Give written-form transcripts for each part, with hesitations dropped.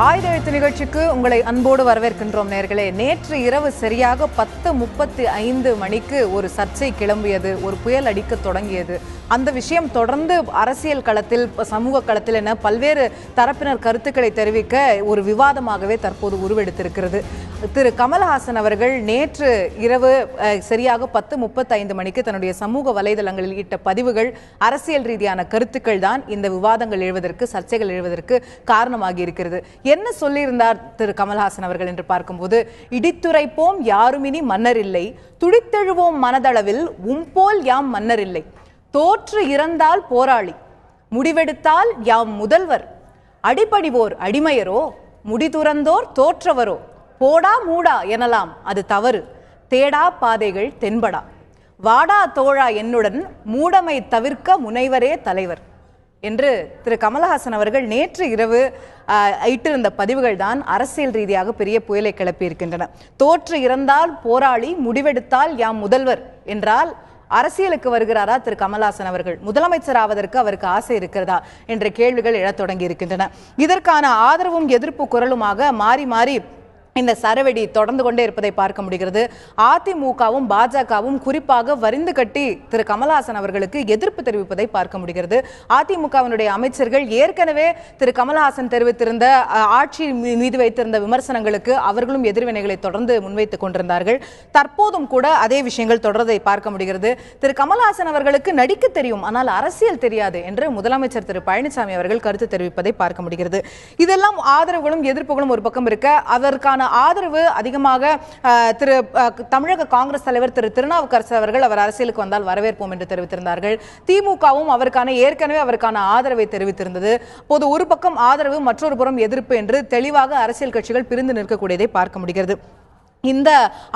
ஆயுத எழுத்து நிகழ்ச்சிக்கு உங்களை அன்போடு வரவேற்கின்றோம் நேயர்களே. நேற்று இரவு சரியாக 10:35 மணிக்கு ஒரு சர்ச்சை கிளம்பியது, ஒரு புயல் அடிக்க தொடங்கியது. அந்த விஷயம் தொடர்ந்து அரசியல் களத்தில், சமூக களத்தில் என பல்வேறு தரப்பினர் கருத்துக்களை தெரிவிக்க ஒரு விவாதமாகவே தற்போது உருவெடுத்திருக்கிறது. திரு கமல்ஹாசன் அவர்கள் நேற்று இரவு சரியாக 10:35 மணிக்கு தன்னுடைய சமூக வலைதளங்களில் இட்ட பதிவுகள், அரசியல் ரீதியான கருத்துக்கள் தான் இந்த விவாதங்கள் எழுவதற்கு, சர்ச்சைகள் எழுவதற்கு காரணமாகி இருக்கிறது. என்ன சொல்லியிருந்தார் திரு கமல்ஹாசன் அவர்கள் என்று பார்க்கும்போது, இடித்துரைப்போம் யாருமினி மன்னர் இல்லை, துடித்தெழுவோம் மனதளவில் உம்போல் யாம் மன்னர் இல்லை, தோற்று இறந்தால் போராளி, முடிவெடுத்தால் யாம் முதல்வர், அடிபணிவோர் அடிமையரோ, முடி துறந்தோர் தோற்றவரோ, போடா மூடா எனலாம் அது தவறு, தேடா பாதைகள் தென்படா, வாடா தோழா என்னுடன் மூடமை தவிர்க்க முனைவரே தலைவர் என்று திரு கமல்ஹாசன் அவர்கள் நேற்று இரவு இட்டிருந்த பதிவுகள் தான் அரசியல் ரீதியாக பெரிய புயலை கிளப்பி இருக்கின்றன. தோற்று இறந்தால் போராளி, முடிவெடுத்தால் யாம் முதல்வர் என்றால் அரசியலுக்கு வருகிறாரா திரு கமல்ஹாசன் அவர்கள்? முதலமைச்சர் ஆவதற்கு அவருக்கு ஆசை இருக்கிறதா என்ற கேள்விகள் எழத் தொடங்கி இருக்கின்றன. இதற்கான ஆதரவும் எதிர்ப்பு குரலுமாக மாறி மாறி இந்த சரவெடி தொடர்ந்து கொண்டே இருப்பதை பார்க்க முடிகிறது. அதிமுகவும் பாஜகவும் குறிப்பாக வரிந்து கட்டி திரு கமல்ஹாசன் அவர்களுக்கு எதிர்ப்பு தெரிவிப்பதை பார்க்க முடிகிறது. அதிமுகவினுடைய அமைச்சர்கள் ஏற்கனவே திரு கமல்ஹாசன் தெரிவித்திருந்த ஆட்சி மீது வைத்திருந்த விமர்சனங்களுக்கு அவர்களும் எதிர்வினைகளை தொடர்ந்து முன்வைத்துக் கொண்டிருந்தார்கள். தற்போதும் கூட அதே விஷயங்கள் தொடர்வதை பார்க்க முடிகிறது. திரு கமல்ஹாசன் அவர்களுக்கு நடிக்க தெரியும், ஆனால் அரசியல் தெரியாது என்று முதலமைச்சர் திரு பழனிசாமி அவர்கள் கருத்து தெரிவிப்பதை பார்க்க முடிகிறது. இதெல்லாம் ஆதரவுகளும் எதிர்ப்புகளும் ஒரு பக்கம் இருக்க, அதற்கான ஆதரவு அதிகமாக திரு தமிழக காங்கிரஸ் தலைவர் திரு திருநாவுக்கரசு அவர்கள் அவர் அரசியலுக்கு வந்தால் வரவேற்போம் என்று தெரிவித்திருந்தார்கள். திமுகவும் ஏற்கனவே அவருக்கான ஆதரவை தெரிவித்திருந்தது. போது ஒரு பக்கம் ஆதரவு, மற்றொரு புறம் எதிர்ப்பு என்று தெளிவாக அரசியல் கட்சிகள் பிரிந்து நிற்கக்கூடியதை பார்க்க முடிகிறது. இந்த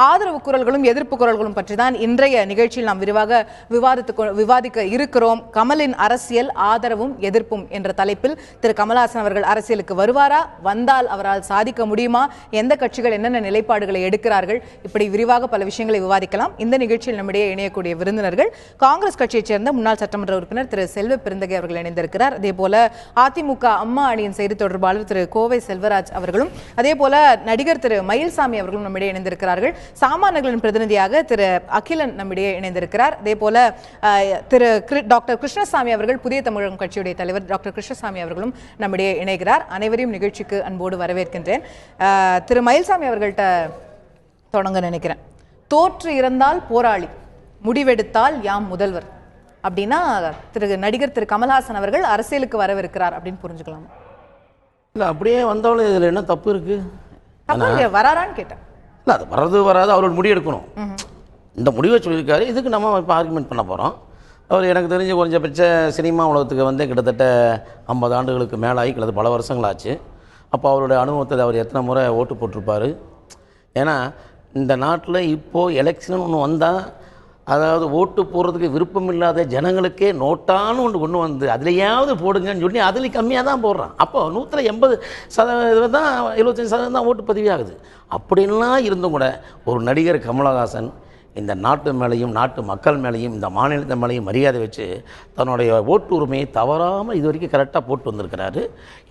ஆதரவு குரல்களும் எதிர்ப்பு குரல்களும் பற்றி தான் இன்றைய நிகழ்ச்சியில் நாம் விரிவாக விவாதிக்க இருக்கிறோம். கமலின் அரசியல், ஆதரவும் எதிர்ப்பும் என்ற தலைப்பில் திரு கமல்ஹாசன் அவர்கள் அரசியலுக்கு வருவாரா, வந்தால் அவரால் சாதிக்க முடியுமா, எந்த கட்சிகள் என்னென்ன நிலைப்பாடுகளை எடுக்கிறார்கள், இப்படி விரிவாக பல விஷயங்களை விவாதிக்கலாம். இந்த நிகழ்ச்சியில் நம்மிடையே இணையக்கூடிய விருந்தினர்கள் காங்கிரஸ் கட்சியைச் சேர்ந்த முன்னாள் சட்டமன்ற உறுப்பினர் திரு செல்வ பெருந்தகை அவர்கள் இணைந்திருக்கிறார். அதே போல அதிமுக அம்மா அணியின் செய்தி தொடர்பாளர் திரு கோவை செல்வராஜ் அவர்களும், அதே போல நடிகர் திரு மயில்சாமி அவர்களும் நம்மிடையே இணைந்திருக்கிறார்கள். சாமானியர்களின் பிரதிநிதியாக திரு அகிலன் நம்மிடையே இணைந்திருக்கிறார். அதே போல திரு டாக்டர் கிருஷ்ணசாமி அவர்கள், புதிய தமிழகம் கட்சியுடைய தலைவர் டாக்டர் கிருஷ்ணசாமி அவர்களும் நம்மிடையே இணைகிறார். அனைவரையும் நிகழ்ச்சிக்கு அன்போடு வரவேற்கின்றேன். திரு மயில்சாமி அவர்கள்ட்ட தொடங்க நினைக்கிறேன். தோற்று இறந்தால் போராளி, முடிவெடுத்தால் யாம் முதல்வர் அப்படின்னா நடிகர் திரு கமல்ஹாசன் அவர்கள் அரசியலுக்கு வரவிருக்கிறார் அப்படின்னு புரிஞ்சுக்கலாம். இல்லை, அப்படியே வந்தவளே இதில் என்ன தப்பு இருக்கு? வராரான்னு கேட்டேன். இல்லை, அது வராது அவரோட முடிவு எடுக்கணும். இந்த முடிவை சொல்லியிருக்காரு, இதுக்கு நம்ம இப்போ ஆர்குமெண்ட் பண்ண போகிறோம். அவர் எனக்கு தெரிஞ்ச குறைஞ்சபட்ச சினிமா உலகத்துக்கு கிட்டத்தட்ட 50 ஆண்டுகளுக்கு மேலாகி, கிட்டத்தட்ட பல வருஷங்களாச்சு. அப்போ அவருடைய அனுபவத்தை அவர் எத்தனை முறை ஓட்டு போட்டிருப்பார். ஏன்னா இந்த நாட்டில் இப்போது எலெக்ஷன் ஒன்று வந்தால், அதாவது ஓட்டு போடுறதுக்கு விருப்பம் இல்லாத ஜனங்களுக்கே நோட்டான்னு ஒன்று கொண்டு வந்து அதுலையாவது போடுங்கன்னு சொல்லி அதுலேயும் கம்மியாக தான் போடுறான். அப்போது 180% தான், 75% தான் ஓட்டு பதிவாகுது. அப்படின்லாம் இருந்தும் கூட ஒரு நடிகர் கமல்ஹாசன் இந்த நாட்டு மேலேயும் நாட்டு மக்கள் மேலேயும் இந்த மாநிலத்து மேலேயும் மரியாதை வச்சு தன்னுடைய ஓட்டு உரிமையை தவறாமல் இது வரைக்கும் கரெக்டாக போட்டு வந்திருக்கிறாரு.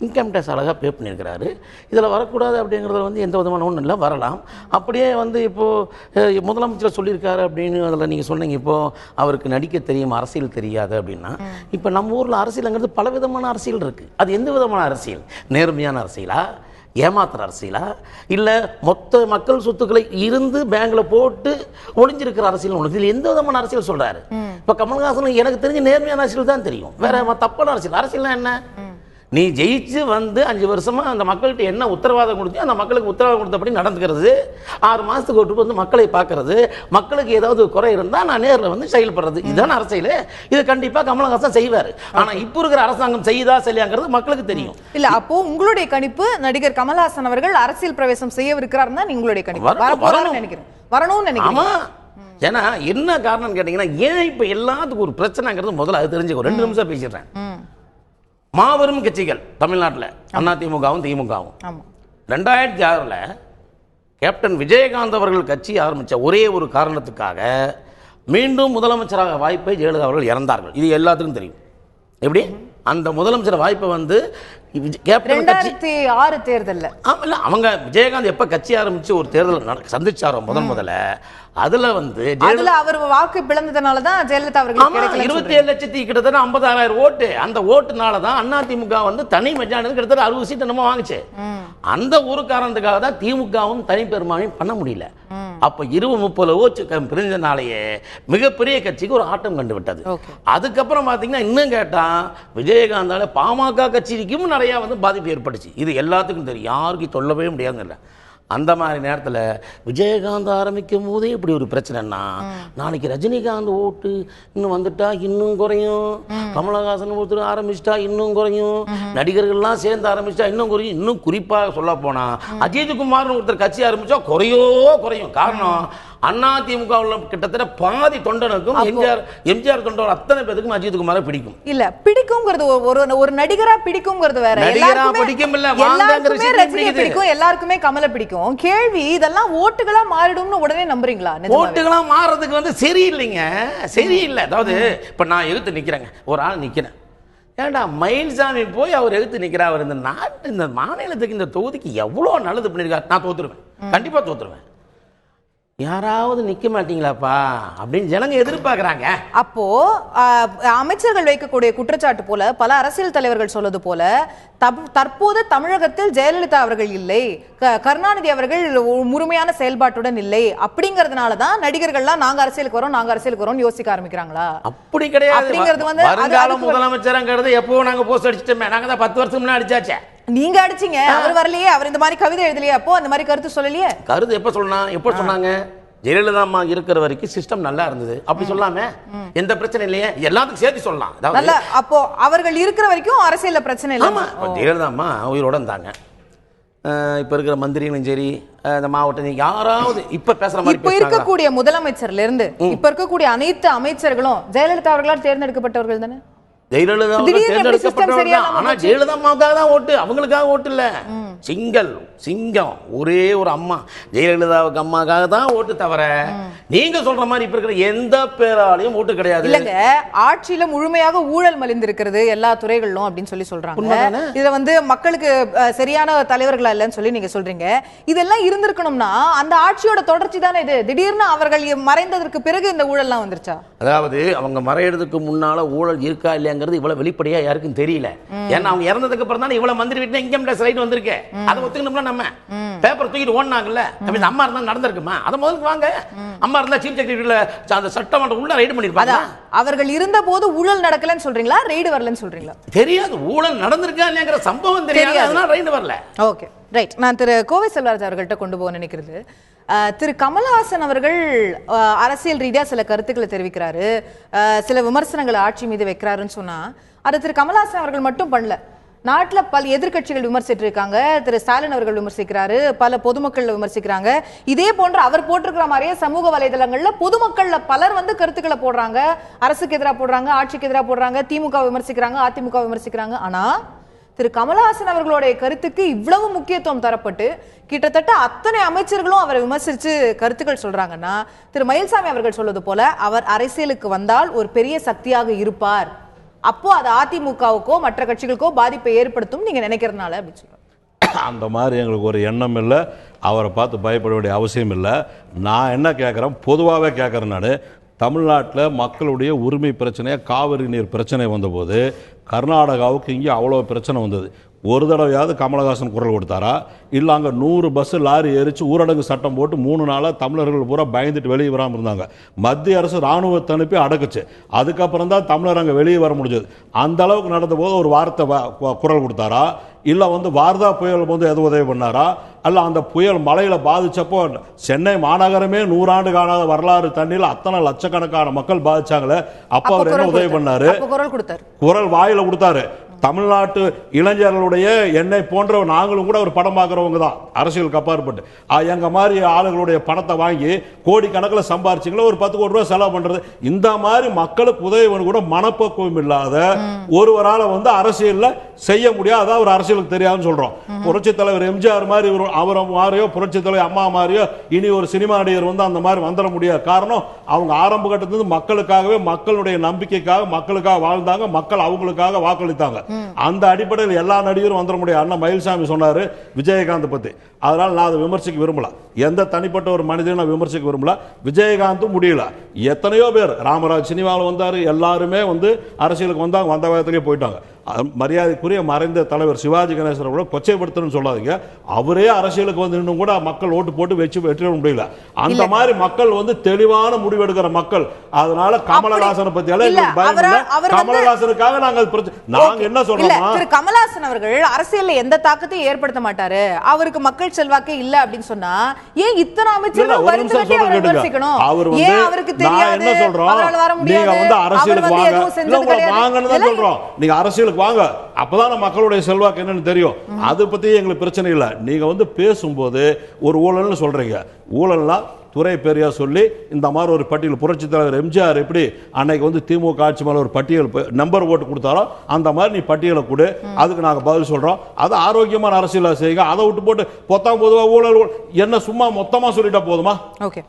இன்கம் டேக்ஸ் அழகாக பே பண்ணியிருக்கிறாரு. இதில் வரக்கூடாது அப்படிங்கிறதுல எந்த விதமான ஒன்றும் இல்லை, வரலாம். அப்படியே இப்போது முதலமைச்சர் சொல்லியிருக்காரு அப்படின்னு அதில் நீங்கள் சொன்னீங்க, இப்போது அவருக்கு நடிக்க தெரியும், அரசியல் தெரியாது அப்படின்னா. இப்போ நம்ம ஊரில் அரசியலுங்கிறது பல விதமான அரசியல் இருக்குது. அது எந்த விதமான அரசியல்? நேர்மையான அரசியலா, ஏமாத்துற அரசியலா, இல்லை மொத்த மக்கள் சொத்துக்களை இருந்து பேங்க்ல போட்டு ஒளிஞ்சிருக்கிற அரசியல்? ஒன்று இதில் எந்த விதமான அரசியல் சொல்றாரு? இப்போ கமல்ஹாசன் எனக்கு தெரிஞ்ச நேர்மையான அரசியல் தான் தெரியும், வேற தப்பான அரசியல். அரசியல்னா என்ன? நீ ஜெயிச்சு 5 வருஷமா அந்த மக்கள்கிட்ட என்ன உத்தரவாதம் கொடுத்து அந்த மக்களுக்கு உத்தரவாதம் கொடுத்தபடி நடந்துக்கிறது, 6 மாதத்துக்கு ஒரு மக்களை பார்க்கறது, மக்களுக்கு ஏதாவது குறை இருந்தால் நான் நேரில் செயல்படுறது, இதுதான் அரசியல். இது கண்டிப்பாக கமல்ஹாசன் செய்வார். ஆனால் இப்போ இருக்கிற அரசாங்கம் செய்யுதா செய்யாங்கிறது மக்களுக்கு தெரியும். இல்லை, அப்போ உங்களுடைய கணிப்பு நடிகர் கமல்ஹாசன் அவர்கள் அரசியல் பிரவேசம் செய்யவிருக்கிறார் தான் உங்களுடைய கணிப்பு? வரணும்னு நினைக்கிறேன். ஏன்னா என்ன காரணம் கேட்டீங்கன்னா, ஏன் இப்போ எல்லாத்துக்கும் ஒரு பிரச்சனைங்கிறது முதல்ல அது தெரிஞ்சுக்கோ. 2 நிமிஷம் பேசிடுறேன். மாபெரும் கட்சிகள் தமிழ்நாட்டில் அதிமுகவும் திமுகவும் 2006 கேப்டன் விஜயகாந்த் அவர்கள் கட்சி ஆரம்பித்த ஒரே ஒரு காரணத்துக்காக மீண்டும் முதலமைச்சராக வாய்ப்பை ஜெயலலிதா அவர்கள் இறந்தார்கள். இது எல்லாத்துக்கும் தெரியும். எப்படி? அந்த முதலமைச்சர் வாய்ப்பை வந்து கேப்டன் கட்சி 2006 தேர்தல்ல இல்ல அவங்க விஜயகாந்த் எப்ப கட்சி ஆரம்பிச்சு ஒரு தேர்தல் சந்திச்சாரோ முதல்ல அதுல வந்து அவர் வாக்கு பிளந்ததுனால தான் ஜெயலலிதா அவர்களுக்கு 27 லட்சத்தி கிட்டத்தட்ட 56,000 ஓட்டு. அந்த ஓட்டுனால தான் அதிமுக வந்து தனி மெஜாரிட்டி கிட்டத்தட்ட 60 சீட் நம்ம வாங்குச்சு. அந்த ஒரு காரணத்துக்காக தான் திமுகவும் தனி பெரும்பான்மை பண்ண முடியல. அப்ப 20-30 ஓட்டு பிரிஞ்சனாலேயே மிகப்பெரிய கட்சிக்கு ஒரு ஆட்டம் கண்டு விட்டது. அதுக்கப்புறம் பாத்தீங்கன்னா இன்னும் கேட்டா விஜயகாந்தால பாமக கட்சிக்கும் நிறைய வந்து பாதிப்பு ஏற்பட்டுச்சு. இது எல்லாத்துக்கும் தெரியும், யாருக்கும் சொல்லவே முடியாதுல்ல. அந்த மாதிரி நேரத்தில் விஜயகாந்த் ஆரம்பிக்கும் போதே இப்படி ஒரு பிரச்சனைன்னா நாளைக்கு ரஜினிகாந்த் ஓட்டு இன்னும் வந்துட்டா இன்னும் குறையும், கமலஹாசன் ஒருத்தர் ஆரம்பிச்சிட்டா இன்னும் குறையும், நடிகர்கள்லாம் சேர்ந்து ஆரம்பிச்சிட்டா இன்னும் குறையும். இன்னும் குறிப்பாக சொல்ல போனா அஜித்குமார்னு ஒருத்தர் கட்சி ஆரம்பிச்சா குறையும். காரணம் அதிமுகவில் கிட்டத்தட்ட பாதி தொண்டனுக்கும் எம்ஜிஆர் தொண்டர் அத்தனை பேருக்கும் அஜித்குமாரை பிடிக்கும். இல்ல பிடிக்கும்ங்கிறது ஒரு நடிகரா பிடிக்கும்ங்கிறது வேற. எல்லாருக்குமே கமலை பிடிக்கும். கேள்வி இதெல்லாம் ஓட்டுகளா மாறிடும்னு உடனே நம்புறீங்களா? ஓட்டுகளா மாறதுக்கு வந்து சரியில்லை. அதாவது இப்ப நான் எதிர்த்து நிக்கிறேங்க, ஒரு ஆள் நிக்கிறேன், ஏன்டா மயில்சாமி போய் அவர் எதிர்த்து நிக்கிறார், அவர் இந்த நாட்டு இந்த மாநிலத்துக்கு இந்த தொகுதிக்கு எவ்வளவு நல்லது பண்ணிருக்காரு, நான் தோத்துருவேன், கண்டிப்பா தோத்துருவேன். யாராவது நிக்க மாட்டீங்களாப்பா அப்படின்னு ஜனங்க எதிர்பார்க்கறாங்க. அப்போ அமைச்சர்கள் வைக்கக்கூடிய குற்றச்சாட்டு போல பல அரசியல் தலைவர்கள் சொல்வது போல தற்போது தமிழகத்தில் ஜெயலலிதா அவர்கள் இல்லை, கருணாநிதி அவர்கள் முழுமையான செயல்பாட்டுடன் இல்லை, அப்படிங்கறதுனால தான் நடிகர்கள்லாம் நாங்க அரசியலுக்கு வரோம் யோசிக்க ஆரம்பிக்கிறாங்களா? அப்படி கிடையாது. அப்படிங்கிறது வந்து வருங்கால முதலமைச்சர்ங்கிறது எப்போ நாங்க போஸ்ட் அடிச்சிட்டோமே, நாங்க தான் 10 வருஷம் முன்னாடி அடிச்சாச்சே. நீங்க அடிச்சீங்க, அவர் வரலையே, அவர் இந்த மாதிரி கவிதை எழுதலையே, அப்போ அந்த மாதிரி கருத்து சொல்லலையே. கருத்து எப்ப சொன்னாங்க? ஜெயலலிதா அம்மா இருக்கிற வரைக்கும் சிஸ்டம் நல்லா இருந்தது அப்படி சொல்லாம எந்த பிரச்சனை இல்லையே, எல்லாத்துக்கும் சேர்த்து சொல்லலாம். அப்போ அவர்கள் இருக்கிற வரைக்கும் அரசியல் பிரச்சனை இல்லை. ஜெயலலிதா அம்மா உயிரோட இருந்தாங்க. இப்ப இருக்கிற மந்திரிகளும் சரி, இந்த மாவட்ட யாராவது இப்ப பேசுற மாதிரி இப்ப இருக்கக்கூடிய முதலமைச்சர்ல இருந்து இப்ப இருக்கக்கூடிய அனைத்து அமைச்சர்களும் ஜெயலலிதா அவர்களால் தேர்ந்தெடுக்கப்பட்டவர்கள் தானே? ஜெயலலிதா தேர்ந்தெடுக்கப்பட்டவர்கள் தான். ஆனா ஜெயலலிதா அம்மாவுக்காக தான் ஓட்டு, அவங்களுக்காக ஓட்டு இல்ல. சிங்கம் ஒரே ஒரு அம்மா ஜெயலலிதாவுக்கு அம்மாக்காக தான் ஓட்டு, தவிர நீங்க சொல்ற மாதிரி இப்ப இருக்கிற எந்த பேராலையும் ஓட்டு கிடையாது. இல்லங்க, ஆட்சியில முழுமையாக ஊழல் மலிந்திருக்கிறது எல்லா துறைகளிலும் அப்படின்னு சொல்றாங்க. இதுல வந்து மக்களுக்கு சரியான தலைவர்களா இல்லைன்னு சொல்லி நீங்க சொல்றீங்க. இதெல்லாம் இருந்திருக்கணும்னா அந்த ஆட்சியோட தொடர்ச்சி தானே இது. திடீர்னு அவர்கள் மறைந்ததற்கு பிறகு இந்த ஊழல்லாம் வந்துருச்சா? அதாவது அவங்க மறையறதுக்கு முன்னால ஊழல் இருக்கா இல்லையாங்கிறது இவ்வளவு வெளிப்படையா யாருக்கும் தெரியல. ஏன்னா அவங்க இறந்ததுக்கு அப்புறம் தான் இவ்வளவு மந்திரி வீட்டுல இன்கம் டேக்ஸ் ரைட் வந்திருக்கு. அதை ஒத்துக்கணும்னா நம்ம பேப்பர் தூக்கிட்டு ஓடினாங்கல்ல, அம்மா இருந்தா நடந்திருக்குமா? அதை முதல்ல வாங்க. அம்மா இருந்தா சீஃப் செக்ரட்டரியில அந்த சட்டமன்றம் உள்ள ரைடு பண்ணிருப்பாங்க. அவர்கள் இருந்த போது ஊழல் நடக்கலன்னு சொல்றீங்களா, ரைடு வரலன்னு சொல்றீங்களா? தெரியாது, ஊழல் நடந்திருக்கா இல்லையாங்கிற சம்பவம் தெரியாது, அதனால ரைடு வரல. Okay right. நான் திரு கோவை செல்வராஜ் அவர்கள்ட்ட கொண்டு போக நினைக்கிறது, திரு கமலஹாசன் அவர்கள் அரசியல் ரீதியா சில கருத்துக்களை தெரிவிக்கிறாரு, சில விமர்சனங்களை ஆட்சி மீது வைக்கிறாருன்னு சொன்னா அதை திரு கமலஹாசன் அவர்கள் மட்டும் பண்ணல, நாட்டில் பல எதிர்கட்சிகள் விமர்சிட்டு இருக்காங்க. திரு ஸ்டாலின் அவர்கள் விமர்சிக்கிறாரு, பல பொதுமக்கள் விமர்சிக்கிறாங்க. இதே போன்று அவர் போட்டிருக்கிற மாதிரியே சமூக வலைதளங்கள்ல பொதுமக்கள்ல பலர் வந்து கருத்துக்களை போடுறாங்க, அரசுக்கு எதிராக போடுறாங்க, ஆட்சிக்கு எதிராக போடுறாங்க, திமுக விமர்சிக்கிறாங்க, அதிமுக விமர்சிக்கிறாங்க. ஆனா திரு கமலஹாசன் அவர்களுடைய கருத்துக்கு இவ்வளவு முக்கியத்துவம் தரப்பட்டு கிட்டத்தட்ட அத்தனை அமைச்சர்களும் அவரை விமர்சிச்சு கருத்துக்கள் சொல்றாங்கன்னா, திரு மயில்சாமி அவர்கள் சொல்வது போல அவர் அரசியலுக்கு வந்தால் ஒரு பெரிய சக்தியாக இருப்பார், அப்போ அது அதிமுகவுக்கோ மற்ற கட்சிகளுக்கோ பாதிப்பை ஏற்படுத்தும் நீங்க நினைக்கிறதுனால அப்படி சொல்றேன். அந்த மாதிரி எங்களுக்கு ஒரு எண்ணம் இல்லை, அவரை பார்த்து பயப்பட வேண்டிய அவசியம் இல்லை. நான் என்ன கேட்குறேன், பொதுவாகவே கேட்குறேன், நான் தமிழ்நாட்டில் மக்களுடைய உரிமை பிரச்சனையாக காவிரி நீர் பிரச்சனை வந்தபோது கர்நாடகாவுக்கு இங்கே அவ்வளோ பிரச்சனை வந்தது. ஒரு தடவையாவது கமலஹாசன் குரல் கொடுத்தாரா? இல்லை அங்கே 100 பஸ் லாரி எரிச்சு ஊரடங்கு சட்டம் போட்டு 3 நாளாக தமிழர்கள் பூரா பயந்துட்டு வெளியே வராமல் இருந்தாங்க. மத்திய அரசு இராணுவத்தை அனுப்பி அடக்குச்சு. அதுக்கப்புறம் தான் தமிழர் அங்கே வெளியே வர முடிஞ்சது. அந்த அளவுக்கு நடந்த போது ஒரு வார்த்தை குரல் கொடுத்தாரா? இல்லை வார்தா புயல் எது உதவி பண்ணாரா? அல்ல அந்த புயல் மழையில் பாதிச்சப்போ சென்னை மாநகரமே 100 ஆண்டு காணாத வரலாறு தண்ணியில் அத்தனை லட்சக்கணக்கான மக்கள் பாதிச்சாங்களே, அப்போ அவர் என்ன உதவி பண்ணாரு? குரல் வாயில கொடுத்தாரு. தமிழ்நாட்டு இளைஞர்களுடைய என்னை போன்ற நாங்களும் கூட ஒரு படம் பார்க்குறவங்க தான், அரசியலுக்கு அப்பாற்பட்டு. எங்க மாதிரி ஆளுகளுடைய பணத்தை வாங்கி கோடிக்கணக்கில் சம்பாரிச்சிங்களா, ஒரு 10 கோடி ரூபாய் செலவு பண்றது, இந்த மாதிரி மக்களுக்கு உதவி கூட மனப்பக்குவம் இல்லாத ஒருவரால் அரசியலில் செய்ய முடியாது, அதான் ஒரு அரசியலுக்கு தெரியாதுன்னு சொல்றோம். புரட்சி தலைவர் எம்ஜிஆர் மாதிரி அவரை மாதிரியோ புரட்சி தலைவர் அம்மா மாதிரியோ இனி ஒரு சினிமா நடிகர் வந்து அந்த மாதிரி வந்துட முடியாது. காரணம் அவங்க ஆரம்ப கட்டத்திலிருந்து மக்களுக்காகவே, மக்களுடைய நம்பிக்கைக்காக, மக்களுக்காக வாழ்ந்தாங்க, மக்கள் அவங்களுக்காக வாக்களித்தாங்க. அந்த அடிப்படையில் எல்லா நடிகரும் வந்துட முடியாது. அண்ணா மயில்சாமி சொன்னாரு விஜயகாந்த் பத்தி, அதனால நான் அதை விமர்சிக்க விரும்பல. எந்த தனிப்பட்ட ஒரு மனிதனை நான் விமர்சிக்க விரும்பல. விஜயகாந்தும் முடியல. எத்தனையோ பேர் ராமராஜ் சினிமாவில் வந்தாரு, எல்லாருமே வந்து அரசியலுக்கு வந்தாங்க, வந்த வேகத்திலேயே போயிட்டாங்க. மரியாதைக்குரிய மறைந்த தலைவர் சிவாஜி கணேசன் கூட கொச்சைப்படுத்தணும்னு சொல்லாதீங்க. அவரே அரசியலுக்கு வந்து இன்னும் கூட மக்கள் ஓட்டு போட்டு வெற்றி முடியல. அந்த மாதிரி மக்கள் வந்து தெளிவான முடிவு எடுக்கிற மக்கள். அதனால கமலஹாசனை பத்தி கமலஹாசனுக்காக நாங்க என்ன சொல்றோம், திரு கமலஹாசன் அவர்கள் அரசியல்ல எந்த தாக்கத்தையும் ஏற்படுத்த மாட்டாரு, அவருக்கு மக்கள் செல்வாக்கே இல்ல அப்படின்னு சொன்னா ஏன் இத்தனை அமைச்சர்கள் அவர் வந்து நான் என்ன சொல்றோம், நீங்க வந்து அரசியலுக்கு வாங்கன்னு சொல்றோம். நீங்க அரசியலுக்கு வாங்க, அப்பதான் மக்களுடைய செல்வாக்கு என்னன்னு தெரியும். அதை பத்தி எங்களுக்கு பிரச்சனை இல்லை. நீங்க வந்து பேசும்போது ஒரு ஊழல்னு சொல்றீங்க, ஊழல்னா துறை பெரியா சொல்லி இந்த மாதிரி ஒரு பட்டியல் புரட்சி தலைவர் எம்ஜிஆர் எப்படி அன்னைக்கு வந்து திமுக ஆட்சி மேல ஒரு பட்டியல் நம்பர் ஓட்டு கொடுத்தாரோ அந்த மாதிரி நீ பட்டியலை கொடு, அதுக்கு நாங்க பதில் சொல்றோம். அது ஆரோக்கியமான அரசியலா செய்யுங்க. அதை விட்டு போட்டு பொத்தாம் பொதுவா ஊழல் என்ன சும்மா மொத்தமா சொல்லிட்டா போதுமா? ஓகே,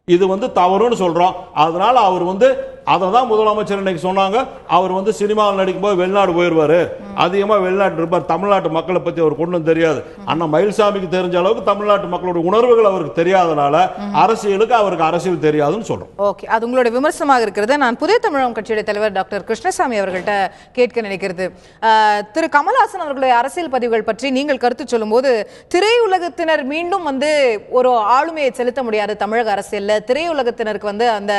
இது வந்து தவறுன்னு சொல்றோம். அதனால அவர் வந்து அதை தான் முதலமைச்சர் இன்னைக்கு சொன்னாங்க. அவர் வந்து சினிமாவில் நடிக்கும்போது வெளிநாடு போயிடுவாரு, அதிகமாக வெளிநாட்டு இருப்பார், தமிழ்நாட்டு மக்களை பற்றி அவர் கொண்டு தெரியாது. அண்ணா மயில்சாமிக்கு தெரிஞ்ச அளவுக்கு தமிழ்நாட்டு மக்களுடைய உணர்வுகள் அவருக்கு தெரியாதனால அரசியலுக்கு அவருக்கு அரசியல் தெரியாதுன்னு சொல்றோம். ஓகே, அது உங்களோட விமர்சனமாக இருக்கிறது. நான் புதிய தமிழகம் கட்சியுடைய தலைவர் டாக்டர் கிருஷ்ணசாமி அவர்கள்ட்ட கேட்க நினைக்கிறது, திரு கமலஹாசன் அவர்களுடைய அரசியல் பதிவுகள் பற்றி நீங்கள் கருத்து சொல்லும் போது திரையுலகத்தினர் மீண்டும் வந்து ஒரு ஆளுமையை செலுத்த முடியாது தமிழக அரசியல்ல, திரையுலகத்தினருக்கு வந்து அந்த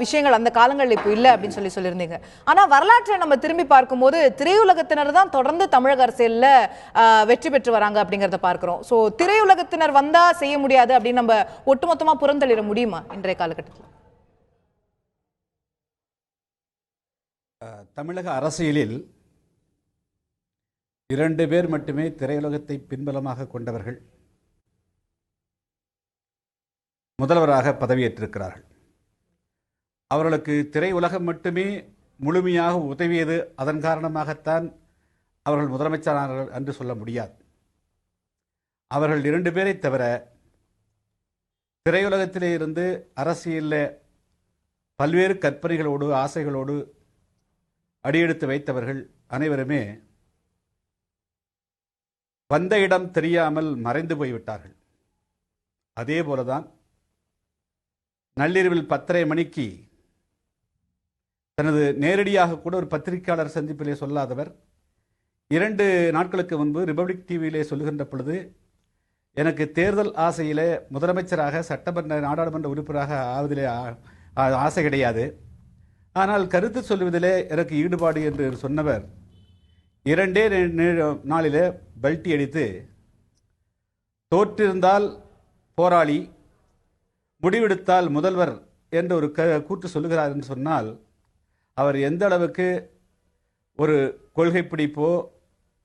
விஷயங்கள் அந்த காலங்கள் இப்போ இல்ல அப்படின்னு சொல்லியிருந்தீங்க. ஆனா வரலாற்றை நம்ம திரும்பி பார்க்கும்போது திரையுலகத்தினர் தான் தொடர்ந்து தமிழக அரசியல்ல வெற்றி பெற்று வராங்க அப்படிங்கறத பார்க்கிறோம். சோ திரையுலகத்தினர் வந்தா செய்ய முடியாது அப்படின்னு நம்ம ஒட்டுமொத்தமா புறந்தள்ளிட முடியுமா இன்றைய காலகட்டத்தில்? தமிழக அரசியலில் 2 பேர் மட்டுமே திரையுலகத்தை பின்பலமாக கொண்டவர்கள் முதல்வராக பதவியேற்றிருக்கிறார்கள். அவர்களுக்கு திரையுலகம் மட்டுமே முழுமையாக உதவியது, அதன் காரணமாகத்தான் அவர்கள் முதலமைச்சரானார்கள் என்று சொல்ல முடியாது. அவர்கள் 2 பேரை தவிர திரையுலகத்திலே இருந்து அரசியலில் பல்வேறு கற்பனைகளோடு ஆசைகளோடு அடியெடுத்து வைத்தவர்கள் அனைவருமே வந்த இடம் தெரியாமல் மறைந்து போய்விட்டார்கள். அதே போலதான் நள்ளிரவில் 10:30 மணிக்கு தனது நேரடியாக கூட ஒரு பத்திரிகையாளர் சந்திப்பிலே சொல்லாதவர் 2 நாட்களுக்கு முன்பு ரிபப்ளிக் டிவியிலே சொல்லுகின்ற பொழுது, எனக்கு தேர்தல் ஆசையிலே முதலமைச்சராக சட்டமன்ற நாடாளுமன்ற உறுப்பினராக ஆவதிலே ஆசை கிடையாது, ஆனால் கருத்து சொல்லுவதிலே எனக்கு ஈடுபாடு என்று சொன்னவர் 2 நாளிலே பல்ட்டி அடித்து, தோற்றிருந்தால் போராளி, முடிவெடுத்தால் முதல்வர் என்று ஒரு கூற்று சொல்லுகிறார் என்று சொன்னால் அவர் எந்த அளவுக்கு ஒரு கொள்கை பிடிப்போ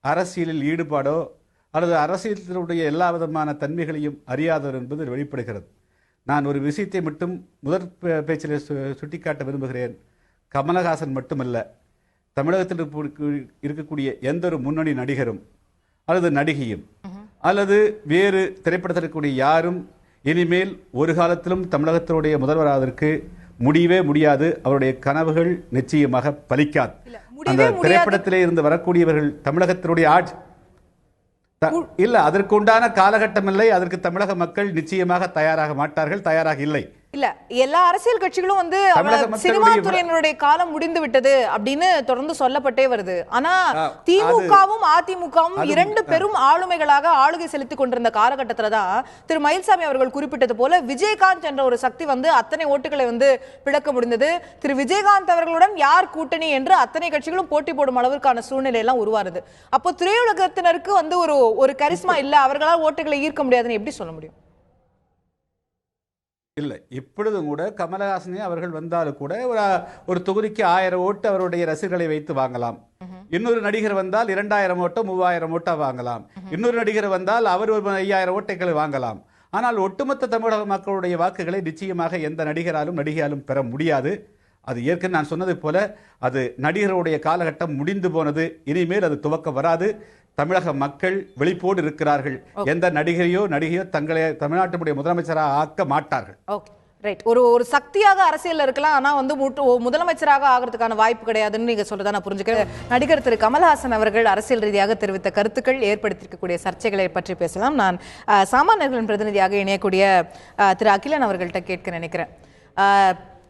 அரசியலில் ஈடுபாடோ அல்லது அரசியலுடைய எல்லா விதமான தன்மைகளையும் அறியாதவர் என்பது வெளிப்படுகிறது. நான் ஒரு விஷயத்தை மட்டும் முதற் பேச்சில் சுட்டிக்காட்ட விரும்புகிறேன். கமலஹாசன் மட்டுமல்ல, தமிழகத்தில் இருக்கக்கூடிய எந்த ஒரு முன்னணி நடிகரும் அல்லது நடிகையும் அல்லது வேறு திரைப்படத்தில் இருக்கக்கூடிய யாரும் இனிமேல் ஒரு காலத்திலும் தமிழகத்தினுடைய முதல்வராவதற்கு முடியவே முடியாது. அவருடைய கனவுகள் நிச்சயமாக பலிக்காது. அந்த திரைப்படத்திலே இருந்து வரக்கூடியவர்கள் தமிழகத்தினுடைய இல்ல, அதற்கு உண்டான காலகட்டம் இல்லை. அதற்கு தமிழக மக்கள் நிச்சயமாக தயாராக மாட்டார்கள், தயாராக இல்லை. இல்ல, எல்லா அரசியல் கட்சிகளும் வந்து சினிமா துறையினருடைய காலம் முடிந்து விட்டது அப்படின்னு தொடர்ந்து சொல்லப்பட்டே வருது. ஆனா திமுகவும் அதிமுகவும் 2 பெரும் ஆளுமைகளாக ஆளுகை செலுத்திக் கொண்டிருந்த காலகட்டத்துலதான் திரு மயில்சாமி அவர்கள் குறிப்பிட்டது போல விஜயகாந்த் என்ற ஒரு சக்தி வந்து அத்தனை ஓட்டுகளை வந்து பிளக்க முடிந்தது. திரு விஜயகாந்த் அவர்களுடன் யார் கூட்டணி என்று அத்தனை கட்சிகளும் போட்டி போடும் அளவிற்கான சூழ்நிலை எல்லாம் உருவாருது. அப்போ திரையுலகத்தினருக்கு வந்து ஒரு கரிஸ்மா இல்ல, அவர்களால் ஓட்டுகளை ஈர்க்க முடியாதுன்னு எப்படி சொல்ல முடியும்? இல்லை, இப்பொழுதும் கூட கமலஹாசனே அவர்கள் வந்தாலும் கூட ஒரு தொகுதிக்கு 1000 ஓட்டு அவருடைய ரசிகர்களை வைத்து வாங்கலாம். இன்னொரு நடிகர் வந்தால் 2000 ஓட்டோ 3000 ஓட்டா வாங்கலாம். இன்னொரு நடிகர் வந்தால் அவர் 5000 ஓட்டைகளை வாங்கலாம். ஆனால் ஒட்டுமொத்த தமிழக மக்களுடைய வாக்குகளை நிச்சயமாக எந்த நடிகராலும் நடிகையாலும் பெற முடியாது. அது ஏற்கனவே நான் சொன்னது போல அது நடிகருடைய காலகட்டம் முடிந்து போனது. இனிமேல் அது துவக்க வராது. தமிழக மக்கள் விழிப்போடு இருக்கிறார்கள். எந்த நடிகையோ தங்களை தமிழ்நாட்டினுடைய முதலமைச்சராக ஆக்க மாட்டார்கள். Okay, right. ஒரு சக்தியாக அரசியல் இருக்கலாம், ஆனா வந்து முதலமைச்சராக ஆகிறதுக்கான வாய்ப்பு கிடையாதுன்னு நீங்க சொல்றதா நான் புரிஞ்சுக்கிறேன். நடிகர் திரு கமல்ஹாசன் அவர்கள் அரசியல் ரீதியாக தெரிவித்த கருத்துக்கள் ஏற்படுத்தியிருக்கக்கூடிய சர்ச்சைகளை பற்றி பேசலாம். நான் சாமானியர்களின் பிரதிநிதியாக இணையக்கூடிய திரு அகிலன் அவர்கள்ட்ட கேட்க நினைக்கிறேன்.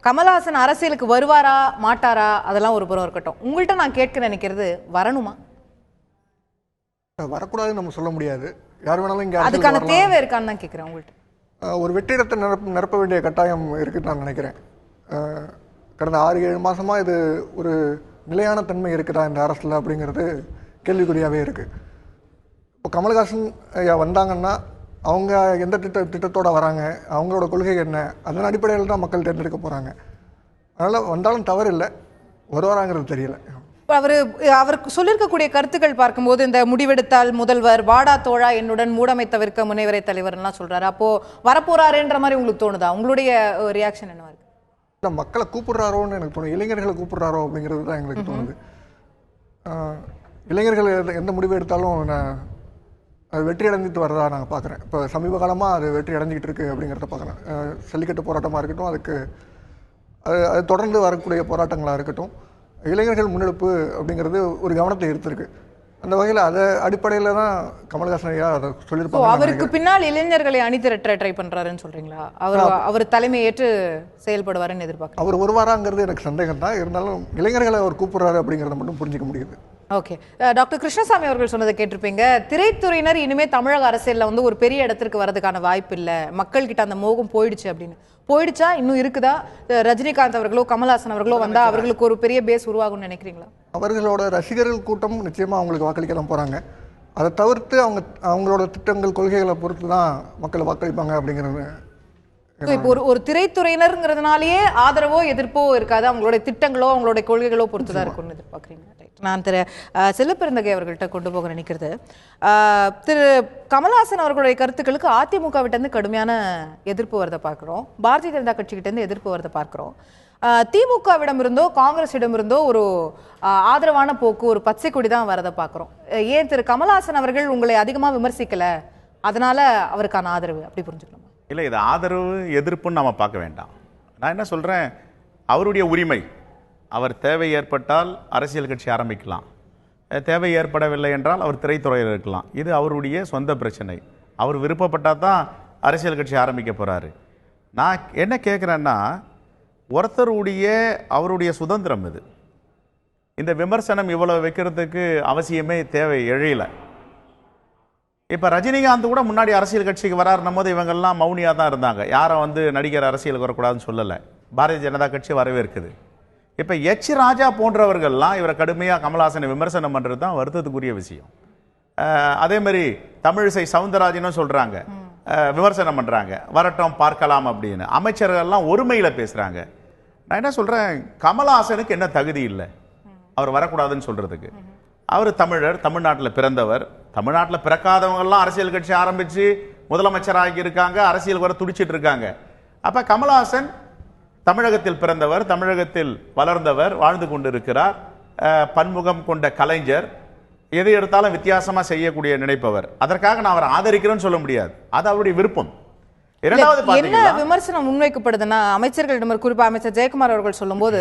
கமல்ஹாசன் அரசியலுக்கு வருவாரா மாட்டாரா அதெல்லாம் ஒரு புறம் இருக்கட்டும், உங்கள்கிட்ட நான் கேட்க நினைக்கிறது வரணுமா? வரக்கூடாதுன்னு நம்ம சொல்ல முடியாது. யார் வேணாலும் இங்கே அதுக்கான தேவை இருக்கான்னு தான் கேட்குறேன் உங்கள்கிட்ட. ஒரு வெற்றிடத்தை நிரப்ப வேண்டிய கட்டாயம் இருக்குன்னு நான் நினைக்கிறேன். கடந்த 6-7 மாதமாக இது ஒரு நிலையான தன்மை இருக்குதா இந்த அரசில் அப்படிங்கிறது கேள்விக்குறியாகவே இருக்குது. இப்போ கமல்ஹாசன் வந்தாங்கன்னா அவங்க எந்த திட்டத்தோடு வராங்க, அவங்களோட கொள்கை என்ன, அதன் அடிப்படையில் தான் மக்கள் தேர்ந்தெடுக்க போகிறாங்க. அதனால் வந்தாலும் தவறு இல்லை, வருவாராங்கிறது தெரியல. அவர் சொல்லியிருக்கக்கூடிய கருத்துக்கள் பார்க்கும்போது இந்த முடிவெடுத்தால் முதல்வர், வாடா தோழா என்னுடன் மூடமை தவிர்க்க முனைவரை தலைவர்லாம் சொல்றாரு. அப்போ வரப்போறாருன்ற மாதிரி உங்களுக்கு தோணுதா? உங்களுடைய ரியாக்ஷன் என்னவா இருக்கு? இல்லை, மக்களை கூப்பிடுறாரோன்னு எனக்கு தோணுது. இளைஞர்களை கூப்பிடுறாரோ அப்படிங்கிறது தான் எங்களுக்கு தோணுது. இளைஞர்கள் எந்த முடிவு எடுத்தாலும் அது வெற்றி அடைஞ்சிட்டு வரதா நாங்கள் பார்க்குறேன். இப்போ சமீப காலமாக அது வெற்றி அடைஞ்சிக்கிட்டு இருக்குது அப்படிங்கிறத பார்க்குறேன். ஜல்லிக்கட்டு போராட்டமாக இருக்கட்டும், அது தொடர்ந்து வரக்கூடிய போராட்டங்களாக இருக்கட்டும், இளைஞர்கள் முன்னெடுப்பு அப்படிங்கிறது ஒரு கவனத்தை ஈர்த்திருக்கு. அந்த வகையில் அதை அடிப்படையில் தான் கமல்ஹாசன் ஐயா அதை சொல்லியிருப்பாங்க. அவருக்கு பின்னால் இளைஞர்களை அணிதிரட்ட ட்ரை பண்றாருன்னு சொல்றீங்களா? அவர் தலைமை ஏற்று செயல்படுவாருன்னு எதிர்பார்க்க அவர் வருவாராங்கிறது எனக்கு சந்தேகம் தான். இருந்தாலும் இளைஞர்களை அவர் கூப்பிடுறாரு அப்படிங்கிறத மட்டும் புரிஞ்சிக்க முடியுது. ஓகே, டாக்டர் கிருஷ்ணசாமி அவர்கள் சொன்னதை கேட்டிருப்பீங்க. திரைத்துறையினர் இனிமே தமிழக அரசியல்ல வந்து ஒரு பெரிய இடத்திற்கு வரதுக்கான வாய்ப்பு இல்லை, மக்கள் கிட்ட அந்த மோகம் போயிடுச்சு அப்படின்னு. போயிடுச்சா, இன்னும் இருக்குதா? ரஜினிகாந்த் அவர்களோ கமல்ஹாசன் அவர்களோ வந்தா அவர்களுக்கு ஒரு பெரிய பேஸ் உருவாகும்னு நினைக்கிறீங்களா? அவர்களோட ரசிகர்கள் கூட்டம் நிச்சயமா அவங்களுக்கு வாக்களிக்க தான் போறாங்க. அதை தவிர்த்து அவங்களோட திட்டங்கள் கொள்கைகளை பொறுத்து தான் மக்களை வாக்களிப்பாங்க அப்படிங்கிறது. இப்போ ஒரு திரைத்துறையினருங்கிறதுனாலேயே ஆதரவோ எதிர்ப்போ இருக்காது, அவங்களுடைய திட்டங்களோ அவங்களுடைய கொள்கைகளோ பொறுத்துதான் இருக்கும்னு எதிர்பார்க்குறீங்க. நான் திரு செல்லப்பெருந்தகை அவர்கள்ட்ட கொண்டு போக நினைக்கிறது, திரு கமல்ஹாசன் அவர்களுடைய கருத்துக்களுக்கு அதிமுகவிட்டேருந்து கடுமையான எதிர்ப்பு வரதை பார்க்குறோம், பாரதிய ஜனதா கட்சிகிட்டேருந்து எதிர்ப்பு வரதை பார்க்குறோம். திமுகவிடமிருந்தோ காங்கிரஸிடமிருந்தோ ஒரு ஆதரவான போக்கு, ஒரு பச்சை கொடி தான் வரதை பார்க்குறோம். ஏன் திரு கமல்ஹாசன் அவர்கள் உங்களை அதிகமாக விமர்சிக்கலை, அதனால அவருக்கான ஆதரவு அப்படி புரிஞ்சுக்கணும்? இல்லை, இது ஆதரவு எதிர்ப்புன்னு நம்ம பார்க்க வேண்டாம். நான் என்ன சொல்கிறேன், அவருடைய உரிமை. அவர் தேவை ஏற்பட்டால் அரசியல் கட்சி ஆரம்பிக்கலாம், தேவை ஏற்படவில்லை என்றால் அவர் திரைத்துறையில் இருக்கலாம். இது அவருடைய சொந்த பிரச்சனை. அவர் விருப்பப்பட்டால் தான் அரசியல் கட்சி ஆரம்பிக்க போகிறாரு. நான் என்ன கேட்குறேன்னா, ஒருத்தருடைய அவருடைய சுதந்திரம் இது. இந்த விமர்சனம் இவ்வளோ வைக்கிறதுக்கு அவசியமே தேவை எழில. இப்போ ரஜினிகாந்த் கூட முன்னாடி அரசியல் கட்சிக்கு வராருன்னும் போது இவங்கெல்லாம் மௌனியாக தான் இருந்தாங்க. யாரும் வந்து நடிகர் அரசியலுக்கு வரக்கூடாதுன்னு சொல்லலை. பாரதிய ஜனதா கட்சி வரவேற்குது. இப்போ எச் ராஜா போன்றவர்கள்லாம் இவரை கடுமையாக கமல்ஹாசனை விமர்சனம் பண்ணுறது தான் வருத்தத்துக்குரிய விஷயம். அதே மாதிரி தமிழிசை சவுந்தரராஜனும் சொல்கிறாங்க, விமர்சனம் பண்ணுறாங்க, வரட்டும் பார்க்கலாம் அப்படின்னு. அமைச்சர்கள்லாம் ஒருமையில் பேசுகிறாங்க. நான் என்ன சொல்கிறேன், கமல்ஹாசனுக்கு என்ன தகுதி இல்லை அவர் வரக்கூடாதுன்னு சொல்கிறதுக்கு? அவர் தமிழர், தமிழ்நாட்டில் பிறந்தவர். தமிழ்நாட்டில் பிறக்காதவங்கெல்லாம் அரசியல் கட்சி ஆரம்பித்து முதலமைச்சராகி இருக்காங்க, அரசியல் வர துடிச்சிட்டு இருக்காங்க. அப்போ கமல்ஹாசன் தமிழகத்தில் பிறந்தவர், தமிழகத்தில் வளர்ந்தவர், வாழ்ந்து கொண்டிருக்கிறார், பன்முகம் கொண்ட கலைஞர், எதை எடுத்தாலும் வித்தியாசமாக செய்யக்கூடிய நினைப்பவர். அதற்காக நான் அவரை ஆதரிக்கிறேன்னு சொல்ல முடியாது, அது அவருடைய விருப்பம். என்ன விமர்சனம் முன்வைக்கப்படுதுன்னா, அமைச்சர்களிடம் குறிப்பா அமைச்சர் ஜெயக்குமார் அவர்கள் சொல்லும்போது,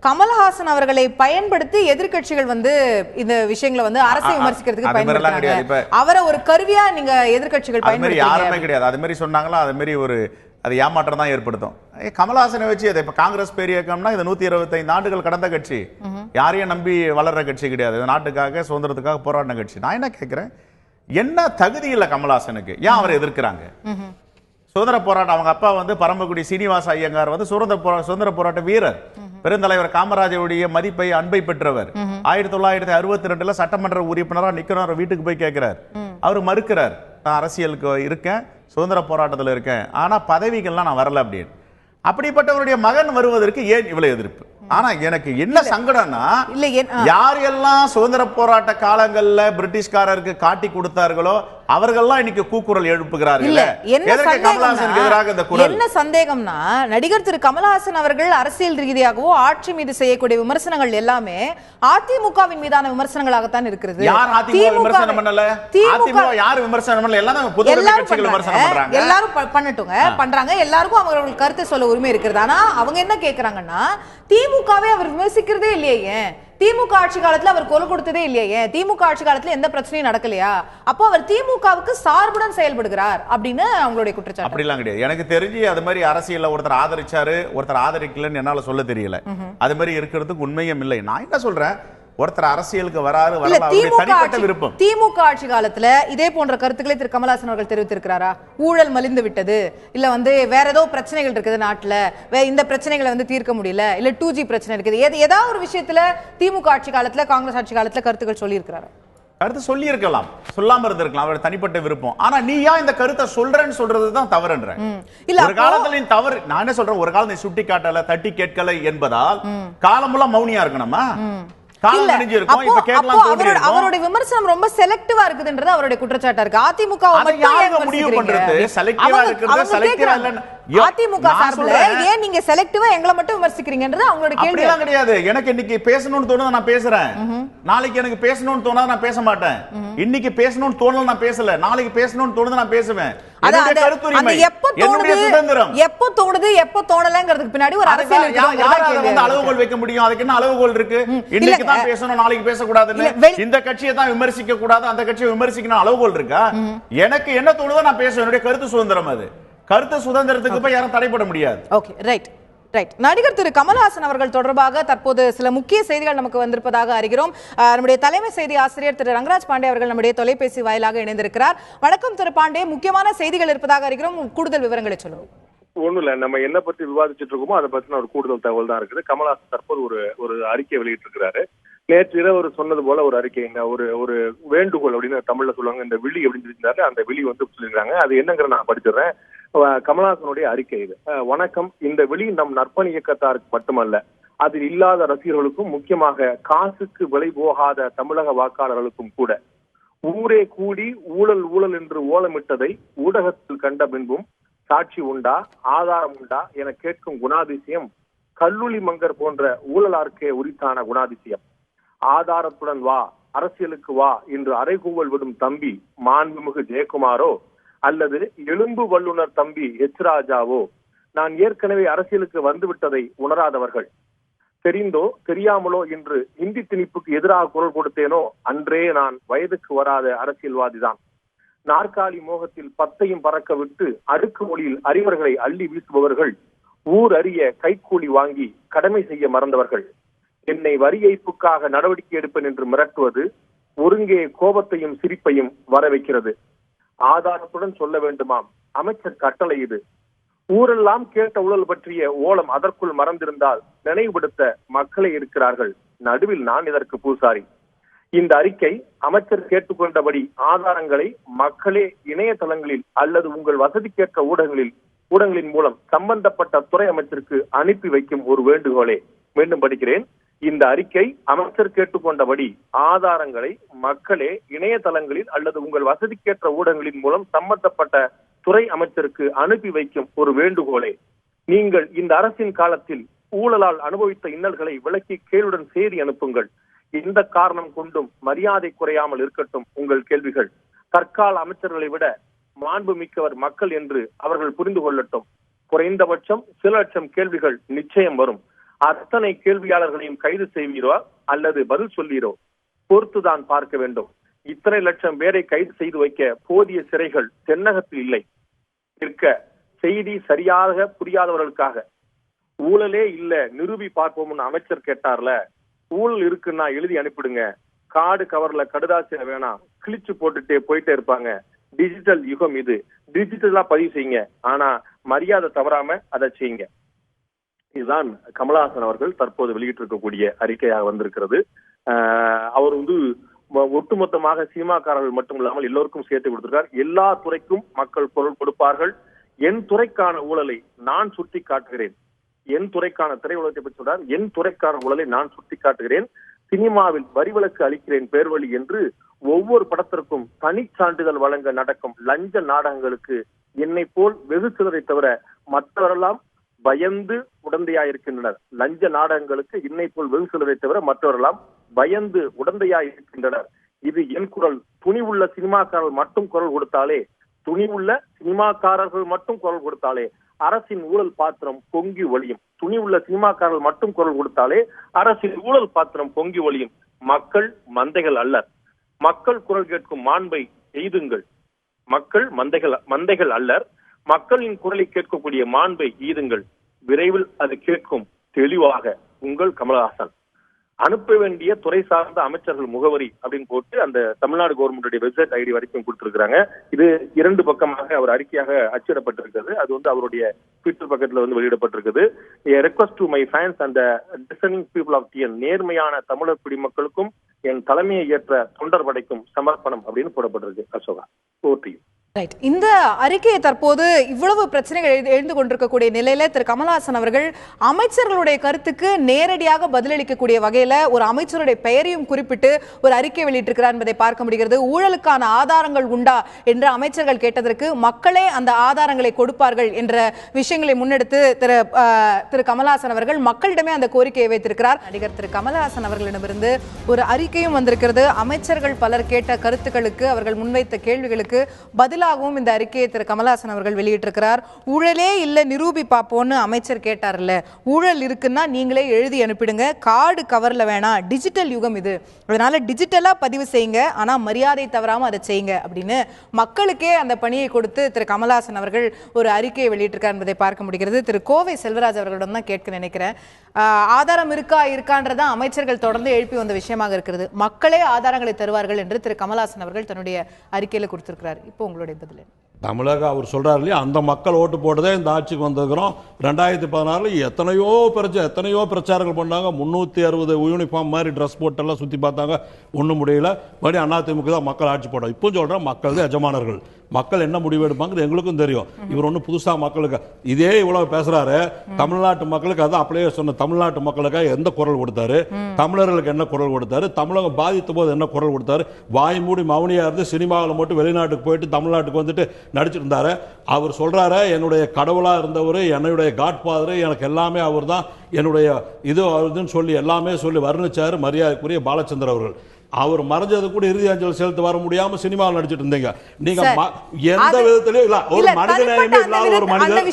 கமல்ஹாசன் அவர்களை பயன்படுத்தி எதிர்கட்சிகள் வந்து இந்த விஷயங்களை வந்து அரசை விமர்சிக்கிறதுக்கு பயன்படுத்துறாங்க, அவரை ஒரு கருவியா நீங்க எதிர்கட்சிகள் பயன்படுத்தி யாருமே கிடையாது. அது மாதிரி சொன்னாங்களா, அது மாதிரி ஒரு அது ஏமாற்றம் தான் ஏற்படுத்தும். கமல்ஹாசனை வச்சு அதை இப்ப காங்கிரஸ் பேர் இயக்கம்னா இது 125 ஆண்டுகள் கடந்த கட்சி, யாரையும் நம்பி வளர்ற கட்சி கிடையாது. இது நாட்டுக்காக சுதந்திரத்துக்காக போராடின கட்சி. நான் என்ன கேட்கிறேன், என்ன தகுதி இல்லை கமல்ஹாசனுக்கு, ஏன் அவரை எதிர்க்கிறாங்க? சுதந்திர போராட்டம், அவங்க அப்பா வந்து பரமக்குடி சீனிவாச ஐயங்கார் வந்து சுதந்திர போராட்ட வீரர், பெருந்தலைவர் காமராஜருடைய மதிப்பை அன்பை பெற்றவர். 1962 சட்டமன்ற உறுப்பினராக நிக்கிறோம், வீட்டுக்கு போய் கேட்கிறார், அவர் மறுக்கிறார், நான் அரசியலுக்கு இருக்கேன், சுதந்திர போராட்டத்தில் இருக்கேன், ஆனா பதவிகள்லாம் நான் வரல அப்படின்னு. அப்படிப்பட்டவருடைய மகன் வருவதற்கு ஏன் இவ்வளவு எதிர்ப்பு? ஆனா எனக்கு என்ன சங்கடம்னா, யாரெல்லாம் சுதந்திர போராட்ட காலங்கள்ல பிரிட்டிஷ்காரருக்கு காட்டி கொடுத்தார்களோ அவர்கள்லாம் இன்னைக்கு கூக்குரல் எழுப்புகிறார்கள். இல்ல, என்ன சந்தேகம்னா நடிகர் திரு கமலஹாசன் அவர்கள் அரசியல் ரீதியாகவோ ஆட்சி மீது செய்யக்கூடிய விமர்சனங்கள் எல்லாமே அதிமுகவின் மீதான விமர்சனங்களாகத்தான் இருக்கிறது. யார் அதிமுக விமர்சனம் பண்ணல? அதிமுக யார் விமர்சனம் பண்ணல? எல்லாரும் பொதுவாக கட்சிகள் விமர்சனம் பண்றாங்க. எல்லாரும் பண்றாங்க. எல்லாருக்கும் அவர்கள் கருத்து சொல்ல உரிமை இருக்கிறது. ஆனா அவங்க என்ன கேக்குறாங்கன்னா, திமுகவே அவர் விமர்சிக்கிறதே இல்லையே, திமுக ஆட்சி காலத்துல அவர் கொலை கொடுத்ததே இல்லையே, திமுக ஆட்சி காலத்துல எந்த பிரச்சனையும் நடக்கலையா, அப்போ அவர் திமுகவுக்கு சார்புடன் செயல்படுகிறார் அப்படின்னு அவங்களுடைய குற்றச்சாட்டு. அப்படிலாம் கிடையாது. எனக்கு தெரிஞ்சு அது மாதிரி அரசியல்ல ஒருத்தர் ஆதரிச்சாரு, ஒருத்தர் ஆதரிக்கலன்னு என்னால சொல்ல தெரியல. அது மாதிரி இருக்கிறதுக்கு உண்மையும் இல்லை. நான் என்ன சொல்றேன், ஒருத்தர் அரசியலுக்கு வராரு, தனிப்பட்ட விருப்பம். திமுக ஆட்சி காலத்துல இதே போன்ற கருத்துக்களை திரு கமலஹாசன் அவர்கள் தெரிவித்திருக்கிறாரா? ஊழல் மலிந்து விட்டது, இல்ல வேற ஏதோ பிரச்சனைகள் இருக்குது நாட்டுல, இந்த பிரச்சனைகளை தீர்க்க முடியல, இல்ல 2G பிரச்சனை இருக்குது, ஏதாவது ஒரு விஷயத்துல திமுக ஆட்சி காலத்துல காங்கிரஸ் ஆட்சி காலத்துல கருத்துக்கள் சொல்லி இருக்கிறாரா? கருத்து சொல்லி இருக்கலாம், சொல்லாம இருந்திருக்கலாம், அவரோட தனிப்பட்ட விருப்பம். ஆனா நீ ஏன் இந்த கருத்தை சொல்றேன்னு சொல்றதுதான் தவறுன்ற. ஒரு காலத்துல தவறு, நான் என்ன சொல்றேன், ஒரு காலம் நீ சுட்டி காட்டல, தட்டி கேட்கல என்பதால் காலமுள்ள மௌனியா இருக்கணுமா? அவருடைய விமர்சனம் ரொம்ப செலக்டிவா இருக்குதுன்றது அவருடைய குற்றச்சாட்டா இருக்கு. அதிமுக முடிவு பண்றது செலக்டிவா இருக்குது, செலக்டிவா இல்ல. அதிமுக சார்புல ஏன் நீங்க செலக்டிவா எங்களை மட்டும் விமர்சிக்கிறீங்கன்றது அவங்களோட கேள்வி. அப்படிலாம் கிடையாது. எனக்கு இன்னைக்கு பேசணும்னு தோணுது நான் பேசுறேன், நாளைக்கு எனக்கு பேசணும்னு தோணாத நான் பேச மாட்டேன். இன்னைக்கு பேசணும்னு தோணல நான் பேசல, நாளைக்கு பேசணும்னு தோணுது நான் பேசுவேன். எப்போ தோணுது எப்போ தோணலங்கிறதுக்கு பின்னாடி ஒரு அரசியல் அளவுகோல் வைக்க முடியும். அதுக்கு என்ன அளவுகோல் இருக்கு? இன்னைக்கு தான் பேசணும், நாளைக்கு பேசக்கூடாதுன்னு, இந்த கட்சியை தான் விமர்சிக்க கூடாது, அந்த கட்சியை விமர்சிக்கணும் அளவுகோல் இருக்கா? எனக்கு என்ன தோணுதோ நான் பேசுவேன். என்னுடைய கருத்து சுதந்திரம். அது கருத்து சுதந்திரத்துக்கு போய் யாரும் தடைப்பட முடியாது. Okay, right. நடிகர் திரு கமலஹாசன் அவர்கள் தொடர்பாக தற்போது சில முக்கிய செய்திகள் நமக்கு வந்திருப்பதாக அறிகிறோம். நம்முடைய தலைமை செய்தி ஆசிரியர் திரு ரங்கராஜ் பாண்டே அவர்கள் நம்முடைய தொலைபேசி வாயிலாக இணைந்திருக்கிறார். வணக்கம் திரு பாண்டே, முக்கியமான செய்திகள் இருப்பதாக அறிகிறோம், கூடுதல் விவரங்களை சொல்லுங்க. ஒண்ணும் இல்ல, நம்ம என்ன பத்தி விவாதிச்சுட்டு இருக்கோமோ அதை பத்தின ஒரு கூடுதல் தகவல் தான் இருக்குது. கமலஹாசன் தற்போது ஒரு அறிக்கை வெளியிட்டு இருக்கிறாரு. நேற்று இரவு சொன்னது போல ஒரு அறிக்கை, ஒரு வேண்டுகோள் அப்படின்னு தமிழ்ல சொல்லுவாங்க, இந்த விழி அப்படின்னு சொல்லியிருந்தாரு. அந்த விழி சொல்லியிருக்காங்க. அது என்னங்கிற நான் படிச்சிடுறேன். கமலஹாசனுடைய அறிக்கை இது. வணக்கம், இந்த விழி நம் நற்பணி இயக்கத்தாருக்கு மட்டுமல்ல, அதில் இல்லாத ரசிகர்களுக்கும், முக்கியமாக காசுக்கு விலை போகாத தமிழக வாக்காளர்களுக்கும் கூட. ஊரே கூடி ஊழல் ஊழல் என்று ஓலமிட்டதை ஊடகத்தில் கண்ட பின்பும் சாட்சி உண்டா, ஆதாரம் உண்டா என கேட்கும் குணாதிசயம் கல்லூலி மங்கர் போன்ற ஊழலார்க்கே உரித்தான குணாதிசயம். ஆதாரத்துடன் வா, அரசியலுக்கு வா என்று அறைகூவல் விடும் தம்பி மாண்புமிகு ஜெயக்குமாரோ அல்லது எலும்பு வல்லுநர் தம்பி எச் ராஜாவோ நான் ஏற்கனவே அரசியலுக்கு வந்துவிட்டதை உணராதவர்கள். தெரிந்தோ தெரியாமலோ என்று இந்தி திணிப்புக்கு எதிராக குரல் கொடுத்தேனோ அன்றே நான் வயதுக்கு வராத அரசியல்வாதிதான். நாற்காலி மோகத்தில் பத்தையும் பறக்க விட்டு அடுக்கு மொழியில் அறிவர்களை அள்ளி வீசுபவர்கள், ஊர் அறிய கைக்கூலி வாங்கி கடமை செய்ய மறந்தவர்கள். என்னை வரி ஏய்ப்புக்காக நடவடிக்கை எடுப்பேன் என்று மிரட்டுவது ஒருங்கே கோபத்தையும் சிரிப்பையும் வர வைக்கிறது. ஆதாரத்துடன் சொல்ல வேண்டுமாம், அமைச்சர் கட்டளை இது. ஊரெல்லாம் கேட்ட ஊழல் பற்றிய ஓலம் அதற்குள் மறந்திருந்தால் நினைவுபடுத்த மக்களே இருக்கிறார்கள். நடுவில் நான் இதற்கு பூசாரி. இந்த அறிக்கை அமைச்சர் கேட்டுக்கொண்டபடி ஆதாரங்களை மக்களே இணையதளங்களில் அல்லது உங்கள் வசதிக்கேற்ற ஊடகங்களின் மூலம் சம்பந்தப்பட்ட துறை அமைச்சருக்கு அனுப்பி வைக்கும் ஒரு வேண்டுகோளே. மீண்டும் படிக்கிறேன். இந்த அறிக்கை அமைச்சர் கேட்டுக்கொண்டபடி ஆதாரங்களை மக்களே இணையதளங்களில் அல்லது உங்கள் வசதிக்கேற்ற ஊடகங்களின் மூலம் சம்பந்தப்பட்ட துறை அமைச்சருக்கு அனுப்பி வைக்கும் ஒரு வேண்டுகோளே. நீங்கள் இந்த அரசின் காலத்தில் ஊழலால் அனுபவித்த இன்னல்களை விளக்கி கேளுடன் செய்தி அனுப்புங்கள். எந்த காரணம் கொண்டும் மரியாதை குறையாமல் இருக்கட்டும் உங்கள் கேள்விகள். தற்கால அமைச்சர்களை விட மாண்பு மிக்கவர் மக்கள் என்று அவர்கள் புரிந்து கொள்ளட்டும். குறைந்தபட்சம் சில லட்சம் கேள்விகள் நிச்சயம் வரும். அத்தனை கேள்வியாளர்களையும் கைது செய்வீரோ அல்லது பதில் சொல்லீரோ பொறுத்துதான் பார்க்க வேண்டும். இத்தனை லட்சம் பேரை கைது செய்து வைக்க போதிய சிறைகள் தென்னகத்தில் இல்லை. இருக்க செய்தி சரியாக புரியாதவர்களுக்காக ஊழலே இல்ல நிரூபி பார்ப்போம்னு அமைச்சர் கேட்டார்ல, ஊழல் இருக்குன்னா எழுதி அனுப்பிடுங்க. கார்டு கவர்ல கடுதாசில வேணாம், கிழிச்சு போட்டுட்டே போயிட்டே இருப்பாங்க. டிஜிட்டல் யுகம் இது, டிஜிட்டலா பதிவு செய்யுங்க. ஆனா மரியாதை தவறாம அதை செய்யுங்க. இதுதான் கமலஹாசன் அவர்கள் தற்போது வெளியிட்டிருக்கக்கூடிய அறிக்கையாக வந்திருக்கிறது. அவர் ஒட்டுமொத்தமாக சினிமாக்காரர்கள் மட்டும் இல்லாமல் எல்லோருக்கும் சேர்த்து கொடுத்திருக்கார். எல்லா துறைக்கும் மக்கள் பொருள் கொடுப்பார்கள். என் துறைக்கான ஊழலை நான் சுட்டி காட்டுகிறேன். என் துறைக்கான திரையுலகத்தை பற்றி சொல்றார். என் துறைக்கான ஊழலை நான் சுட்டி காட்டுகிறேன். சினிமாவில் வரிவிலக்கு அளிக்கிறேன் பேர்வழி என்று ஒவ்வொரு படத்திற்கும் தனிச்சான்றிதழ் வழங்க நடக்கும் லஞ்ச நாடகங்களுக்கு என்னை போல் வெகு சிலரை தவிர மற்றவரெல்லாம் பயந்து உடந்தையாயிருக்கின்றனர். லஞ்ச நாடகங்களுக்கு என்னை போல் வெகு சிலரை தவிர மற்றவரெல்லாம் பயந்து உடந்தையாயிருக்கின்றனர். இது என் குரல். துணிவுள்ள சினிமாக்காரர்கள் மட்டும் குரல் கொடுத்தாலே அரசின் ஊழல் பாத்திரம் பொங்கி ஒளியும். துணிவுள்ள சினிமாக்காரர்கள் மட்டும் குரல் கொடுத்தாலே அரசின் ஊழல் பாத்திரம் பொங்கி ஒளியும். மக்கள் மந்தைகள் அல்லர். மக்கள் குரல் கேட்கும் மாண்பை எய்துங்கள். மக்கள் மந்தைகள் அல்லர். மக்களின் குரலை கேட்கக்கூடிய மாண்பை ஈதுங்கள். விரைவில் அது கேட்கும் தெளிவாக. உங்கள் கமலஹாசன். அனுப்ப வேண்டிய துறை சார்ந்த அமைச்சர்கள் முகவரி அப்படின்னு போட்டு அந்த தமிழ்நாடு கவர்மெண்டுடைய வெப்சைட் ஐடி வரைக்கும் கொடுத்திருக்கிறாங்க. இது 2 பக்கமாக அவர் அறிக்கையாக அச்சிடப்பட்டிருக்கிறது. அது அவருடைய ட்விட்டர் பக்கத்துல வெளியிடப்பட்டிருக்குது. Request to my fans and discerning people of TN. நேர்மையான தமிழர் குடிமக்களுக்கும் என் தலைமையை ஏற்ற தொண்டர் படைக்கும் சமர்ப்பணம் அப்படின்னு போடப்பட்டிருக்கு. அசோகா, ஓட்டி. ரைட். இந்த அறிக்கையை தற்போது இவ்வளவு பிரச்சனைகள் எழுந்து கொண்டிருக்கக்கூடிய நிலையில திரு கமலஹாசன் அவர்கள் அமைச்சர்களுடைய கருத்துக்கு நேரடியாக பதிலளிக்கக்கூடிய வகையில ஒரு அமைச்சருடைய பெயரையும் குறிப்பிட்டு ஒரு அறிக்கை வெளியிட்டிருக்கிறார் என்பதை பார்க்க முடிகிறது. ஊழலுக்கான ஆதாரங்கள் உண்டா என்று அமைச்சர்கள் கேட்டதற்கு மக்களே அந்த ஆதாரங்களை கொடுப்பார்கள் என்ற விஷயங்களை முன்னெடுத்து திரு கமலஹாசன் அவர்கள் மக்களிடமே அந்த கோரிக்கையை வைத்திருக்கிறார். நடிகர் திரு கமலஹாசன் அவர்களிடமிருந்து ஒரு அறிக்கையும் வந்திருக்கிறது. அமைச்சர்கள் பலர் கேட்ட கருத்துக்களுக்கு, அவர்கள் முன்வைத்த கேள்விகளுக்கு பதிலாகவும் இந்த அறிக்கையை திரு கமலஹாசன் அவர்கள் வெளியிட்டிருக்கிறார். ஊழலே இல்ல நிரூபி பாப்போன்னு அமைச்சர் கேட்டார்ல, ஊழல் இருக்குன்னா நீங்களே எழுதி அனுப்பிடுங்க, கார்டு கவர்ல வேணாம், டிஜிட்டல் யுகம் இது, அதனால டிஜிட்டலா பதிவு செய்யுங்க, ஆனா மரியாதை தவறாம அதை செய்யுங்க அப்படின்னு மக்களுக்கே அந்த பணியை கொடுத்து திரு கமலஹாசன் அவர்கள் ஒரு அறிக்கையை வெளியிட்டிருக்கார் என்பதை பார்க்க முடிகிறது. திரு கோவை செல்வராஜ் அவர்களிடம் தான் கேட்க நினைக்கிறேன். ஆதாரம் இருக்கான்றதா அமைச்சர்கள் தொடர்ந்து எழுப்பி வந்த விஷயமாக இருக்கிறது. மக்களே ஆதாரங்களை தருவார்கள் என்று திரு கமலஹாசன் அவர்கள் தன்னுடைய அறிக்கையில கொடுத்திருக்கிறார். இப்போ உங்களுடைய பதில்? தமிழக அவர் சொல்றாரு இல்லையா, அந்த மக்கள் ஓட்டு போட்டதே இந்த ஆட்சிக்கு வந்திருக்கிறோம். 2016 எத்தனையோ பிரச்சாரங்கள் பண்ணாங்க. 360 யூனிஃபார்ம் மாதிரி ட்ரெஸ் போட்டெல்லாம் சுற்றி பார்த்தாங்க, ஒன்றும் முடியல. மறுபடியும் அதிமுக தான் மக்கள் ஆட்சி போட்டோம். இப்போ சொல்கிறேன், மக்கள் தான் எஜமானர்கள். மக்கள் என்ன முடிவு எடுப்பாங்க எங்களுக்கும் தெரியும். இவர் ஒன்றும் புதுசாக மக்களுக்கு இதே இவ்வளவு பேசுறாரு. தமிழ்நாட்டு மக்களுக்கு அதான் அப்படியே சொன்ன, தமிழ்நாட்டு மக்களுக்காக எந்த குரல் கொடுத்தாரு, தமிழர்களுக்கு என்ன குரல் கொடுத்தாரு, தமிழகம் பாதித்த போது என்ன குரல் கொடுத்தாரு. வாய் மூடி மௌனியா இருந்து சினிமாவில் மட்டும் வெளிநாட்டுக்கு போயிட்டு தமிழ்நாட்டுக்கு வந்துட்டு நடிச்சிருந்தாரு. அவர் சொல்றாரு, என்னுடைய கடவுளா இருந்தவர், என்னுடைய காட்ஃபாதர், எனக்கு எல்லாமே அவர் தான், என்னுடைய இது அவருன்னு சொல்லி எல்லாமே சொல்லி வர்ணிச்சாரு மரியாதைக்குரிய பாலச்சந்தர் அவர்கள். அவர் மறைஞ்சது கூட இறுதி அஞ்சல் செலுத்த வர முடியாம சினிமாவில் நடிச்சிட்டு இருந்தீங்க. நீங்க எந்த விதத்திலயும் இல்ல, ஒரு மனிதநேயம் இல்லாத ஒரு மனிதர்,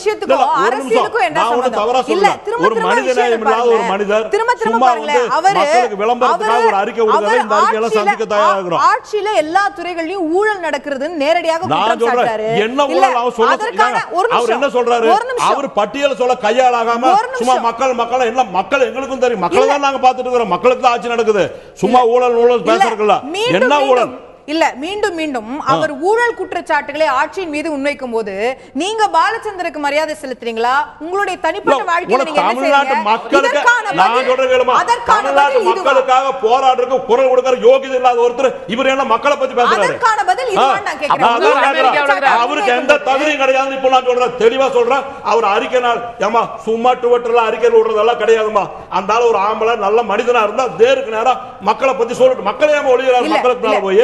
தவறா சொல்ல, ஒரு மனிதநேயம் இல்லாத ஒரு மனிதர் சும்மா வந்து மக்களுக்கு விளம்பரத்துக்காக ஒரு அறிக்கை கொடுத்தாரு. இந்த அறிக்கையெல்லாம் சந்திக்க தயாராகிறோம். ஆட்சியில எல்லா துறைகளிலும் ஊழல் நடக்கிறதுன்னு நேரடியாக நான் சொல்றேன். என்ன ஊழல் அவர் சொல்ல, அவர் என்ன சொல்றாரு, அவர் பட்டியல் சொல்ல கையாளாகாம சும்மா மக்கள் எல்லாம் மக்கள் எங்களுக்கும் தெரியும், மக்களை தான் நாங்க பார்த்துட்டு இருக்கிறோம், மக்களுக்கு தான் ஆட்சி நடக்குது. சும்மா ஊழல் என்ன ஊழல் இல்ல. மீண்டும் அவர் ஊழல் குற்றச்சாட்டுகளை ஆட்சியின் மீது முன்வைக்கும் போது நீங்க பாலச்சந்தருக்கு மரியாதை செலுத்துறீங்களா? உங்களுடைய தனிப்பட்ட வாழ்க்கையில நீங்க என்ன செய்றீங்க? மக்களுக்கு நான் சொல்றேன் கேளுமா, தமிழ்நாட்டு மக்களுக்காக போராடுறதுக்கு குரல் கொடுக்கிற யோகியதை இல்லாத ஒருத்தர் இவர் என்ன மக்களை பத்தி பேசுறாரு? அதற்கான பதில் இதுதான் நான் கேக்குறேன். அவருக்கு எந்த தகுதியும் கிடையாது. இப்போ நான் சொல்றேன், தெளிவா சொல்றேன். அவர் அறிக்கை நாள் ஏமா சும்மா டுவெட்டர்ல அறிக்கை விடுறதெல்லாம் கிடையாதுமா. அந்த ஆளு ஒரு ஆம்பளை நல்ல மனிதனா இருந்தா தேருக்கு நேரம் மக்களை பத்தி சொல்லிட்டு மக்களே ஒளிகிறார். மக்களுக்கு போய்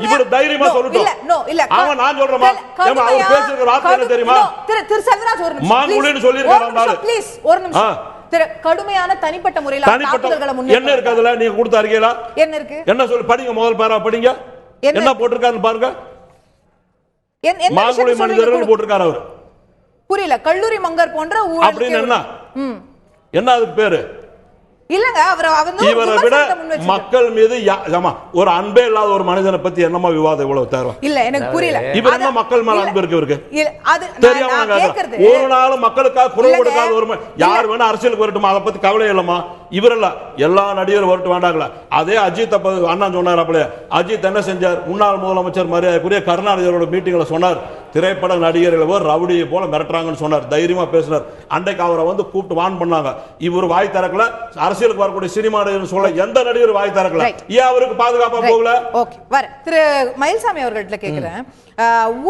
இவர் தைரியமா சொல்லட்டும். அவன் நான் சொல்றேன், அவர் பேசுற வார்த்தை என்ன தெரியுமா? திரு செல்வராஜ் ஒரு நிமிஷம் மாங்குளின்னு சொல்லிருக்காரு. ப்ளீஸ் ஒரு நிமிஷம். திரு கடுமையான தனிப்பட்ட முறையில் தாக்குதல்களை முன்னெடுத்து என்ன இருக்கு அதுல? நீங்க கொடுத்த அறிக்கையில என்ன இருக்கு? என்ன சொல்லி படிங்க, முதல் பேரா படிங்க, என்ன போட்டிருக்காருன்னு பாருங்க. மாங்குளி மனிதர்கள் போட்டிருக்காரு அவர். புரியல. கல்லூரி மங்கர் போன்ற ஊழல் அப்படின்னு என்ன அதுக்கு பேரு? இல்லங்க, இவரை விட மக்கள் மீது ஒரு அன்பே இல்லாத ஒரு மனிதனை பத்தி என்னமா விவாதம் இவ்வளவு தேவை? இல்ல, எனக்கு புரியல. இவர் என்ன மக்கள் மேல அன்பு இருக்கு இவருக்கு? தெரியாம ஒரு நாள் மக்களுக்காக குரல் கொடுக்காத ஒரு யார் வேணா அரசியலுக்கு வரட்டும், அதை பத்தி கவலை இல்லமா. இவரல்ல, எல்லா நடிகரும் வரட்டு வேண்டாங்களா. அதே அஜித் அண்ணா சொன்னார். அப்படியே அஜித் என்ன செஞ்சார்? முன்னாள் முதலமைச்சர் மரியாதைக்குரிய கருணாநிதியோட மீட்டிங்ல சொன்னார், திரைப்பட நடிகர்கள் ரவுடியை போல மிரட்டுறாங்கன்னு சொன்னார். தைரியமா பேசினார். அன்றைக்கு அவரை வந்து கூப்பிட்டு வான் பண்ணாங்க. இவர் வாய் திறக்கல. அரசியலுக்கு வரக்கூடிய சினிமா நடிகர் சொல்ல எந்த நடிகர் வாய் திறக்கல. ஏன் அவருக்கு பாதுகாப்பா போகல? ஓகே, வர திரு மயில்சாமி அவர்கள்ட்ட கேக்குறேன்.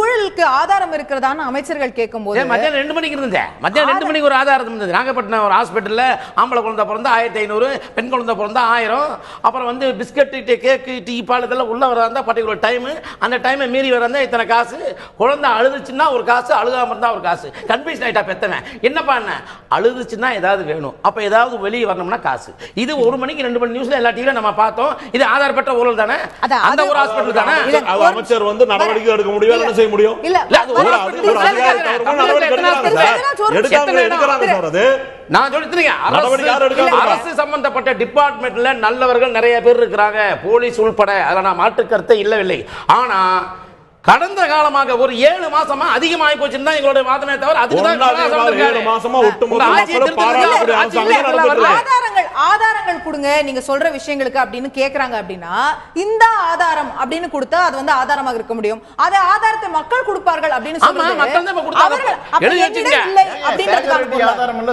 ஊழலுக்கு ஆதாரம் இருக்கிறதான்னு அமைச்சர்கள் கேட்கும் போது மத்தியானம் 2 மணிக்கு இருந்தேன். மத்தியானம் 2 மணிக்கு ஒரு ஆதாரம் இருந்தது. நாகப்பட்டினம் ஒரு ஹாஸ்பிட்டல்ல ஆம்பளை குழந்தை பிறந்து 1500, பெண் குழந்தை பிறந்தா 1000, அப்புறம் வந்து பிஸ்கட், கேக்கு, டீ, பால் இதெல்லாம் உள்ள வராந்தா பர்டிகுலர் டைமு, அந்த டைமை மீறி வராந்தா இத்தனை காசு, குழந்தை அழுதுச்சுன்னா ஒரு காசு, அழுகாம இருந்தா ஒரு காசு. கன்ஃபியூஷன் ஆயிட்டா பெத்தவன் என்னப்பா என்ன அழுதுச்சுன்னா ஏதாவது வேணும், அப்ப ஏதாவது வெளியே வரணும்னா காசு. இது 1 மணிக்கு 2 மணி நியூஸ்ல எல்லா டிவில நம்ம பார்த்தோம். இது ஆதாரப்பட்ட ஊழல் தானே? அந்த ஒரு ஹாஸ்பிட்டல் தானே? அமைச்சர் வந்து நடவடிக்கை எடுக்க முடியும், என்ன செய்ய முடியும்? நான் சொல்லிட்டு அரசு சம்பந்தப்பட்ட டிபார்ட்மெண்ட்ல நல்லவர்கள் நிறைய பேர் இருக்கிறாங்க, போலீஸ் உள்பட. அதுல நான் மாற்று கருத்தை இல்லவில்லை. ஆனா கடந்த காலமாக ஒரு 7 மாசமா அதிகமாகி போச்சுன்னு தான் எங்களுடைய வாதமே தவிர அதுக்கு தான் ஆதாரங்கள் கொடுங்க நீங்க சொல்ற விஷயங்களுக்கு அப்படின்னு கேக்குறாங்க. அப்படின்னா இந்த ஆதாரம் அப்படின்னு கொடுத்தா அது வந்து ஆதாரமாக இருக்க முடியும். அது ஆதாரத்தை மக்கள் கொடுப்பார்கள் அப்படின்னு சொல்றாங்க.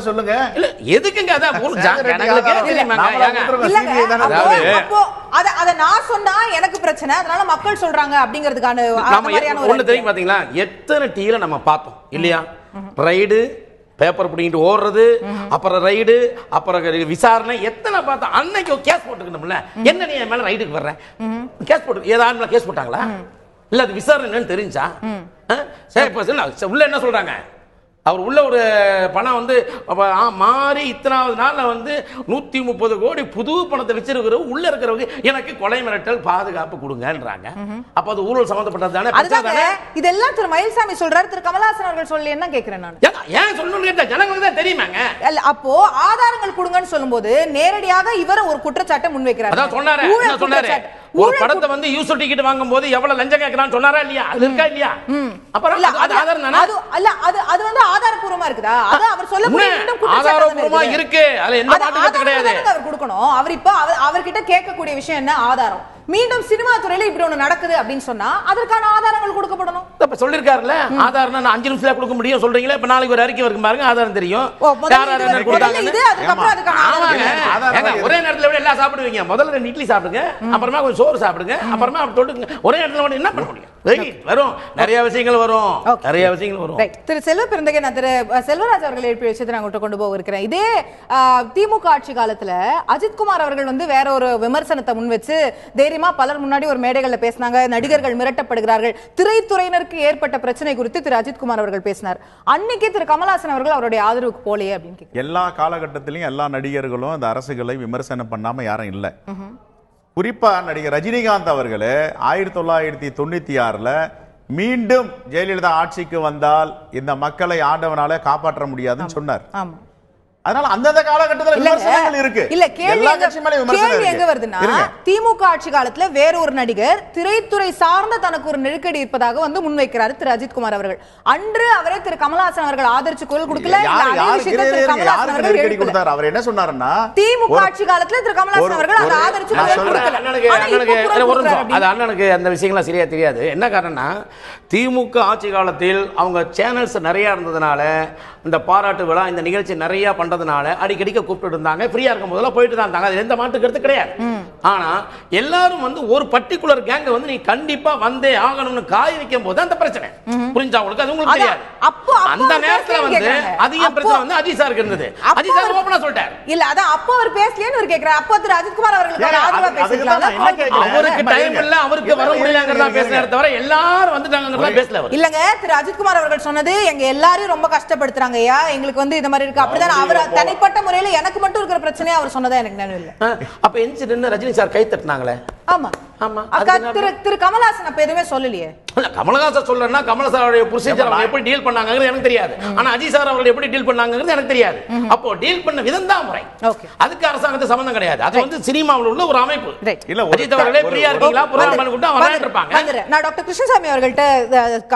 சொல்லுங்க எதுக்குங்க அத நான் சொன்னா எனக்கு பிரச்சனை, அதனால மக்கள் சொல்றாங்க அப்படிங்கிறதுக்கான ஒண்ணு தெரியும் பாத்தீங்களா? எத்தனை டீல நம்ம பார்த்தோம் இல்லையா? ரைடு, பேப்பர் பிடிங்கிட்டு ஓடுறது, அப்புறம் ரைடு, அப்புறம் விசாரணை, எத்தனை பார்த்தோம். அன்னைக்கு கேஸ் போட்டுக்கணும்ல, என்ன நீ மேல ரைடுக்கு வர்ற கேஸ் போட்டு ஏதாவது கேஸ் போட்டாங்களா? இல்ல அது விசாரணை தெரிஞ்சா? உள்ள என்ன சொல்றாங்க? அவர் உள்ள ஒரு பணம் வந்து மாறி இத்தனாவது நாள்ல வந்து 130 கோடி புது பணத்தை வச்சிருக்கிற உள்ள இருக்கிறவங்க எனக்கு கொலை மிரட்டல் பாதுகாப்பு கொடுங்கன்றாங்க. அப்ப அது ஊழல் சம்பந்தப்பட்டதானே? இதெல்லாம் திரு மயில்சாமி சொல்றாரு, திரு கமலஹாசன் அவர்கள் சொல்லி என்ன கேக்குறேன் நான். ஏன் சொல்லணும்னு கேட்டா ஜனங்களுக்கு தான் தெரியுமாங்க. அப்போ ஆதாரங்கள் கொடுங்கன்னு சொல்லும்போது நேரடியாக இவர் ஒரு குற்றச்சாட்டை முன்வைக்கிறார். அதான் சொன்னாரு. என்ன சொன்னாரு? ஒரு படத்தை வந்து யூசர் டிக்கெட் வாங்கும் போது எவ்வளவு லஞ்சம் கேட்கறான்னு சொன்னாரா இல்லையா? அது இருக்கா இல்லையா? அப்புறம் அது ஆதாரம் தானே? அது வந்து ஆதாரபூர்வமா இருக்குதா? அது அவர் சொல்லக்கூடிய ஆதாரபூர்வமா இருக்கு. அதுல எந்த மாற்று கிடையாது. அவர் கொடுக்கணும். அவர் இப்ப அவர்கிட்ட கேட்கக்கூடிய விஷயம் என்ன? ஆதாரம். மீண்டும் சினிமா துறையில இப்படி ஒண்ணு நடக்குது அப்படின்னு சொன்னா அதற்கான ஆதாரங்கள் கொடுக்கப்படணும். இப்ப சொல்லிருக்காருல்ல, ஆதாரம் நான் 5 நிமிஷத்துல கொடுக்க முடியும் சொல்றீங்களா? இப்ப நாளைக்கு ஒரு அறிக்கை வரைக்கும் பாருங்க, ஆதாரம் தெரியும். ஒரே நேரத்துல எல்லா சாப்பிடுவீங்க. முதல்ல 2 இட்லி சாப்பிடுங்க, அப்புறமா கொஞ்சம் சோறு சாப்பிடுங்க, அப்புறமா தொட்டுங்க. ஒரே நேரத்துல என்ன பண்ண முடியும்? வரும் நிறைய விஷயங்கள் வரும், நிறைய விஷயங்கள் வரும். திரு செல்வ பெருந்தகை, நான் திரு செல்வராஜ் அவர்கள் எழுப்பிய விஷயத்தை நான் உங்கள்கிட்ட கொண்டு போக இருக்கிறேன். இதே திமுக ஆட்சி காலத்துல அஜித்குமார் அவர்கள் வந்து வேற ஒரு விமர்சனத்தை முன் வச்சு தைரியமா பலர் முன்னாடி ஒரு மேடைகள்ல பேசினாங்க. நடிகர்கள் மிரட்டப்படுகிறார்கள், திரைத்துறையினருக்கு ஏற்பட்ட பிரச்சனை குறித்து திரு அஜித்குமார் அவர்கள் பேசினார். அன்னைக்கு திரு கமலஹாசன் அவர்கள் அவருடைய ஆதரவுக்கு போலையே அப்படின்னு எல்லா காலகட்டத்திலையும் எல்லா நடிகர்களும் இந்த அரசுகளை விமர்சனம் பண்ணாம யாரும் இல்லை. குறிப்பா நடிகர் ரஜினிகாந்த் அவர்களே 1996ல மீண்டும் ஜெயலலிதா ஆட்சிக்கு வந்தால் இந்த மக்களை ஆண்டவனால காப்பாற்ற முடியாதுன்னு சொன்னார். அதனால அந்தந்த காலகட்டத்தில் விமர்சனங்கள் இருக்கு. இல்ல கேள்வி எங்க வருதுன்னா, திமுக ஆட்சி காலத்துல வேற ஒரு நடிகர் திரைத்துறை சார்ந்த தனக்கு ஒரு நெருக்கடி இருப்பதாக வந்து முன்வைக்கிறார் திரு அஜித்குமார் அவர்கள். அன்று அவரை திரு கமலஹாசன் அவர்கள் ஆதரிச்சு குரல் கொடுக்கல. அவர் என்ன சொன்னாருன்னா, திமுக ஆட்சி காலத்துல திரு கமலஹாசன் அவர்கள் அதை ஆதரிச்சு குரல் கொடுக்கல. அது அண்ணனுக்கு அந்த விஷயங்கள்லாம் சரியா தெரியாது. என்ன காரணம்னா, திமுக ஆட்சி காலத்தில் அவங்க சேனல்ஸ் நிறைய இருந்ததுனால இந்த பாராட்டு விழா இந்த நிகழ்ச்சி நிறைய பண்றதுனால அடிக்கடிக்க கூப்பிட்டு இருந்தாங்க. ஃப்ரீயா இருக்கும் போதெல்லாம் போயிட்டு தான் இருந்தாங்க. அது எந்த மாற்று கருத்து கிடையாது. ஆனா எல்லாரும் வந்து ஒரு பர்டிகுலர் கேங்க வந்து நீ கண்டிப்பா வந்தே ஆகணும்னு காய வைக்கும் போது அந்த பிரச்சனை புரிஞ்சா உங்களுக்கு? அது உங்களுக்கு தெரியாது. அந்த நேரத்துல வந்து அதிக பிரச்சனை வந்து அஜித் சாருக்கு இருந்தது. அஜித் சார் ஓபனா சொல்லிட்டார். இல்ல அதான் அப்போ அவர் பேசலையேன்னு ஒரு கேக்குறாரு. அப்போ திரு அஜித்குமார் அவர்களுக்கு ஆதரவா பேசிக்கலாம். அவருக்கு டைம் இல்ல, அவருக்கு வர முடியலங்கறத பேசினாரே தவிர எல்லாரும் வந்துட்டாங்கங்கறத பேசல அவர். இல்லங்க, திரு அஜித்குமார் அவர்கள் சொன்னது எங்க எல்லாரையும் ரொம்ப கஷ்டப்படுத்துறாங்க ஐயா, எங்களுக்கு வந்து இந்த மாதிரி இருக்கு. அப்படிதான் அவர் தனிப்பட்ட முறையில எனக்கு மட்டும் இருக்கிற பிரச்சனையை அவர் சொன்னதா எனக்கு நினைவு இல்ல. அப்ப என்சிடென்ட் ரஜினி சார் கை தட்டினாங்களே. ஆமா ஆமா. திரு கமலஹாசன் அப்ப எதுவுமே சொல்லலையே. கமலஹாசன் சொல்லனா கமலஹாசனுடைய ப்ரொசீஜர் அவங்க எப்படி டீல் பண்ணாங்கங்கிறது எனக்கு தெரியாது. ஆனா அஜித் சார் அவர்கள் எப்படி டீல் பண்ணாங்கங்கிறது எனக்கு தெரியாது. அப்போ டீல் பண்ண விதம் தான் முறை. அதுக்கு அரசாங்கத்துக்கு சம்பந்தம் கிடையாது. அது வந்து சினிமாவில் உள்ள ஒரு அமைப்பு. இல்ல அஜித் அவர்களே ஃப்ரீயா இருக்கீங்களா புரோகிராம் பண்ணி கூட்டா வரலான்னு இருப்பாங்க. நான் டாக்டர் கிருஷ்ணசாமி அவர்கள்ட்ட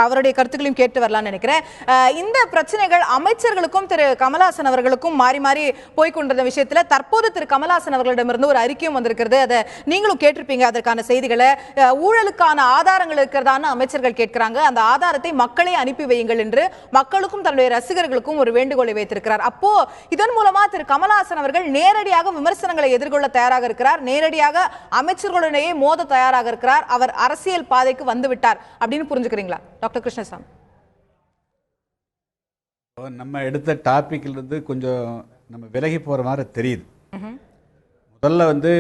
அவருடைய கருத்துக்களையும் கேட்டு வரலாம்னு நினைக்கிறேன். இந்த பிரச்சனைகள் அமைச்சர்களுக்கும் திரு கமலஹாசன் அவர்களுக்கும் மாறி மாறி போய்கொண்டிருந்த விஷயத்துல தற்போது திரு கமலஹாசன் அவர்களிடமிருந்து ஒரு அறிக்கையும் வந்திருக்கிறது. அதை நீங்களும் கேட்டிருப்பீங்க. அதற்கான செய்திகளை ஊழலுக்கான ஆதாரங்கள் இருக்கிறதான அமைச்சர்கள் கேட்கிறாங்க. அந்த ஆதாரத்தை மக்களே அனுப்பி வையுங்கள் என்று மக்களுக்கும் தன்னுடைய ரசிகர்களுக்கும் ஒரு வேண்டுகோளை வைத்திருக்கிறார். அப்போ இதன் மூலமா திரு கமலஹாசன் அவர்கள் நேரடியாக விமர்சனங்களை எதிர்கொள்ள தயாராக இருக்கிறார். நேரடியாக அமைச்சர்களுடனேயே மோத தயாராக இருக்கிறார். அவர் அரசியல் பாதைக்கு வந்து விட்டார் அப்படின்னு புரிஞ்சுக்கிறீங்களா டாக்டர் கிருஷ்ணசாமி? நம்ம எடுத்த டாபிக்ல இருந்து கொஞ்சம் நம்ம விலகி போற மாதிரி தெரியுது. முதல்ல வந்து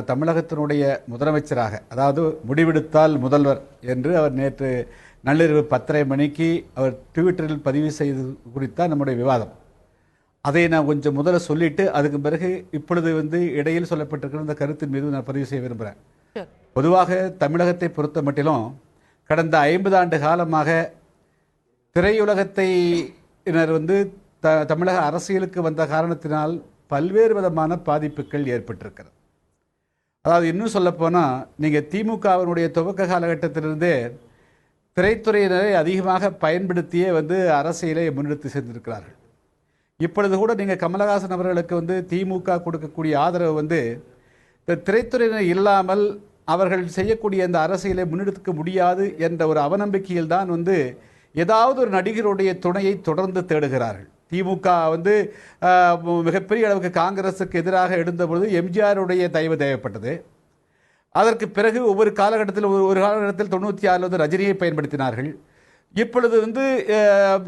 தமிழகத்தினுடைய முதலமைச்சராக, அதாவது முடிவெடுத்தால் முதல்வர் என்று அவர் நேற்று நள்ளிரவு 10:30 மணிக்கு அவர் ட்விட்டரில் பதிவு செய்து குறித்தான் நம்முடைய விவாதம். அதை நான் கொஞ்சம் முதல்ல சொல்லிட்டு அதுக்கு பிறகு இப்பொழுது வந்து இடையில் சொல்லப்பட்டிருக்கிற இந்த கருத்தின் மீது நான் பதிவு செய்ய விரும்புகிறேன். பொதுவாக தமிழகத்தை பொறுத்த மட்டிலும் கடந்த 50 ஆண்டு காலமாக திரையுலகத்தினர் வந்து தமிழக அரசியலுக்கு வந்த காரணத்தினால் பல்வேறு விதமான பாதிப்புகள் ஏற்பட்டிருக்கிறது. அதாவது இன்னும் சொல்லப்போனால் நீங்கள் திமுகவினுடைய துவக்க காலகட்டத்திலிருந்தே திரைத்துறையினரை அதிகமாக பயன்படுத்தியே வந்து அரசியலை முன்னெடுத்து சென்றிருக்கிறார்கள். இப்பொழுது கூட நீங்கள் கமலஹாசன் அவர்களுக்கு வந்து திமுக கொடுக்கக்கூடிய ஆதரவு வந்து இந்த திரைத்துறையினர் இல்லாமல் அவர்கள் செய்யக்கூடிய அந்த அரசியலை முன்னெடுக்க முடியாது என்ற ஒரு அவநம்பிக்கையில் தான் வந்து ஏதாவது ஒரு நடிகருடைய துணையை தொடர்ந்து தேடுகிறார்கள். திமுக வந்து மிகப்பெரிய அளவுக்கு காங்கிரஸுக்கு எதிராக எழுந்தபொழுது எம்ஜிஆருடைய தயவு தேவைப்பட்டது. அதற்கு பிறகு ஒவ்வொரு காலகட்டத்தில் ஒரு காலகட்டத்தில் 96 வந்து ரஜினியை பயன்படுத்தினார்கள். இப்பொழுது வந்து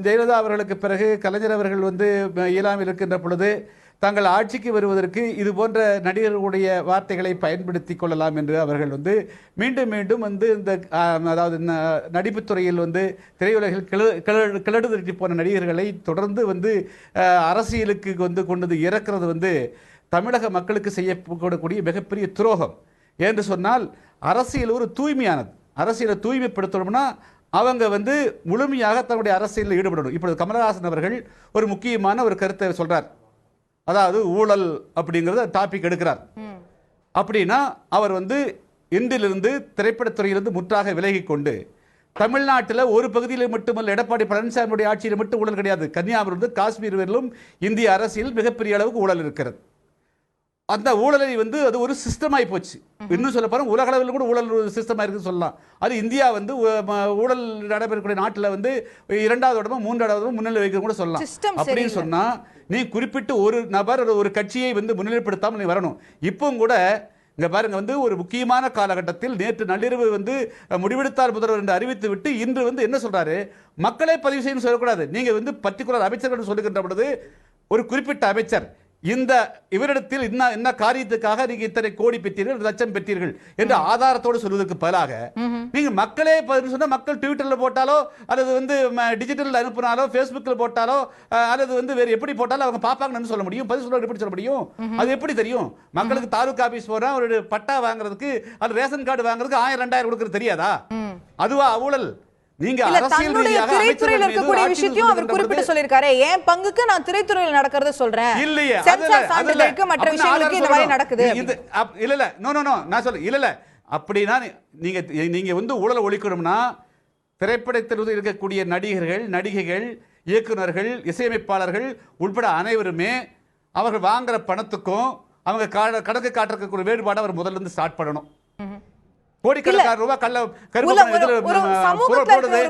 ஜெயலலிதா அவர்களுக்கு பிறகு கலைஞர் அவர்கள் வந்து இயலாமல் இருக்கின்ற பொழுது தாங்கள் ஆட்சிக்கு வருவதற்கு இது போன்ற நடிகர்களுடைய வார்த்தைகளை பயன்படுத்தி கொள்ளலாம் என்று அவர்கள் வந்து மீண்டும் மீண்டும் வந்து இந்த அதாவது நடிப்புத்துறையில் வந்து திரையுலகில் கிளடு தட்டி போன நடிகர்களை தொடர்ந்து வந்து அரசியலுக்கு வந்து கொண்டு இறக்கிறது வந்து தமிழக மக்களுக்கு செய்யப்படக்கூடிய மிகப்பெரிய துரோகம். என்று சொன்னால் அரசியல் ஒரு தூய்மையானது. அரசியலை தூய்மைப்படுத்தணும்னா அவங்க வந்து முழுமையாக தன்னுடைய அரசியலில் ஈடுபடணும். இப்பொழுது கமலஹாசன் அவர்கள் ஒரு முக்கியமான ஒரு கருத்தை சொல்றார். அதாவது ஊழல் அப்படிங்கிறத டாபிக் எடுக்கிறார். அப்படின்னா அவர் வந்து இன்றிலிருந்து திரைப்படத்துறையிலிருந்து முற்றாக விலகி கொண்டு தமிழ்நாட்டில் ஒரு பகுதியில் மட்டுமல்ல, எடப்பாடி பழனிசாமியுடைய ஆட்சியில் மட்டும் ஊழல் கிடையாது, கன்னியாகுமரி காஷ்மீர் வரையிலும் இந்திய அரசியல் மிகப்பெரிய அளவுக்கு ஊழல் இருக்கிறது. அந்த ஊழலை வந்து அது ஒரு சிஸ்டமாகி போச்சு. இன்னும் சொல்ல போனால் உலக அளவில் கூட ஊழல் சிஸ்டமாக இருக்குன்னு சொல்லலாம். அது இந்தியா வந்து ஊழல் நடைபெறக்கூடிய நாட்டில் வந்து 2வது இடமோ 3வது இடமோ முன்னிலை வைக்க கூட சொல்லலாம். அப்படின்னு சொன்னால் நீ குறிப்பிட்டு ஒரு நபர் ஒரு கட்சியை வந்து முன்னிலைப்படுத்தாமல் நீ வரணும். இப்பவும் கூட இங்கே பாருங்க வந்து ஒரு முக்கியமான காலகட்டத்தில் நேற்று நள்ளிரவு வந்து முடிவெடுத்தார் முதல்வர் என்று அறிவித்து விட்டு இன்று வந்து என்ன சொல்றாரு, மக்களை பதிவு செய்யணும்னு சொல்லக்கூடாது. நீங்கள் வந்து பர்டிகுலர் அமைச்சர்கள் சொல்லுகின்ற பொழுது ஒரு குறிப்பிட்ட அமைச்சர் இந்த இவரிடத்தில் என்ன காரியத்துக்காக நீங்க இத்தனை கோடி பெற்றீர்கள், லட்சம் பெற்றீர்கள் என்று ஆதாரத்தோடு சொல்வதற்கு பதிலாக நீங்க மக்களே சொன்னா மக்கள் ட்விட்டர்ல போட்டாலோ அல்லது வந்து டிஜிட்டல் அனுப்பினாலோ ஃபேஸ்புக்கில் போட்டாலோ அல்லது வந்து வேறு எப்படி போட்டாலும் அவங்க பார்ப்பாங்கன்னு சொல்ல முடியும். பதில் சொல்ல எப்படி சொல்ல முடியும்? அது எப்படி தெரியும்? மக்களுக்கு தாலுகா ஆபீஸ் போறா ஒரு பட்டா வாங்குறதுக்கு அது ரேஷன் கார்டு வாங்குறதுக்கு 1000-2000 கொடுக்கறது தெரியாதா? அதுவா ஊழல்? நீங்க தன்னுடைய திரைத்துறையில் இருக்கக்கூடிய விஷயத்தையும் அவர் குறிப்பிட்டு சொல்லிருக்காரு. என் பங்குக்கு நான் திரைத்துறையில் நடக்கிறத சொல்றேன். இல்லையே சென்சார் சான்றிதழுக்கு மற்ற விஷயங்களுக்கு இந்த மாதிரி நடக்குது. இல்ல நோ நான் சொல்ல இல்ல அப்படின்னா நீங்க வந்து ஊழல் ஒழிக்கணும்னா திரைப்படத்தில் இருக்கக்கூடிய நடிகர்கள், நடிகைகள், இயக்குநர்கள், இசையமைப்பாளர்கள் உட்பட அனைவருமே அவர்கள் வாங்குற பணத்துக்கும் அவங்க கணக்கு காட்டுறதுக்கு வேறுபாடு அவர் முதல்ல இருந்து ஸ்டார்ட் பண்ணணும். கோடிக்கணக்கான ரூபாய் கள்ள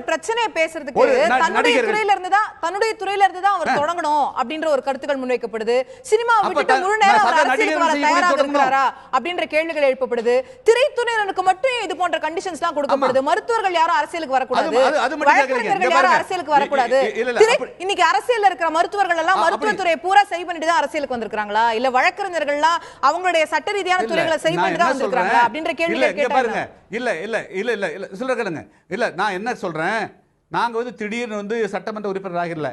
பிரச்சனையை பேசுறதுக்கு தன்னுடைய துறையில இருந்து தான் அவர் தொடங்கணும் அப்படின்ற ஒரு கருத்துக்கள் முன்வைக்கப்படுது. சினிமா விட்டுட்டு முழு நேரம் அவர் அரசியலுக்கு வர தயாராக இருக்கிறாரா அப்படின்ற கேள்விகள் எழுப்பப்படுது. திரைத்துறையினருக்கு மட்டும் இது போன்ற கண்டிஷன்ஸ் எல்லாம் கொடுக்கப்படுது. மருத்துவர்கள் யாரும் அரசியலுக்கு வரக்கூடாது, வழக்கறிஞர்கள் யாரும் அரசியலுக்கு வரக்கூடாது. இன்னைக்கு அரசியல் இருக்கிற மருத்துவர்கள் எல்லாம் மருத்துவத்துறையை பூரா சரி பண்ணிட்டு தான் அரசியலுக்கு வந்திருக்காங்களா, இல்ல வழக்கறிஞர்கள் எல்லாம் அவங்களுடைய சட்ட ரீதியான துறைகளை சரி பண்ணிட்டு தான் வந்திருக்காங்களா அப்படின்ற கேள்விகள் கேட்டாங்க. இல்ல இல்ல இல்ல இல்ல இல்ல சொல்றேன். இல்ல நான் என்ன சொல்றேன், நாங்க வந்து திடீர்னு வந்து சட்டமன்ற உறுப்பினர் ஆகிரல.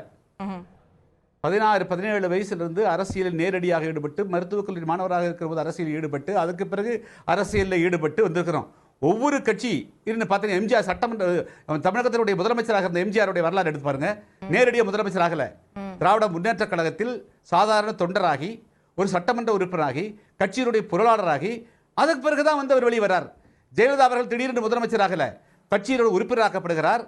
16-17 வயசுல இருந்து அரசியலில் நேரடியாக ஈடுபட்டு மருத்துவக் கல்லூரி மாணவராக இருக்கிற போது அரசியலில் ஈடுபட்டு அதுக்கு பிறகு அரசியலில் ஈடுபட்டு வந்திருக்கிறோம். ஒவ்வொரு கட்சி இருந்து பார்த்தீங்கன்னா எம்ஜிஆர் சட்டமன்ற தமிழகத்தினுடைய முதலமைச்சராக இருந்த எம்ஜிஆருடைய வரலாறு எடுத்து பாருங்க. நேரடியாக முதலமைச்சராகல, திராவிட முன்னேற்ற கழகத்தில் சாதாரண தொண்டராகி ஒரு சட்டமன்ற உறுப்பினராகி கட்சியினுடைய பொருளாளராகி அதுக்கு பிறகுதான் வந்து அவர் வெளியே வர்றார். ஜெயலலிதா அவர்கள் திடீரென்று முதலமைச்சராகல, கட்சியினுடைய உறுப்பினராக்கப்படுகிறார்,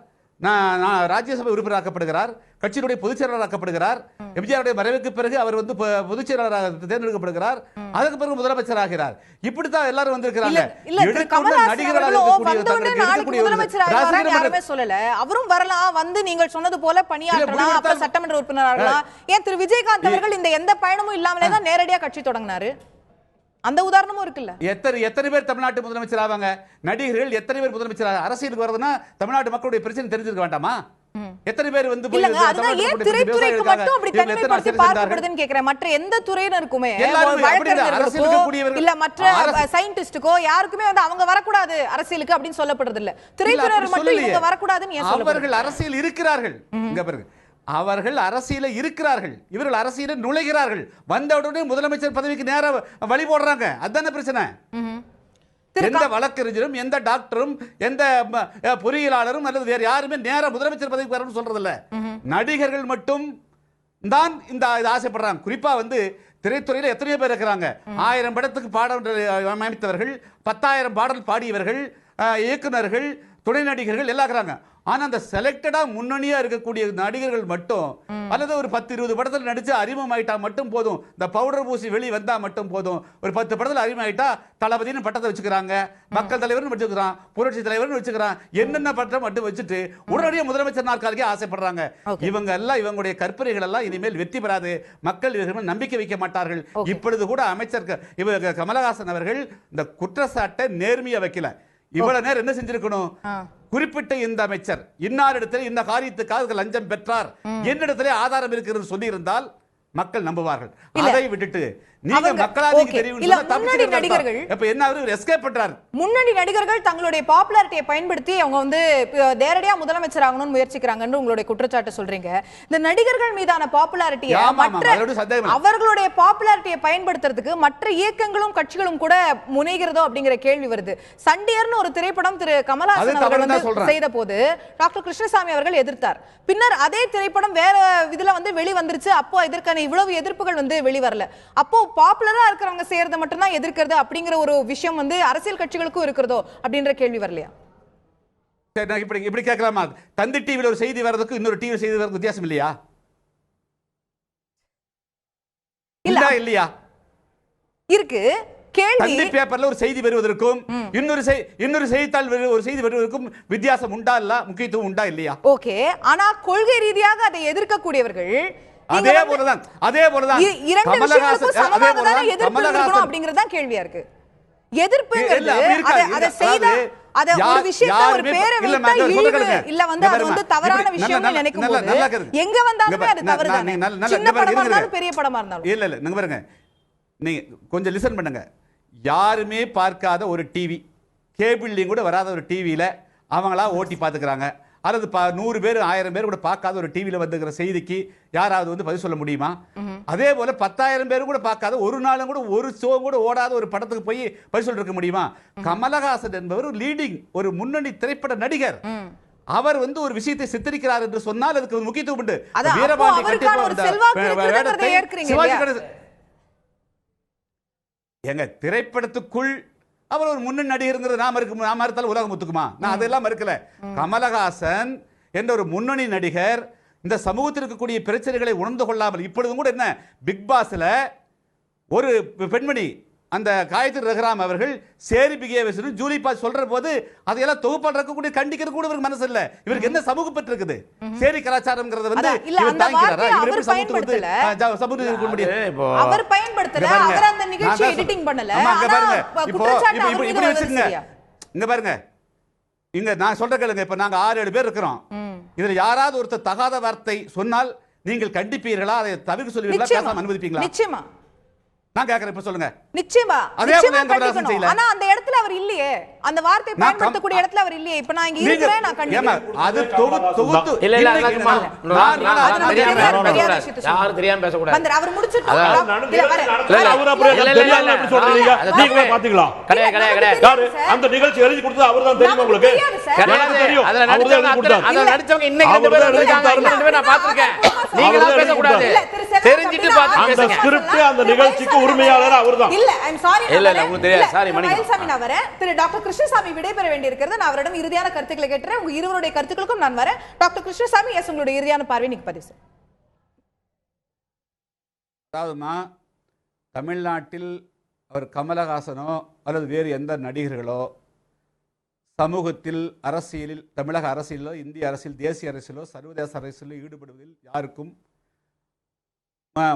ராஜ்யசபை உறுப்பினராக்கப்படுகிறார், கட்சியினுடைய பொதுச் செயலாளராக்கப்படுகிறார். எம்ஜிஆருடைய மறைவுக்கு பிறகு அவர் வந்து பொதுச் செயலாளராக தேர்ந்தெடுக்கப்படுகிறார். அதுக்கு பிறகு முதலமைச்சராகிறார். இப்படித்தான் எல்லாரும் வந்திருக்கிறாங்க. அவரும் வரலாம், வந்து நீங்கள் சொன்னது போல பணியாற்றலாம், அப்புறம் சட்டமன்ற உறுப்பினராகலாம். ஏன் திரு விஜயகாந்த் அவர்கள் இந்த எந்த பயணமும் இல்லாமலே தான் நேரடியாக கட்சி தொடங்கினாரு? அந்த உதாரணமும் இருக்குல்ல. எத்தனை பேர் தமிழ்நாட்டு முதலமைச்சர் ஆவாங்க? நடிகர்கள் எத்தனை பேர் முதலமைச்சர் அரசியலுக்கு வரதுன்னா தமிழ்நாட்டு மக்களுடைய பிரச்சனை தெரிஞ்சிருக்க வேண்டாமா? எத்தனை பேர் வந்து இல்லங்க அதுதான் ஏன் திரைத்துறைக்கு மட்டும் அப்படி தனிமைப்படுத்தி பார்க்கப்படுதுன்னு கேக்குறேன். மற்ற எந்த துறையினருக்குமே வழக்கறிஞர்களுக்கோ இல்ல மற்ற சயின்டிஸ்டுக்கோ யாருக்குமே வந்து அவங்க வரக்கூடாது அரசியலுக்கு அப்படின்னு சொல்லப்படுறது இல்ல. திரைத்துறையினர் மட்டும் இவங்க வரக்கூடாதுன்னு ஏன் சொல்லப்படுது? அவர்கள் அரசியல் இருக்கிறார்கள். இங்க பாருங்க, அவர்கள் அரசியல இருக்கிறார்கள், இவர்கள் அரசியல நுழைகிறார்கள், வந்தவுடனே முதலமைச்சர் பதவிக்கு நேரா வழி போடுறாங்க. அதுதானே பிரச்சனை. எந்த வழக்கறிஞரும் எந்த டாக்டரும் எந்த பொறியியலாளரும் அல்லது வேற யாருமே நேரா முதலமைச்சர் பதவிக்கு வரணும்னு சொல்றது இல்ல. நடிகர்கள் மட்டும் தான் இந்த ஆசைப்படுறாங்க. குறிப்பா வந்து திரைத்துறையில எத்தனையோ பேர் இருக்கிறாங்க. 1000 படத்துக்கு பாடம் அமைத்தவர்கள், 10,000 பாடல் பாடியவர்கள், இயக்குனர்கள், துணை நடிகர்கள் எல்லாம் இருக்கிறாங்க. ஆனா அந்த செலக்டடா முன்னணியா இருக்கக்கூடிய நடிகர்கள் மட்டும் அல்லது ஒரு 10-20 படத்தில் நடிச்சு அறிமுகமாயிட்டா மட்டும் போதும், இந்த பவுடர் பூசி வெளியே வந்தா மட்டும் போதும், ஒரு 10 படத்தில் அறிமுகமாயிட்டா தளபதினு பட்டத்தை வச்சுக்கிறாங்க, மக்கள் தலைவர்னு வச்சுக்கிறான், புரட்சி தலைவர்னு வச்சுக்கிறான், என்னென்ன பட்டம் மட்டும் வச்சுட்டு உடனடியாக முதலமைச்சர் நாற்காலிக்கே ஆசைப்படுறாங்க. இவங்க எல்லாம் இவங்களுடைய கற்பனைகள் எல்லாம் இனிமேல் வெற்றி பெறாது, மக்கள் இவர்கள் நம்பிக்கை வைக்க மாட்டார்கள். இப்பொழுது கூட அமைச்சர் கமலஹாசன் அவர்கள் இந்த குற்றச்சாட்டை நேர்மையா வைக்கல. இவ்வளவு நேரம் என்ன செஞ்சிருக்கணும்? குறிப்பிட்ட இந்த அமைச்சர் இன்னாரிடத்தில் இந்த காரியத்துக்காக லஞ்சம் பெற்றார், என்னிடத்திலே ஆதாரம் இருக்கிறது சொல்லி இருந்தால் மக்கள் நம்புவார்கள். அதை விட்டுட்டு நீங்க மக்களாதிக்கு தெரியும் நடிகர்கள் இப்ப என்ன அவரு எஸ்கேப் பண்றாரு. முன்னணி நடிகர்கள் தங்களுடைய பாப்புலாரிட்டியை பயன்படுத்தி அவங்க வந்து நேரடியா முதலமைச்சர் ஆகணும்னு முயற்சிக்கிறாங்கன்னு உங்களுடைய குற்றச்சாட்டு சொல்றீங்க. இந்த நடிகர்கள் மீதான பாப்புலாரிட்டியை அவர்களுடைய பாப்புலாரிட்டியை பயன்படுத்துறதுக்கு மற்ற இயக்கங்களும் கட்சிகளும் கூட முனைகிறதோ அப்படிங்கிற கேள்வி வருது. சண்டியர்னு ஒரு திரைப்படம் திரு கமலஹாசன் அவர்கள் செய்த போது டாக்டர் கிருஷ்ணசாமி அவர்கள் எதிர்த்தார். பின்னர் அதே திரைப்படம் வேற இதுல வந்து வெளிவந்துருச்சு. அப்போ இதற்கான இவ்வளவு எதிர்ப்புகள் வந்து வெளிவரல. அப்போ பாப்புலரா இருக்கிறவங்க செய்யறத மட்டும் தான் எதிர்க்கிறது அப்படிங்கிற ஒரு விஷயம் வந்து அரசியல் கட்சிகளுக்கும் இருக்கிறதோ அப்படின்ற கேள்வி வரலையா? இப்படி கேட்கலாமா? தந்தி டிவில ஒரு செய்தி வர்றதுக்கு இன்னொரு டிவி செய்தி வர்றதுக்கு வித்தியாசம் இல்லையா? இல்லையா? இருக்கு. கேள்வி பேப்பர்ல ஒரு செய்தி வருவதற்கும் இன்னொரு செய்தித்தாள் ஒரு செய்தி வருவதற்கும் வித்தியாசம் உண்டா இல்ல, முக்கியத்துவம் உண்டா இல்லையா? ஓகே. ஆனா கொள்கை ரீதியாக அதை எதிர்க்கக்கூடியவர்கள் அதே போலதான் அப்படிங்கறத கேள்வியா இருக்கு. எதிர்ப்புங்கிறது அதை செய்த அத ஒரு விஷயத்தை ஒரு பேரை வைத்தா இல்ல வந்து அது வந்து தவறான விஷயம்னு நினைக்கும்போது எங்க வந்தாலுமே அது தவறுதானே. சின்ன படமா இருந்தாலும் பெரிய படமா இருந்தாலும். இல்ல நீங்க பாருங்க, நீங்க கொஞ்சம் லிசன் பண்ணுங்க. யாருமே பார்க்காத ஒரு டிவி, கேபிள்லையும் கூட வராத ஒரு டிவியில அவங்களா ஓட்டி பாத்துக்கிறாங்க. அல்லது 100 பேர் 1000 பேர் கூட பார்க்காத ஒரு டிவியில் வந்துக்கிற செய்திக்கு யாராவது வந்து பதில் சொல்ல முடியுமா? அதே போல 10,000 பேர் கூட பார்க்காத ஒரு நாளும் கூட ஒரு ஷோ கூட ஓடாத ஒரு படத்துக்கு போய் பதில் சொல்லிருக்க முடியுமா? கமலஹாசன் என்பவர் லீடிங் ஒரு முன்னணி திரைப்பட நடிகர். அவர் வந்து ஒரு விஷயத்தை சித்தரிக்கிறார் என்று சொன்னால் அதுக்கு ஒரு முக்கியத்துவம் உண்டு. எங்க திரைப்படத்துக்குள் அவர் ஒரு முன்னணி நடிகர் நாம மறுத்தால் உலகம் ஒத்துக்குமா? நான் அதெல்லாம் மறுக்கல. கமலஹாசன் என்ற ஒரு முன்னணி நடிகர் இந்த சமூகத்தில் இருக்கக்கூடிய பிரச்சனைகளை உணர்ந்து கொள்ளாமல் இப்பொழுதும் கூட என்ன பிக் பாஸ்ல ஒரு பெண்மணி அந்த காயத்ரி ரகுராம் அவர்கள் சேரி பிகேவியர் ஜூலி பாஸ் சொல்ற போது அதையெல்லாம் தொகுப்பால் இருக்கக்கூடிய கண்டிக்கிறது கூட இவருக்கு மனசு இல்ல. இவருக்கு என்ன சமூக பற்று இருக்குது? சேரி கலாச்சாரம்ங்கிறது வந்து இவர் தாங்கிக்கிறாரா? இவர் எப்படி அவர் பயன்படுத்தல, அவர் அந்த நிகழ்ச்சியை எடிட்டிங் பண்ணல. இப்படி வச்சுக்கங்க. இங்க பாருங்க, இங்க நான் சொல்ற கேளுங்க. இப்ப நாங்க 6-7 பேர் இருக்கிறோம். இதுல யாராவது ஒருத்தர் தகாத வார்த்தை சொன்னால் நீங்கள் கண்டிப்பீர்களா? அதை தவிர்க்க சொல்லுவீங்களா? பேசாம அனுமதிப்பீங்களா? நிச்சயமா நான் கேக்குறேன். இப்ப சொல்லுங்க. நிச்சயமா. ஆனா அந்த இடத்துல அவர் இல்லையே, அந்த வார்த்தை பயன்படுத்தக்கூடிய இடத்துல அவர் இல்லையே. இப்ப நான் இங்க இருக்கிறேன், நான் கண்டிப்பேன். அது தொகுத்து இல்ல இல்ல யாரும் தெரியாம பேச கூடாது. வந்து அவர் முடிச்சிட்டாரு. அவர் அப்படியே தெரியாம எப்படி சொல்றீங்க? நீங்க பாத்தீங்களா? கிடையாது. அந்த நிகழ்ச்சி எழுதி கொடுத்தது அவர்தான் தெரியுமா உங்களுக்கு? எனக்கு தெரியும். அதுல நடிச்சவங்க இன்னைக்கு 2 பேர் இருக்காங்க. 2 பேர் நான் பாத்துர்க்கேன். நீங்க தான் பேச கூடாது. தெரிஞ்சிட்டு பாத்து பேசுங்க. அந்த ஸ்கிரிப்ட் அந்த நிகழ்ச்சிக்கு உரிமையாளர் அவர்தான். இல்ல ஐ அம் சாரி. இல்ல உங்களுக்கு தெரியாது. சாரி மணி. மயில்சாமி நான் வரேன். திரு டாக்டர் கிருஷ்ணசாமி விடைபெற வேண்டியிருக்கிறது. நான் அவரிடம் இறுதியான கருத்துக்களை கேட்கிறேன். உங்க இருவருடைய கருத்துக்களுக்கும் நான் வரேன். டாக்டர் கிருஷ்ணசாமி, எஸ் உங்களுடைய இறுதியான பார்வை நீங்க பதிவு செய்யுங்க. அதாவதுமா தமிழ்நாட்டில் அவர் கமலஹாசனோ அல்லது வேறு எந்த நடிகர்களோ சமூகத்தில் அரசியலில் தமிழக அரசியலோ இந்திய அரசியல் தேசிய அரசியலோ சர்வதேச அரசியலோ ஈடுபடுவதில் யாருக்கும்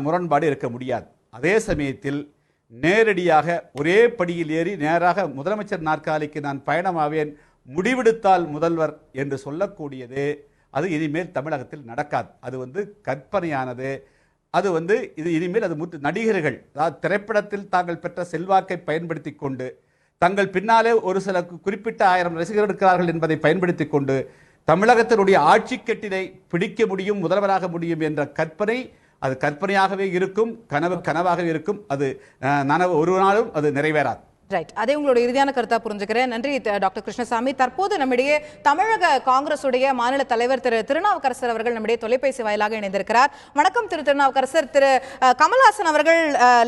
முரண்பாடு இருக்க முடியாது. அதே சமயத்தில் நேரடியாக ஒரே படியில் ஏறி நேராக முதலமைச்சர் நாற்காலிக்கு நான் பயணமாவேன், முடிவெடுத்தால் முதல்வர் என்று சொல்லக்கூடியது அது இனிமேல் தமிழகத்தில் நடக்காது. அது கற்பனையானது. அது இது இனிமேல் அது நடிகர்கள், அதாவது திரைப்படத்தில் தாங்கள் பெற்ற செல்வாக்கை பயன்படுத்தி கொண்டு தங்கள் பின்னாலே ஒரு சில குறிப்பிட்ட 1000 ரசிகர்கள் இருக்கிறார்கள் என்பதை பயன்படுத்தி கொண்டு தமிழகத்தினுடைய ஆட்சி கட்டினை பிடிக்க முடியும், முதல்வராக முடியும் என்ற கற்பனை அது கற்பனையாகவே இருக்கும், கனவாகவே இருக்கும். அது ஒரு நாளும் அது நிறைவேறாது. ரைட், அதே உங்களோட இறுதியான கருத்தா புரிஞ்சுக்கிறேன். நன்றி டாக்டர் கிருஷ்ணசாமி. தற்போது நம்மிடையே தமிழக காங்கிரசுடைய மாநில தலைவர் திரு திருநாவுக்கரசர் அவர்கள் நம்மிடையே தொலைபேசி வாயிலாக இணைந்திருக்கிறார். வணக்கம் திரு திருநாவுக்கரசர். திரு கமல்ஹாசன் அவர்கள்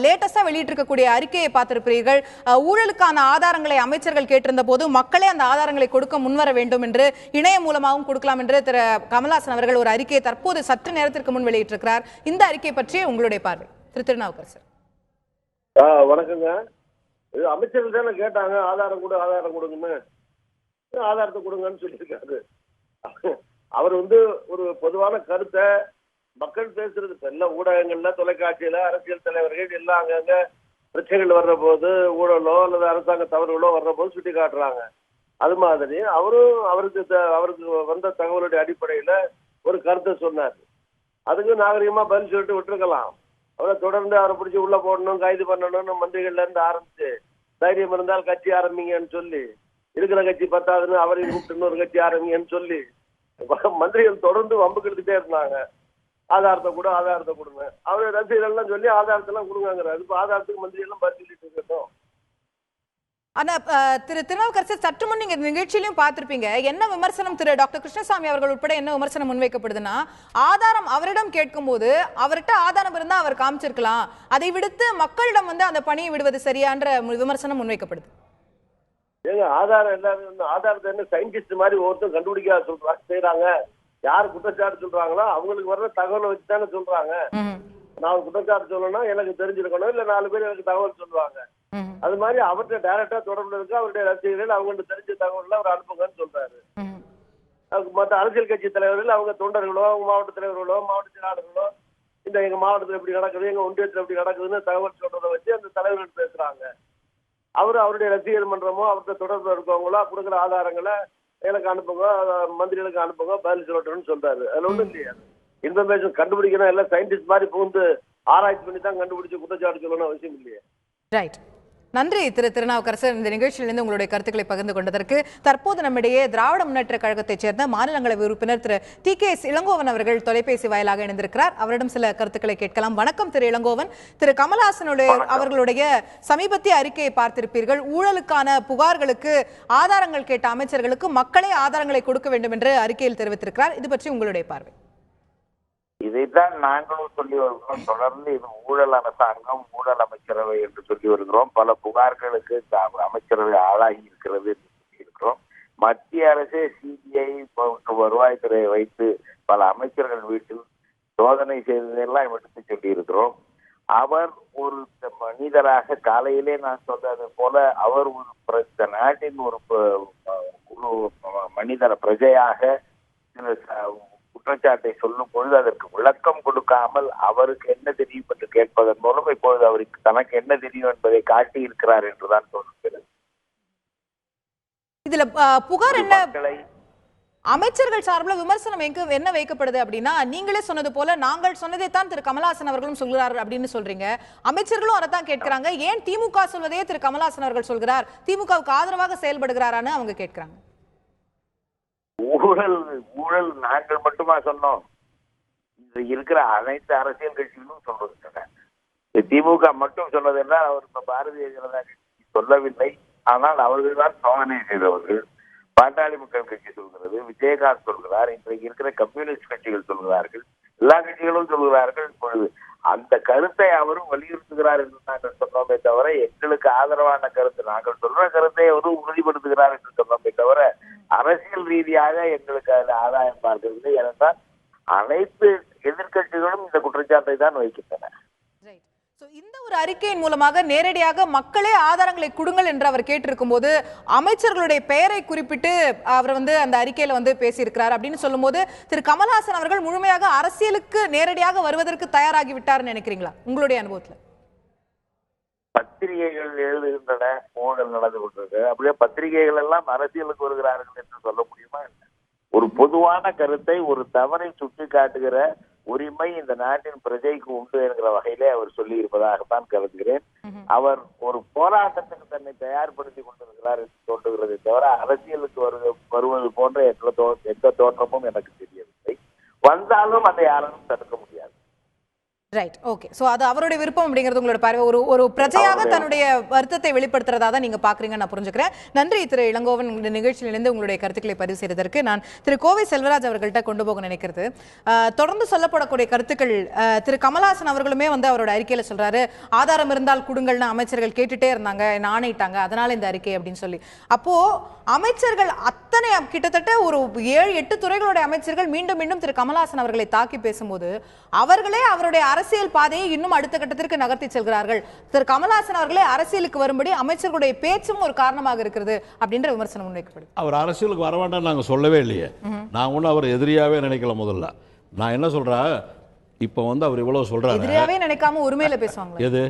லேட்டஸ்டா வெளியிட்டிருக்கக்கூடிய அறிக்கையை பார்த்திருப்பீர்கள். ஊழலுக்கான ஆதாரங்களை அமைச்சர்கள் கேட்டிருந்த போது மக்களே அந்த ஆதாரங்களை கொடுக்க முன்வர வேண்டும் என்று இணையம் மூலமாகவும் கொடுக்கலாம் என்று திரு கமல்ஹாசன் அவர்கள் ஒரு அறிக்கையை தற்போது சற்று நேரத்திற்கு முன் வெளியிட்டிருக்கிறார். இந்த அறிக்கை பற்றி உங்களுடைய பார்வை திரு திருநாவுக்கரசர். வணக்கங்க. இது அமைச்சர்கள் தானே கேட்டாங்க ஆதாரம் கொடுங்கன்னு, ஆதாரத்தை கொடுங்கன்னு சொல்லியிருக்காரு. அவர் ஒரு பொதுவான கருத்தை மக்கள் பேசுறது எல்லா ஊடகங்கள்ல, தொலைக்காட்சியில, அரசியல் தலைவர்கள் எல்லாம் அங்கங்க பிரச்சனைகள் வர்ற போது, ஊழலோ அல்லது அரசாங்க தவறுகளோ வர்ற போது சுட்டி காட்டுறாங்க. அது மாதிரி அவருக்கு வந்த தகவலுடைய அடிப்படையில ஒரு கருத்தை சொன்னார். அதுக்கு நாகரிகமா பதில் சொல்லிட்டு விட்டுருக்கலாம். அவரை தொடர்ந்து அவரை பிடிச்சி உள்ள போடணும், கைது பண்ணணும்னு மந்திரிகள்ல இருந்து ஆரம்பிச்சு, தைரியம் இருந்தால் கட்சி ஆரம்பிங்கன்னு சொல்லி, இருக்கிற கட்சி பத்தாதுன்னு அவரையும் கூப்பிட்டு இன்னொரு கட்சி ஆரம்பிங்கன்னு சொல்லி மந்திரிகள் தொடர்ந்து வம்புக்கு எடுத்துட்டே இருந்தாங்க. ஆதாரத்தை கொடுங்க. அவருடைய ரசிகர்கள்லாம் சொல்லி ஆதாரத்தெல்லாம் கொடுங்கிறாரு. இப்ப ஆதாரத்துக்கு மந்திரி எல்லாம் பரிசீலிட்டு இருக்கட்டும். ஆனா திரு திருநாவுக்கரசர், சற்று முன் நீங்க நிகழ்ச்சியிலையும் பார்த்திருப்பீங்க, என்ன விமர்சனம் திரு டாக்டர் கிருஷ்ணசாமி அவர்கள் உட்பட என்ன விமர்சனம் முன்வைக்கப்படுதுன்னா, ஆதாரம் அவரிடம் கேட்கும் போது அவர்கிட்ட ஆதாரம் இருந்தா அவர் காமிச்சிருக்கலாம், அதை விடுத்து மக்களிடம் அந்த பணியை விடுவது சரியான்ற விமர்சனம் முன்வைக்கப்படுது. ஏங்க ஆதாரம் எல்லாரும் ஆதாரத்தை என்ன சயின்டிஸ்ட் மாதிரி ஒவ்வொருத்தரும் கண்டுபிடிக்க செய்யறாங்க. யார் குற்றச்சாட்டு சொல்றாங்களோ அவங்களுக்கு வர்ற தகவலை வச்சுதானே சொல்றாங்க. நான் குற்றச்சாட்டு சொல்லணும்னா எனக்கு தெரிஞ்சிருக்கணும், இல்ல 4 பேர் எனக்கு தகவல் சொல்லுவாங்க. அது மாதிரி அவர்கிட்ட டைரக்டா தொடர்பு இருக்கு. அவருடைய ரசிகர்கள் அவங்கள்ட்ட தெரிஞ்ச தகவல் அவர் அனுப்புங்கன்னு சொல்றாரு. மற்ற அரசியல் கட்சி தலைவர்கள் அவங்க தொண்டர்களோ, அவங்க மாவட்ட தலைவர்களோ, மாவட்ட செயலாளர்களோ, எங்க மாவட்டத்தில் எப்படி நடக்குது, எங்க ஒன்றியத்தில் எப்படி நடக்குதுன்னு தகவல் சொல்றதை வச்சு அந்த தலைவர்கள் பேசுறாங்க. அவருடைய ரசிகர் மன்றமோ அவர்கிட்ட தொடர்பு இருக்கவங்களோ கொடுக்குற ஆதாரங்களை எனக்கு அனுப்புங்க, மந்திரிகளுக்கு அனுப்புங்க, பதில் சொல்லட்டும்னு சொல்றாரு. அதுல ஒண்ணும் இல்லையா, இன்ஃபர்மேஷன் கண்டுபிடிக்கணும், எல்லாம் சயின்டிஸ்ட் மாதிரி புகுந்து ஆராய்ச்சி பண்ணி தான் கண்டுபிடிச்சு குற்றச்சாட்டு சொல்லணும் அவசியம் இல்லையே. ரைட், நன்றி திரு திருநாவுக்கரசர். இந்த நிகழ்ச்சியிலிருந்து உங்களுடைய கருத்துக்களை பகிர்ந்து கொண்டதற்கு. தற்போது நம்மிடையே திராவிட முன்னேற்ற கழகத்தைச் சேர்ந்த மாநிலங்களவை உறுப்பினர் திரு TKS இளங்கோவன் அவர்கள் தொலைபேசி வாயிலாக இணைந்திருக்கிறார். அவரிடம் சில கருத்துக்களை கேட்கலாம். வணக்கம் திரு இளங்கோவன். திரு கமல்ஹாசனுடைய அவர்களுடைய சமீபத்திய அறிக்கையை பார்த்திருப்பீர்கள். ஊழலுக்கான புகார்களுக்கு ஆதாரங்கள் கேட்ட அமைச்சர்களுக்கு மக்களே ஆதாரங்களை கொடுக்க வேண்டும் என்று அறிக்கையில் தெரிவித்திருக்கிறார். இது பற்றி உங்களுடைய பார்வை. இதைத்தான் நாங்களும் சொல்லி வருகிறோம். தொடர்ந்து இது ஊழல் அரசாங்கம், ஊழல் அமைச்சரவை என்று சொல்லி வருகிறோம். பல புகார்களுக்கு அமைச்சரவை ஆளாகி இருக்கிறது என்று சொல்லி இருக்கிறோம். மத்திய அரசே CBI வருவாய்த்துறையை வைத்து பல அமைச்சர்கள் வீட்டில் சோதனை செய்ததெல்லாம் எடுத்து சொல்லி இருக்கிறோம். அவர் ஒரு மனிதராக, காலையிலே நான் சொன்னது போல, அவர் ஒரு நாட்டின் ஒரு மனிதர் பிரஜையாக குற்றச்சாட்டை சொல்லும் பொழுது அதற்கு விளக்கம் கொடுக்காமல் அவருக்கு என்ன தெரியும் என்று கேட்பதன் மூலம் இப்பொழுது அவருக்கு தனக்கு என்ன தெரியும் என்பதை காட்டி இருக்கிறார் என்றுதான் தோன்றுகிறது. இதுல புகார் என்ன, அமைச்சர்கள் சார்பில் விமர்சனம் என்ன வைக்கப்படுது அப்படின்னா, நீங்களே சொன்னது போல நாங்கள் சொன்னதை தான் திரு கமல்ஹாசன் அவர்களும் சொல்கிறார் அப்படின்னு சொல்றீங்க. அமைச்சர்களும் அதை தான் கேட்கிறாங்க. ஏன் திமுக சொல்வதையே திரு கமல்ஹாசன் அவர்கள் சொல்கிறார், திமுகவுக்கு ஆதரவாக செயல்படுகிறாரான்னு அவங்க கேட்கிறாங்க. ஊழல் நாங்கள் மட்டுமா சொன்னோம், இருக்கிற அனைத்து அரசியல் கட்சிகளும் சொல்றதுங்க. திமுக மட்டும் சொன்னது என்றால் அவர் இப்ப பாரதிய ஜனதா கட்சி சொல்லவில்லை, ஆனால் அவர்கள் தான் சோதனை செய்தவர்கள். பாட்டாளி மக்கள் கட்சி சொல்கிறது, விஜயகாந்த் சொல்கிறார், இன்றைக்கு இருக்கிற கம்யூனிஸ்ட் கட்சிகள் சொல்கிறார்கள், எல்லா கட்சிகளும் சொல்கிறார்கள். இப்பொழுது அந்த கருத்தை அவரும் வலியுறுத்துகிறார் என்று நாங்கள் சொன்னோமே தவிர, எங்களுக்கு ஆதரவான கருத்து, நாங்கள் சொல்ற கருத்தை அவரும் உறுதிப்படுத்துகிறார் என்று சொன்னோமே தவிர, அரசியல் ரீதியாக எங்களுக்கு அதில் ஆதாயம் பார்க்கவில்லை. ஏனென்றால் அனைத்து எதிர்கட்சிகளும் இந்த குற்றச்சாட்டை தான் வைக்கின்றன. இந்த ஒரு அறிக்கையின் மூலமாக நேரடியாக மக்களே ஆதாரங்களை கொடுங்கள் என்று அவர் கேட்டிருக்கும் போது, அமைச்சர்களுடைய பெயரை குறிப்பிட்டு அவர் அந்த அறிக்கையில பேசியிருக்கிறார் அப்படின்னு சொல்லும் போது, திரு கமல்ஹாசன் அவர்கள் முழுமையாக அரசியலுக்கு நேரடியாக வருவதற்கு தயாராகி விட்டார் நினைக்கிறீங்களா உங்களுடைய அனுபவத்துல? பத்திரிகைகள் எழுதுகின்றன, ஊழல் நடந்து கொண்டிருக்கு. அப்படியே பத்திரிகைகள் எல்லாம் அரசியலுக்கு வருகிறார்கள் என்று சொல்ல முடியுமா? ஒரு பொதுவான கருத்தை ஒரு தவறை சுட்டி காட்டுகிற உரிமை இந்த நாட்டின் பிரஜைக்கு உண்டு என்கிற வகையிலே அவர் சொல்லி இருப்பதாகத்தான் கருதுகிறேன். அவர் ஒரு போராட்டத்துக்கு தன்னை தயார்படுத்திக் கொண்டிருக்கிறார் என்று தோன்றுகிறதை தவிர அரசியலுக்கு வருவது போன்ற எந்த தோற்றமும் எனக்கு தெரியவில்லை. வந்தாலும் அதை யாரும் தடுக்க முடியாது. Right, okay. சோ அது அவருடைய விருப்பம் அப்படிங்கிறது உங்களோட பார்வை. ஒரு பிரஜையாக தன்னுடைய வருத்தத்தை வெளிப்படுத்துறதா தான் நீங்க பாக்குறீங்கன்னு நான் புரிஞ்சுக்கிறேன். நன்றி திரு இளங்கோவன், இந்த நிகழ்ச்சியிலிருந்து உங்களுடைய கருத்துக்களை பதிவு செய்ததற்கு. நான் திரு கோவை செல்வராஜ் அவர்கள்ட்ட கொண்டு போக நினைக்கிறது, தொடர்ந்து சொல்லப்படக்கூடிய கருத்துக்கள், திரு கமல்ஹாசன் அவர்களுமே அவரோட அறிக்கையில சொல்றாரு, ஆதாரம் இருந்தால் கொடுங்கள்னு அமைச்சர்கள் கேட்டுட்டே இருந்தாங்க, ஆணையிட்டாங்க, அதனால இந்த அறிக்கை அப்படின்னு சொல்லி. அப்போ அமைச்சர்கள் அத்தனை கிட்டத்தட்ட ஒரு 7-8 துறைகளுடைய அமைச்சர்கள் மீண்டும் மீண்டும் திரு கமல்ஹாசன் அவர்களை தாக்கி பேசும்போது அவர்களே அவருடைய அரசியல் பாதையை இன்னும் அடுத்த கட்டத்திற்கு நகர்த்தி செல்கிறார்கள். திரு கமல்ஹாசன் அவர்களே அரசியலுக்கு வரும்படி அமைச்சர்களுடைய பேச்சும் ஒரு காரணமாக இருக்கிறது அப்படின்ற விமர்சனம் முன்வைக்கப்படுது. அவர் அரசியலுக்கு வர வேண்டாம் நாங்கள் சொல்லவே இல்லையே. நான் ஒன்றும் அவர் எதிரியாவே நினைக்கல. முதல்ல நான் என்ன சொல்றேன், இப்போ அவர் இவ்வளவு சொல்றாரு, எதிரியாவே நினைக்காம ஒருமையில பேசுவாங்க. எது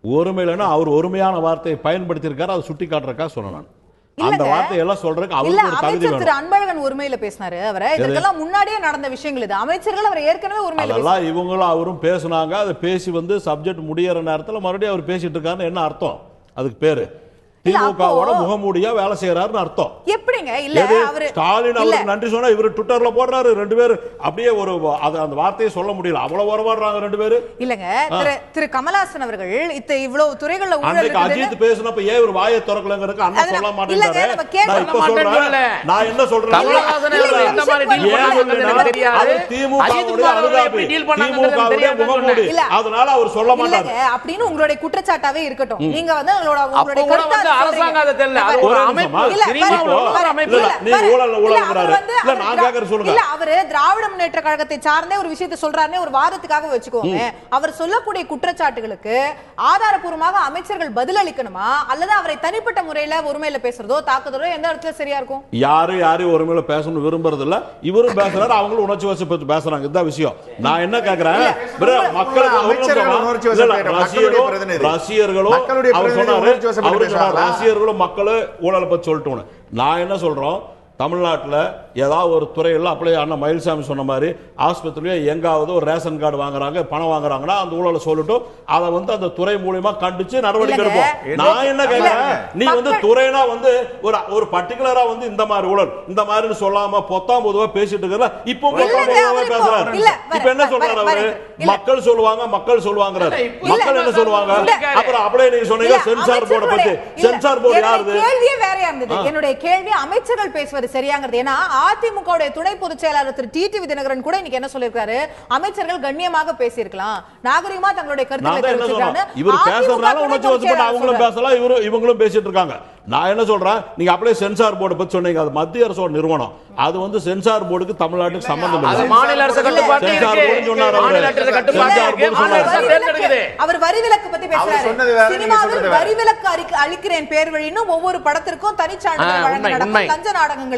ஒருமையிலன்னா அவர் ஒருமையான வார்த்தையை பயன்படுத்தி இருக்காரு, அதை சுட்டி காட்டுறக்கா சொன்னேன் நான். அந்த வார்த்தை எல்லாம் சொல்றதுக்கு அவருக்கு ஒரு தகுதி வேணும். திரு அன்பழகன் ஒருமையில பேசினாரு. அவரை இதெல்லாம் முன்னாடியே நடந்த விஷயங்கள், இது அமைச்சர்கள் அவர் ஏற்கனவே ஒருமையில அதெல்லாம் இவங்களும் அவரும் பேசுனாங்க. அதை பேசி சப்ஜெக்ட் முடியற நேரத்தில் மறுபடியும் அவர் பேசிட்டு இருக்காருன்னு என்ன அர்த்தம்? அதுக்கு பேரு திமுகவோட முகமூடியா வேலை செய்யறாருன்னு அர்த்தம். எப்படிங்க? இல்ல அவரு ஸ்டாலின் அவருக்கு நன்றி சொன்னா இவரு ட்விட்டர்ல போடுறாரு. ரெண்டு பேரும் அப்படியே அந்த வார்த்தையை சொல்ல முடியல, அவ்வளவு வரவாடுறாங்க ரெண்டு பேரு. இல்லங்க திரு கமல்ஹாசன் அவர்கள் இவ்வளவு துறைகள்ல அன்னைக்கு அஜித் பேசினப்ப ஏன் ஒரு வாயை திறக்கலங்கிறதுக்கு அண்ணா சொல்ல மாட்டேங்கிறாரு. நான் இப்ப சொல்றேன், நான் என்ன சொல்றேன், திமுகவுடைய அனுதாபி, திமுகவுடைய முகமூடி, அதனால அவர் சொல்ல மாட்டாரு அப்படின்னு உங்களுடைய குற்றச்சாட்டாவே இருக்கட்டும். நீங்க உங்களுடைய கருத்து அரசாங்கம் தெரியல, அது ஒரு அமைப்பு, ஒரு அமைப்பு. நீ ஊழல்ங்கறாரு. இல்ல நான் கேக்குற சொல்லுங்க. இல்ல அவர் திராவிட முன்னேற்ற கழகத்தை சார்ந்தே ஒரு விஷயத்தை சொல்றாருன்னு ஒரு வாதத்துக்காக வெச்சுக்கோங்க. அவர் சொல்லக்கூடிய குற்றச்சாட்டுகளுக்கு ஆதாரபூர்வமாக அமைச்சர்கள் பதில் அளிக்கணுமா, அல்லது அவரை தனிப்பட்ட முறையில ஒருமையில பேசுறதோ தாக்குதலோ எந்த இடத்துல சரியா இருக்கும்? யாரும் ஒருமையில பேசணும் விரும்புறது இல்ல. இவரும் பேசுறாரு, அவங்களும் உணர்ச்சி வசப்பட்டு பேசுறாங்க. இதுதான் விஷயம். நான் என்ன கேக்குறேன், மக்களுக்கு ரசிகர்களும் அவர் சொன்னாரு, ரசிகர்களும் மக்களும் ஊழலை பத்தி சொல்லிட்டு, நான் என்ன சொல்றோம், தமிழ்நாட்டில் ஏதாவது ஒரு துறையில் அப்படியே அண்ணா மயில்சாமி சொன்ன மாதிரி ஆஸ்பத்திரியில எங்காவது ஒரு ரேஷன் கார்டு வாங்குறாங்க, பணம் வாங்குறாங்கன்னா அந்த ஊழலை சொல்லட்டும், அதை அந்த துறை மூலமா கண்டிச்சு நடவடிக்கை எடுப்போம். நான் என்ன கேட்கிறேன், நீ துறைனா ஒரு பர்டிகுலரா இந்த மாதிரி ஊழல் இந்த மாதிரி சொல்லாம பொத்தாம் பொதுவா பேசிட்டு இருக்கிற. இப்போ பேசுறாரு, இப்ப என்ன சொல்றாரு அவரு, மக்கள் சொல்லுவாங்க மக்கள் சொல்லுவாங்கிறாரு. மக்கள் என்ன சொல்லுவாங்க? அப்புறம் அப்படியே நீங்க சொன்னீங்க சென்சார் போர்டை பத்தி. சென்சார் போர்டு யாருது? கேள்வியே வேறையா இருந்தது. என்னுடைய கேள்வி அமைச்சர்கள் பேசுவது சரியாங்கிறது. ஏன்னா அதிமுக துணை பொதுச் செயலாளர் திரு டிடிவி தினகரன் கூட இன்னைக்கு என்ன சொல்லிருக்காரு, அமைச்சர்கள் கண்ணியமாக பேசியிருக்கலாம், நாகரிகமா தங்களுடைய கருத்துக்களை தெரிவிச்சிருக்காங்க. இவர் பேசுறதுனால உணர்ச்சி வசப்பட்டு அவங்களும் பேசலாம், இவங்களும் பேசிட்டு இருக்காங்க. நான் என்ன சொல்றேன், நீங்க அப்படியே சென்சார் போர்டு பத்தி சொன்னீங்க, அது மத்திய அரசோட நிறுவனம். அது சென்சார் போர்டுக்கு தமிழ்நாட்டுக்கு சம்பந்தம் இல்லை. மாநில அரசு கட்டுப்பாடு இருக்கு. மாநில அரசு கட்டுப்பாடு இருக்கு. அவர் வரி விலக்கு பத்தி பேசுறாரு. சினிமாவில் வரி விலக்கு அளிக்கிறேன் பேர் வழின்னு ஒவ்வொரு படத்திற்கும் தனிச்சான்றிதழ் வழங்க நடக்கும் லஞ்ச நாடகங்களுக்கு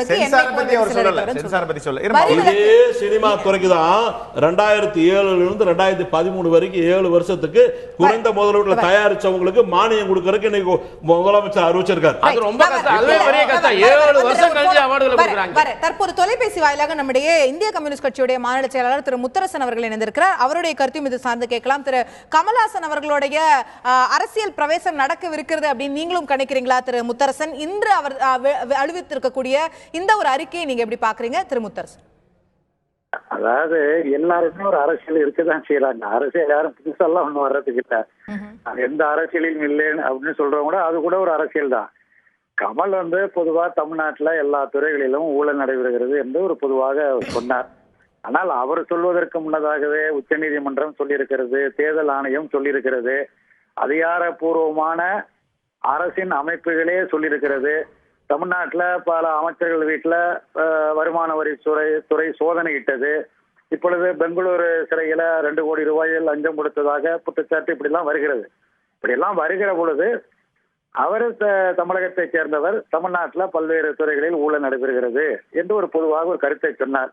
சினிமா துறைக்கு தான் 2007 இருந்து 2013 வரைக்கும் 7 வருஷத்துக்கு குறைந்த முதலீட்டுல தயாரிச்சவங்களுக்கு மானியம் கொடுக்கறதுக்கு இன்னைக்கு முதலமைச்சர் அறிவிச்சிருக்காரு. அது ரொம்ப கஷ்டம், அதுவே பெரிய கஷ்டம். 7 வருஷம் கழிச்சு அவார்டுகளை கொடுக்கறாங்க. தற்போது தொலைபேசி வாயிலாக நம்முடைய இந்திய கம்யூனிஸ்ட் கட்சியுடைய மாநில செயலாளர் திரு முத்தரசன் அவர்கள் இணைந்திருக்கிறார். அவருடைய கருத்தையும் இது சார்ந்து கேட்கலாம். திரு கமல்ஹாசன் அவர்களுடைய அரசியல் பிரவேசம் நடக்கவிருக்கிறது அப்படின்னு நீங்களும் கணிக்கிறீங்களா திரு முத்தரசன்? இன்று அவர் அறிவித்திருக்கக்கூடிய இந்த ஒரு அறிக்கையை நீங்க எப்படி பாக்குறீங்க திரு முத்தரசன்? அதாவது எல்லாருமே ஒரு அரசியல் இருக்கதான் செய்யறாங்க. அரசியல் யாரும் புதுசெல்லாம் ஒண்ணு வர்றதுக்கு இல்ல. எந்த அரசியலையும் இல்லைன்னு அப்படின்னு சொல்றவங்க கூட அது கூட ஒரு அரசியல் தான். கமல் பொதுவா தமிழ்நாட்டுல எல்லா துறைகளிலும் ஊழல் நடைபெறுகிறது என்று ஒரு பொதுவாக சொன்னார். ஆனால் அவர் சொல்வதற்கு முன்னதாகவே உச்சநீதிமன்றம் சொல்லியிருக்கிறது, தேர்தல் ஆணையம் சொல்லியிருக்கிறது, அதிகாரப்பூர்வமான அரசின் அமைப்புகளே சொல்லியிருக்கிறது. தமிழ்நாட்டுல பல அமைச்சர்கள் வீட்டுல வருமான வரி துறை சோதனையிட்டது. இப்பொழுது பெங்களூரு சிறையில 2 கோடி ரூபாயில் லஞ்சம் கொடுத்ததாக குற்றச்சாட்டு இப்படி எல்லாம் வருகிறது. இப்படி எல்லாம் வருகிற பொழுது அவர் தமிழகத்தை சேர்ந்தவர், தமிழ்நாட்டுல பல்வேறு துறைகளில் ஊழல் நடைபெறுகிறது என்று ஒரு பொதுவாக ஒரு கருத்தை சொன்னார்.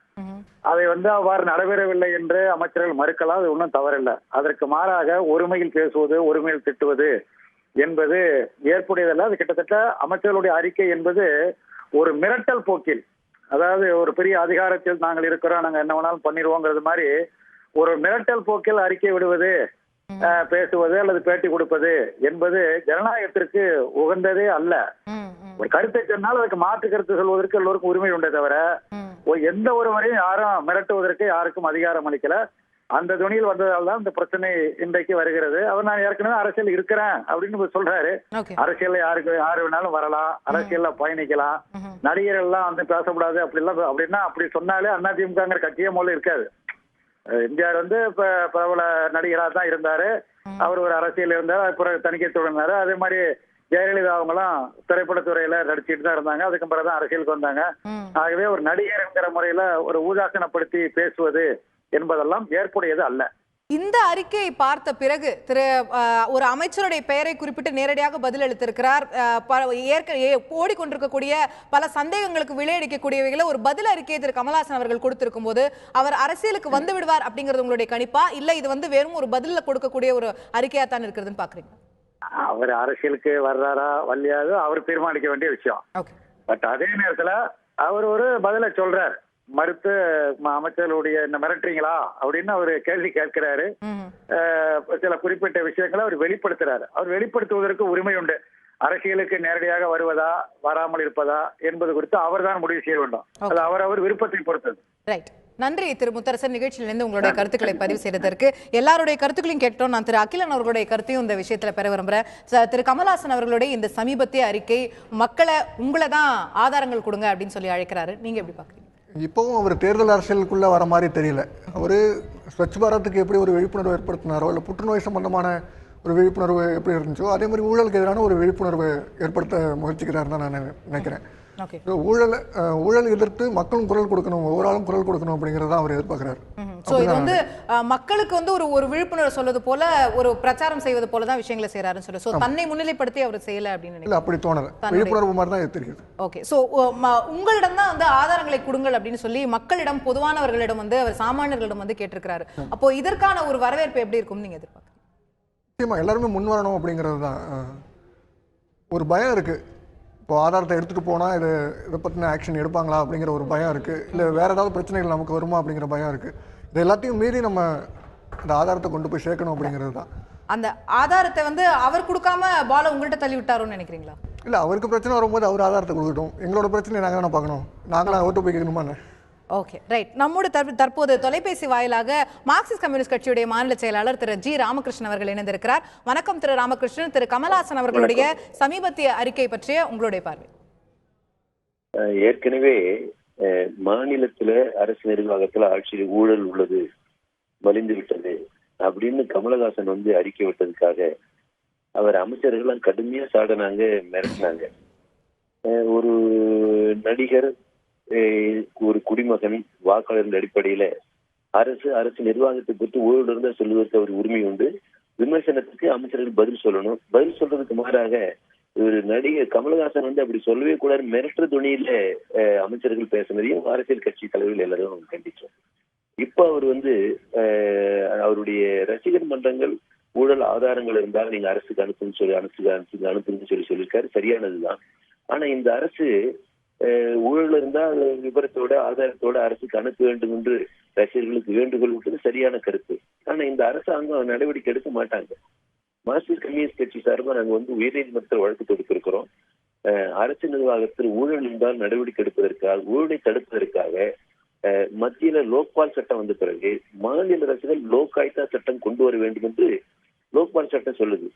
அதை அவ்வாறு நடைபெறவில்லை என்று அமைச்சர்கள் மறுக்கலாம், அது ஒன்றும் தவறில்லை. அதற்கு மாறாக ஒருமையில் பேசுவது, ஒருமையில் திட்டுவது என்பது ஏற்புடையதல்ல. அது கிட்டத்தட்ட அமைச்சர்களுடைய அறிக்கை என்பது ஒரு மிரட்டல் போக்கில், அதாவது ஒரு பெரிய அதிகாரத்தில் நாங்கள் இருக்கிறோம், நாங்க என்ன வேணாலும் பண்ணிடுவோங்கிறது மாதிரி ஒரு மிரட்டல் போக்கில் அறிக்கை விடுவது, பேசுவது அல்லது பேட்டி கொடுப்பது என்பது ஜனநாயகத்திற்கு உகந்ததே அல்ல. ஒரு கருத்தை சொன்னால் அதுக்கு மாற்று கருத்து சொல்வதற்கு எல்லோருக்கும் உரிமை உண்டே தவிர எந்த ஒருவரையும் யாரும் மிரட்டுவதற்கு யாருக்கும் அதிகாரம் அளிக்கல. அந்த துணியில் வந்ததால் தான் இந்த பிரச்சனை இன்றைக்கு வருகிறது. அவர் நான் ஏற்கனவே அரசியல் இருக்கிறேன் அப்படின்னு சொல்றாரு. அரசியல்ல யாரு வேணாலும் வரலாம், அரசியல்ல பயணிக்கலாம், நடிகர்கள் எல்லாம் வந்து பேசக்கூடாது அப்படின்னா அப்படி சொன்னாலே அதிமுகங்கிற கட்சியே முதல்ல இருக்காது. எம்ஜிஆர் வந்து இப்ப பிரபல நடிகராக தான் இருந்தாரு, அவர் ஒரு அரசியல் இருந்தாரு, அப்புறம் தணிக்கை தொடங்கினாரு. அதே மாதிரி ஜெயலலிதா அவங்கலாம் திரைப்படத்துறையில நடிச்சிட்டு தான் இருந்தாங்க, அதுக்கு பிறகுதான் அரசியலுக்கு வந்தாங்க. ஆகவே ஒரு நடிகர் என்கிற முறையில ஒரு ஊதாசனப்படுத்தி பேசுவது என்பதெல்லாம் ஏற்புடையது அல்ல. இந்த அறிக்கையை பார்த்த பிறகு ஒரு அமைச்சருடைய பெயரை குறிப்பிட்டு நேரடியாக பதில் அளித்திருக்கிறார். ஓடிக்கொண்டிருக்கக்கூடிய பல சந்தேகங்களுக்கு விளையடிக்கக்கூடியவைகளை ஒரு பதில் அறிக்கையை திரு கமலஹாசன் அவர்கள் கொடுத்திருக்கும் போது அவர் அரசியலுக்கு வந்து விடுவார் அப்படிங்கிறது உங்களுடைய கணிப்பா, இல்ல இது வந்து வெறும் ஒரு பதில கொடுக்கக்கூடிய ஒரு அறிக்கையா தான் இருக்கிறதுன்னு பாக்குறீங்க? அவர் அரசியலுக்கு வர்றாரா வரலையாவது அவர் தீர்மானிக்க வேண்டிய விஷயம். பட் அதே நேரத்துல அவர் ஒரு பதில சொல்றார். மறுத்து அமைச்சர்களுடைய என்ன மிரட்டுறீங்களா அப்படின்னு அவர் கேள்வி கேட்கிறாரு. சில குறிப்பிட்ட விஷயங்களை அவர் வெளிப்படுத்துறாரு. அவர் வெளிப்படுத்துவதற்கு உரிமை உண்டு. அரசியலுக்கு நேரடியாக வருவதா வராமல் இருப்பதா என்பது குறித்து அவர் தான் முடிவு செய்ய வேண்டும். அது அவர் விருப்பத்தை பொறுத்தது. ரைட். நன்றி திரு முத்தரசன், நிகழ்ச்சியிலிருந்து உங்களுடைய கருத்துக்களை பதிவு செய்ததற்கு. எல்லாருடைய கருத்துக்களையும் கேட்டோம். நான் திரு அகிலன் அவர்களுடைய கருத்தையும் இந்த விஷயத்துல பெற விரும்புறேன். திரு கமலஹாசன் அவர்களுடைய இந்த சமீபத்திய அறிக்கை மக்களை உங்களை தான் ஆதாரங்கள் கொடுங்க அப்படின்னு சொல்லி அழைக்கிறாரு. நீங்க எப்படி பாக்குறீங்க? இப்போவும் அவர் தேர்தல் அரசியலுக்குள்ள வர மாதிரி தெரியல. அவர் ஸ்வச் பாரத்துக்கு எப்படி ஒரு விழிப்புணர்வு ஏற்படுத்தினாரோ, இல்லை புற்றுநோய் சம்பந்தமான ஒரு விழிப்புணர்வு எப்படி இருந்துச்சோ அதே மாதிரி ஊழலுக்கு எதிரான ஒரு விழிப்புணர்வு ஏற்படுத்த முயற்சிக்கிறார் தான் நான் நினைக்கிறேன். ஊழல் எதிர்த்து மக்களும் குரல் கொடுக்கணும், ஒவ்வொரு ஆளும் குரல் கொடுக்கணும் அப்படிங்கறத அவர் எதிர்பார்க்கிறார். சோ இது வந்து மக்களுக்கு வந்து ஒரு விழிப்புணர்வு சொல்வது போல, ஒரு பிரச்சாரம் செய்வது போல தான் விஷயங்களை செய்யறாருன்னு சொல்லி. சோ தன்னை முன்னிலைப்படுத்தி அவர் செய்யல அப்படின்னு நினைக்கிறேன். அப்படி தோணல, விழிப்புணர்வு மாதிரி தான் தெரியுது. ஓகே. சோ உங்களிடம் தான் வந்து ஆதாரங்களை கொடுங்கள் அப்படின்னு சொல்லி மக்களிடம், பொதுவானவர்களிடம் வந்து அவர் சாமானியர்களிடம் வந்து கேட்டிருக்கிறாரு. அப்போ இதற்கான ஒரு வரவேற்பு எப்படி இருக்கும் நீங்க எதிர்பார்க்க? நிச்சயமா எல்லாருமே முன் வரணும் அப்படிங்கிறது தான். ஒரு பயம் இருக்கு. இப்போ ஆதாரத்தை எடுத்துகிட்டு போனால் இதை பற்றின ஆக்ஷன் எடுப்பாங்களா அப்படிங்கிற ஒரு பயம் இருக்குது. இல்லை வேறு ஏதாவது பிரச்சனைகள் நமக்கு வருமா அப்படிங்கிற பயம் இருக்குது. இது எல்லாத்தையும் மீறி நம்ம அந்த ஆதாரத்தை கொண்டு போய் சேர்க்கணும் அப்படிங்கிறது தான். அந்த ஆதாரத்தை வந்து அவர் கொடுக்காம பால உங்கள்கிட்ட தள்ளி விட்டாரோன்னு நினைக்கிறீங்களா? இல்லை, அவருக்கு பிரச்சனை வரும்போது அவர் ஆதாரத்தை கொடுக்கட்டும். எங்களோட பிரச்சனையை நாங்கள் தானே பார்க்கணும். நாங்களாம் ஓட்டு போய் கேட்கணுமா? Okay, right. நம்மோடு தற்போது தொலைபேசி வாயிலாக மார்க்சிஸ்ட் கம்யூனிஸ்ட் கட்சியுடைய மாநில செயலாளர் திரு ஜி ராமகிருஷ்ணன் அவர்கள் இணைந்திருக்கிறார். வணக்கம் திரு ராமகிருஷ்ணன். திரு கமலஹாசன் அவர்களுடைய சமீபத்திய அறிக்கை பற்றிய உங்களுடைய பார்வை. ஏற்கனவே மாநிலத்துல அரசு நிர்வாகத்துல ஆட்சியில் ஊழல் உள்ளது, மலிந்து விட்டது அப்படின்னு கமலஹாசன் வந்து அறிக்கை விட்டதுக்காக அவர் அமைச்சர்கள் கடுமையா சாடினாங்க, மிரட்டினாங்க. ஒரு நடிகர், ஒரு குடிமகன் வாக்காளர்கள் அடிப்படையில அரசு நிர்வாகத்தை பற்றி ஊழல் இருந்தா சொல்வதற்கு அவர் உரிமை உண்டு. விமர்சனத்துக்கு அமைச்சர்கள் பதில் சொல்லணும். பதில் சொல்றதுக்கு மாறாக ஒரு நடிகர் கமலஹாசன் வந்து அப்படி சொல்லவே கூடாது, மிரட்டுற துணியில அமைச்சர்கள் பேசுனதையும் அரசியல் கட்சி தலைவர்கள் எல்லாரும் கண்டிச்சோம். இப்ப அவர் வந்து அவருடைய ரசிகர் மன்றங்கள் ஊழல் ஆதாரங்கள் இருந்தால் நீங்க அரசுக்கு அனுப்புன்னு சொல்லி சொல்லியிருக்காரு. சரியானதுதான். ஆனா இந்த அரசு ஊழல் இருந்தால் விபரத்தோட ஆதாரத்தோட அரசுக்கு அனுப்ப வேண்டும் என்று ரசிகர்களுக்கு வேண்டுகோள் விட்டது சரியான கருத்து. ஆனா இந்த அரசாங்கம் நடவடிக்கை எடுக்க மாட்டாங்க. மார்க்சிஸ்ட் கம்யூனிஸ்ட் கட்சி சார்பாக நாங்க வந்து உயர்நீதிமன்றத்தில் வழக்கு தொடுத்திருக்கிறோம். அரசு நிர்வாகத்தில் ஊழல் இருந்தால் நடவடிக்கை எடுப்பதற்காக, ஊழலை தடுப்பதற்காக மத்தியில லோக்பால் சட்டம் வந்த பிறகு மாநில அரசுகள் லோக் ஆயுக்தா சட்டம் கொண்டு வர வேண்டும் என்று லோக்பால் சட்டம் சொல்லுது.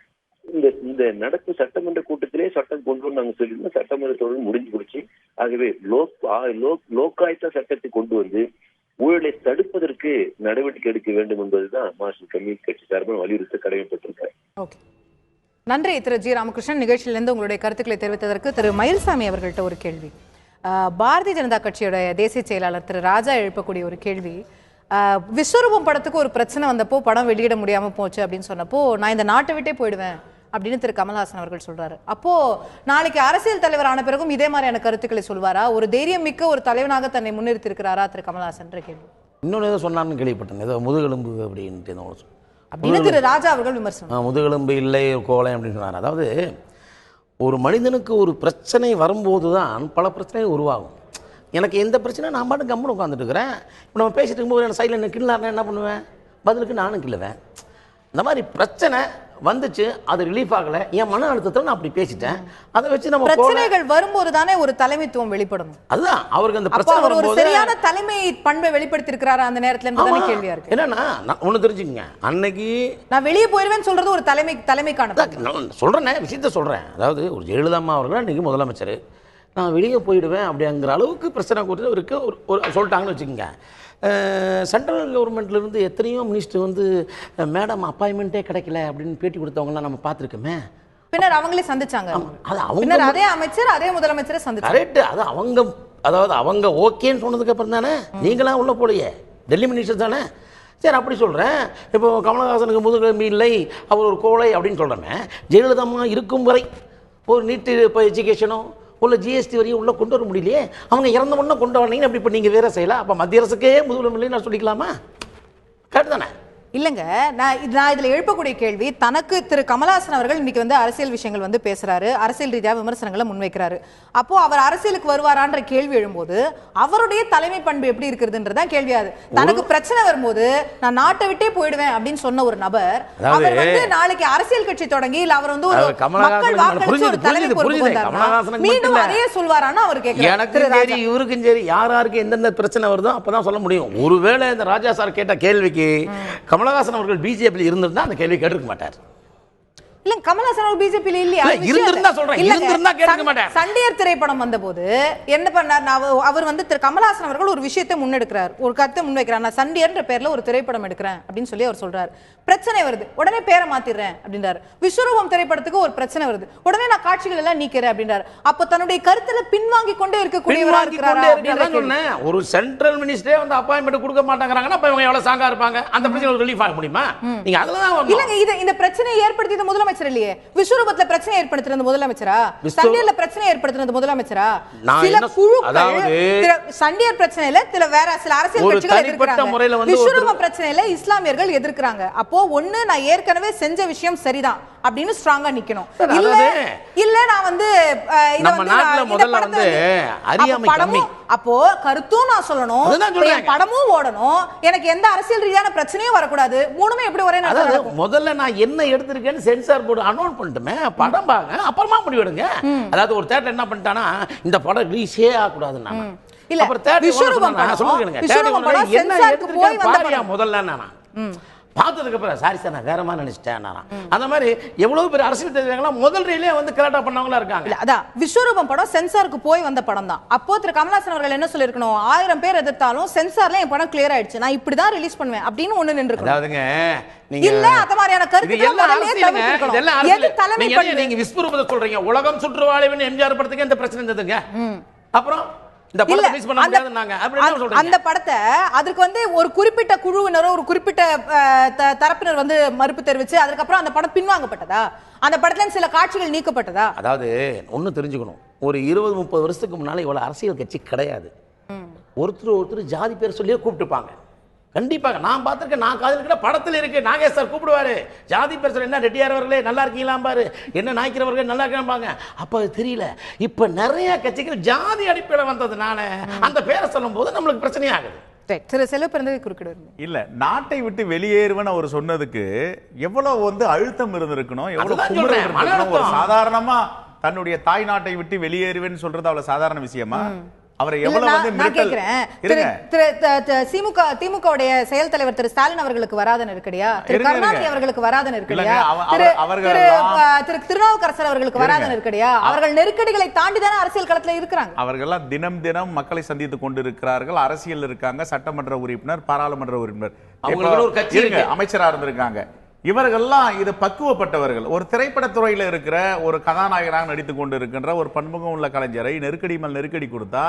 இந்த நடப்பு சட்டமன்ற கூட்டத்திலே சட்டம் கொண்டு வந்து நாங்க சொல்லியிருந்தோம். சட்டமன்றத்தோடு முடிஞ்சு போச்சு. ஆகவே லோக் ஆயுக்தா சட்டத்தை கொண்டு வந்து ஊழலை தடுப்பதற்கு நடவடிக்கை எடுக்க வேண்டும் என்பதுதான் மார்க்சிஸ்ட் கம்யூனிஸ்ட் கட்சி சார்பாக வலியுறுத்த கடமைப்பட்டிருக்காரு. நன்றி திரு ஜி ராமகிருஷ்ணன். நிகழ்ச்சியிலிருந்து உங்களுடைய கருத்துக்களை தெரிவித்ததற்கு. திரு மயில்சாமி அவர்கள்ட்ட ஒரு கேள்வி. பாரதிய ஜனதா கட்சியோட தேசிய செயலாளர் திரு ராஜா எழுப்பக்கூடிய ஒரு கேள்வி. விஸ்வரூபம் படத்துக்கு ஒரு பிரச்சனை வந்தப்போ படம் வெளியிட முடியாம போச்சு அப்படின்னு சொன்னப்போ நான் இந்த நாட்டை விட்டே போயிடுவேன் அப்படின்னு திரு கமலஹாசன் அவர்கள் சொல்றாரு. அப்போ நாளைக்கு அரசியல் தலைவர் ஆன பிறகும் இதே மாதிரியான கருத்துக்களை சொல்வாரா? ஒரு தைரியம் மிக்க ஒரு தலைவனாக தன்னை முன்னிறுத்தி இருக்கிறாரா திரு கமலஹாசன் கேள்வி. இன்னொன்னு ஏதோ சொன்னான்னு கேள்விப்பட்டேன், ஏதோ முதுகெலும்பு அப்படின்ட்டு திரு ராஜா அவர்கள் விமர்சனம். முதுகெலும்பு இல்லை கோலை அப்படின்னு சொன்னார். அதாவது ஒரு மனிதனுக்கு ஒரு பிரச்சனை வரும்போது தான் பல பிரச்சனைகள் உருவாகும். எனக்கு எந்த பிரச்சனை நான் பாட்டு கம்முன்னு உட்காந்துட்டு இருக்கிறேன். இப்போ நம்ம பேசிட்டு இருக்கும்போது எனக்கு சைடில் கிண்ணாருன்னா என்ன பண்ணுவேன்? பதிலுக்கு நானும் கிள்ளுவேன். இந்த மாதிரி பிரச்சனை வந்துச்சு, அது ரிலீஃப் ஆகலை, என் மன அழுத்தத்தில் நான் அப்படி பேசிட்டேன். அதை வச்சு நம்ம பிரச்சனைகள் வரும்போது தானே ஒரு தலைமைத்துவம் வெளிப்படணும். அதுதான் அவருக்கு அந்த பிரச்சனை அவர் ஒரு சரியான தலைமை பண்பை வெளிப்படுத்தி இருக்கிறாரா அந்த நேரத்துல தானே கேள்வியா இருக்கு. என்னன்னா ஒண்ணு தெரிஞ்சுக்கங்க, அன்னைக்கு நான் வெளியே போயிருவேன் சொல்றது ஒரு தலைமைக்கான சொல்றேன், விஷயத்த சொல்றேன். அதாவது ஒரு ஜெயலலிதா அம்மா அவர்கள் அன்னைக்கு முதலமைச்சர், நான் வெளியே போயிடுவேன் அப்படிங்கிற அளவுக்கு பிரச்சனை கொடுத்து இருக்கு ஒரு சொல்லிட்டாங்கன்னு வச்சுக்கோங்க. சென்ட்ரல் கவர்மெண்ட்லேருந்து எத்தனையோ மினிஸ்டர் வந்து மேடம் அப்பாயின்மெண்ட்டே கிடைக்கல அப்படின்னு பேட்டி கொடுத்தவங்கலாம் நம்ம பார்த்துருக்கோமே. பின்னர் அவங்களே சந்திச்சாங்க. அது அவங்க அதே அமைச்சர் அதே முதலமைச்சரை சந்திச்சாங்க. கரெக்ட். அது அவங்க, அதாவது அவங்க ஓகேன்னு சொன்னதுக்கு அப்புறம் தானே, நீங்களாம் உள்ள போலையே, டெல்லி மினிஸ்டர் தானே. சரி, அப்படி சொல்கிறேன். இப்போ கமலஹாசனுக்கு முதுகெலும்பு இல்லை, அவர் ஒரு கோழை அப்படின்னு சொல்கிறேமே, ஜெயலலிதா அம்மா இருக்கும் வரை ஒரு நீட் இப்போ எஜுகேஷனோ உள்ள ஜிஎஸ்டி வரையும் உள்ளே கொண்டு வர முடியலையே. அவங்க இறந்த உடனே கொண்டு வரீங்கன்னு அப்படி இப்போ நீங்கள் வேறு செய்யலாம். அப்போ மத்திய அரசுக்கே முதுகெலும்பு இல்லைன்னு நான் சொல்லிக்கலாமா? கரெக்ட் தானே? இல்லைங்க, நான் இதில் எழுப்பக்கூடிய கேள்வி, தனக்கு திரு கமலஹாசன் அவர்கள் இன்னைக்கு வந்து அரசியல் விஷயங்கள் வந்து பேசுறாரு, அரசியல் ரீதியாக விமர்சனங்களை முன்வைக்கிறாரு. அப்போ அவர் அரசியலுக்கு வருவாரான்ற கேள்வி எழும்போது அவருடைய தலைமை பண்பு எப்படி இருக்கிறதுன்றதான் கேள்வியாது. தனக்கு பிரச்சனை வரும்போது நான் நாட்டை விட்டே போயிடுவேன் அப்படின்னு சொன்ன ஒரு நபர் அவர் வந்து நாளைக்கு அரசியல் கட்சி தொடங்கி இல்ல அவர் வந்து ஒரு மக்கள் வாக்களிச்சு ஒரு தலைமை பொறுப்பு வந்தார், மீண்டும் அதையே சொல்வாரான்னு அவர் கேட்கிறார். எனக்கும் சரி இவருக்கும் சரி யாராருக்கு எந்தெந்த பிரச்சனை வருதோ அப்பதான் சொல்ல முடியும். ஒருவேளை இந்த ராஜா சார் கேட்ட கேள்விக்கு கமலஹாசன் அவர்கள் பிஜேபியில் இருந்திருந்தா அந்த கேள்வி கேட்க மாட்டார். இல்ல, கமலஹாசன் அவர்கள் பிஜேபியில் இல்லையா? இருந்திருந்தா சொல்றேன், இருந்திருந்தா கேட்க மாட்டார். சண்டியர் திரைப்படம் வந்தபோது என்ன பண்ணார்? அவர் வந்து திரு கமலஹாசன் அவர்கள் ஒரு விஷயத்தை முன்னெடுக்கிறார், ஒரு கருத்தை முன்வைக்கிறார். நான் சண்டியர்ன்ற பேர்ல ஒரு திரைப்படம் எடுக்கிறேன் அப்படின்னு சொல்லி அவர் சொல்றாரு. பிரச்சனை வருது, உடனே பேரை மாத்திடுறேன் அப்படின்றாரு. விஸ்வரூபம் திரைப்படத்துக்கு ஒரு பிரச்சனை வருது, உடனே நான் காட்சிகள் எல்லாம் நீக்கிறேன் அப்படின்றாரு. அப்ப தன்னுடைய கருத்துல பின்வாங்கி கொண்டே இருக்கக்கூடியவரா இருக்கிறார். ஒரு சென்ட்ரல் மினிஸ்டரே வந்து அப்பாயின்மெண்ட் கொடுக்க மாட்டாங்கறாங்கன்னா அப்ப இவங்க எவ்வளவு சாங்கா இருப்பாங்க? அந்த பிரச்சனை ரிலீஃப் ஆக முடியுமா? நீங்க அதெல்லாம் இல்லங்க, இந்த பிரச்சனையை ஏற்படுத்தியது முதலமைச்சர் இல்லையே. விஸ்வரூபத்துல பிரச்சனை ஏற்படுத்தினது முதலமைச்சரா? சண்டியர்ல பிரச்சனை ஏற்படுத்தினது முதலமைச்சரா? சில குழுக்கள் சண்டியர் பிரச்சனையில சில அரசியல் கட்சிகள் எதிர்க்கிறாங்க, விஸ்வரூப பிரச்சனையில இஸ்லாமியர்கள் எதிர்க்கிறாங்க. அப்போ ஒண்ணு நான் ஏற்கனவே செஞ்ச விஷயம் சரிதான் அப்படின்னு ஸ்ட்ராங்கா நிக்கணும். இல்ல நான் வந்து நம்ம நாட்டுல முதல்ல வந்து அறியாமை கம்மி. அப்போ கருத்தும் நான் சொல்லணும், படமும் ஓடணும், எனக்கு எந்த அரசியல் ரீதியான பிரச்சனையும் வரக்கூடாது. மூணுமே எப்படி ஒரே நேரத்துல? முதல்ல நான் என்ன எடுத்திருக்கேன்னு சென்சார் போர்டு அனௌன்ஸ் பண்ணிட்டுமே, படம் பாருங்க, அப்புறமா முடிவெடுங்க. அதாவது ஒரு தியேட்டர் என்ன பண்ணிட்டானா இந்த படம் ரிலீஸே ஆகக்கூடாதுன்னா இல்ல, விஸ்வரூபம் முதல்ல பார்த்ததுக்கு அப்புறம் சாரி சார் நான் வேற மாதிரி நினைச்சிட்டேன். அந்த மாதிரி எவ்வளவு பேர் அரசியல் தெரிஞ்சவங்களா முதல் ரீலே வந்து கரெக்டா பண்ணவங்களா இருக்காங்க. அதான் விஸ்வரூபம் படம் சென்சாருக்கு போய் வந்த படம் தான். அப்போ திரு கமலஹாசன் அவர்கள் என்ன சொல்லிருக்கணும்? 1000 பேர் எதிர்த்தாலும் சென்சார்ல என் படம் கிளியர் ஆயிடுச்சு, நான் இப்படிதான் ரிலீஸ் பண்ணுவேன் அப்படின்னு ஒண்ணு நின்றுக்கணும். அதாவதுங்க இல்ல அந்த மாதிரியான கருத்துக்கள் நீங்க விஸ்வரூபத்தை சொல்றீங்க, உலகம் சுற்றுவாழிவின் எம்ஜிஆர் படத்துக்கு இந்த பிரச்சனை இருந்ததுங்க. அப்புறம் அந்த படத்தை அதற்கு வந்து ஒரு குறிப்பிட்ட குழுவினரோ ஒரு குறிப்பிட்ட தரப்பினர் வந்து மறுப்பு தெரிவிச்சு அதுக்கப்புறம் அந்த படம் பின்வாங்கப்பட்டதா? அந்த படத்துல சில காட்சிகள் நீக்கப்பட்டதா? அதாவது ஒண்ணு தெரிஞ்சுக்கணும், ஒரு 20-30 வருஷத்துக்கு முன்னால இவ்வளவு அரசியல் கட்சி கிடையாது. ஒருத்தர் ஜாதி பேர் சொல்லியே கூப்பிட்டுப்பாங்க. கண்டிப்பாக நான் பார்த்திருக்கேன், நான் காதல் கிட்ட படத்தில் இருக்கு, நாகேஷ் சார் கூப்பிடுவாரு, ஜாதி பேர் என்ன ரெட்டியாரவர்களே நல்லா இருக்கீங்களா பாரு, என்ன நாய்க்கிறவர்கள் நல்லா இருக்காங்க. அப்ப அது தெரியல. இப்ப நிறைய கட்சிகள் ஜாதி அடிப்படையில் வந்ததுனால அந்த பேரை சொல்லும் போது நம்மளுக்கு பிரச்சனை ஆகுது. திரு செல்வப்பிறந்தகை குறுக்கிடுவார். இல்ல, நாட்டை விட்டு வெளியேறுவன்னு அவர் சொன்னதுக்கு எவ்வளவு வந்து அழுத்தம் இருந்திருக்கணும், எவ்வளவு ஒரு சாதாரணமா தன்னுடைய தாய் நாட்டை விட்டு வெளியேறுவேன்னு சொல்றது அவ்வளவு சாதாரண விஷயமா? அவரை எவ்வளவு வந்து திமுகவுடைய செயல் தலைவர் திரு ஸ்டாலின் அவர்களுக்கு வராத நெருக்கடியா? திரு கருணாநிதி அவர்களுக்கு வராத நெருக்கடியா? திரு திருநாவுக்கரசர் அவர்களுக்கு வராத நெருக்கடியா? அவர்கள் நெருக்கடிகளை தாண்டிதானே அரசியல் களத்துல இருக்கிறாங்க. அவர்கள்லாம் தினம் தினம் மக்களை சந்தித்துக் கொண்டிருக்கிறார்கள், அரசியல் இருக்காங்க, சட்டமன்ற உறுப்பினர், பாராளுமன்ற உறுப்பினர், அமைச்சரா இருந்திருக்காங்க. இவர்கள்லாம் இது பக்குவப்பட்டவர்கள். ஒரு திரைப்படத்துறையில இருக்கிற ஒரு கதாநாயகனாக நடித்துக் கொண்டு இருக்கின்ற ஒரு பன்முகம் உள்ள கலைஞரை நெருக்கடி மேல் நெருக்கடி கொடுத்தா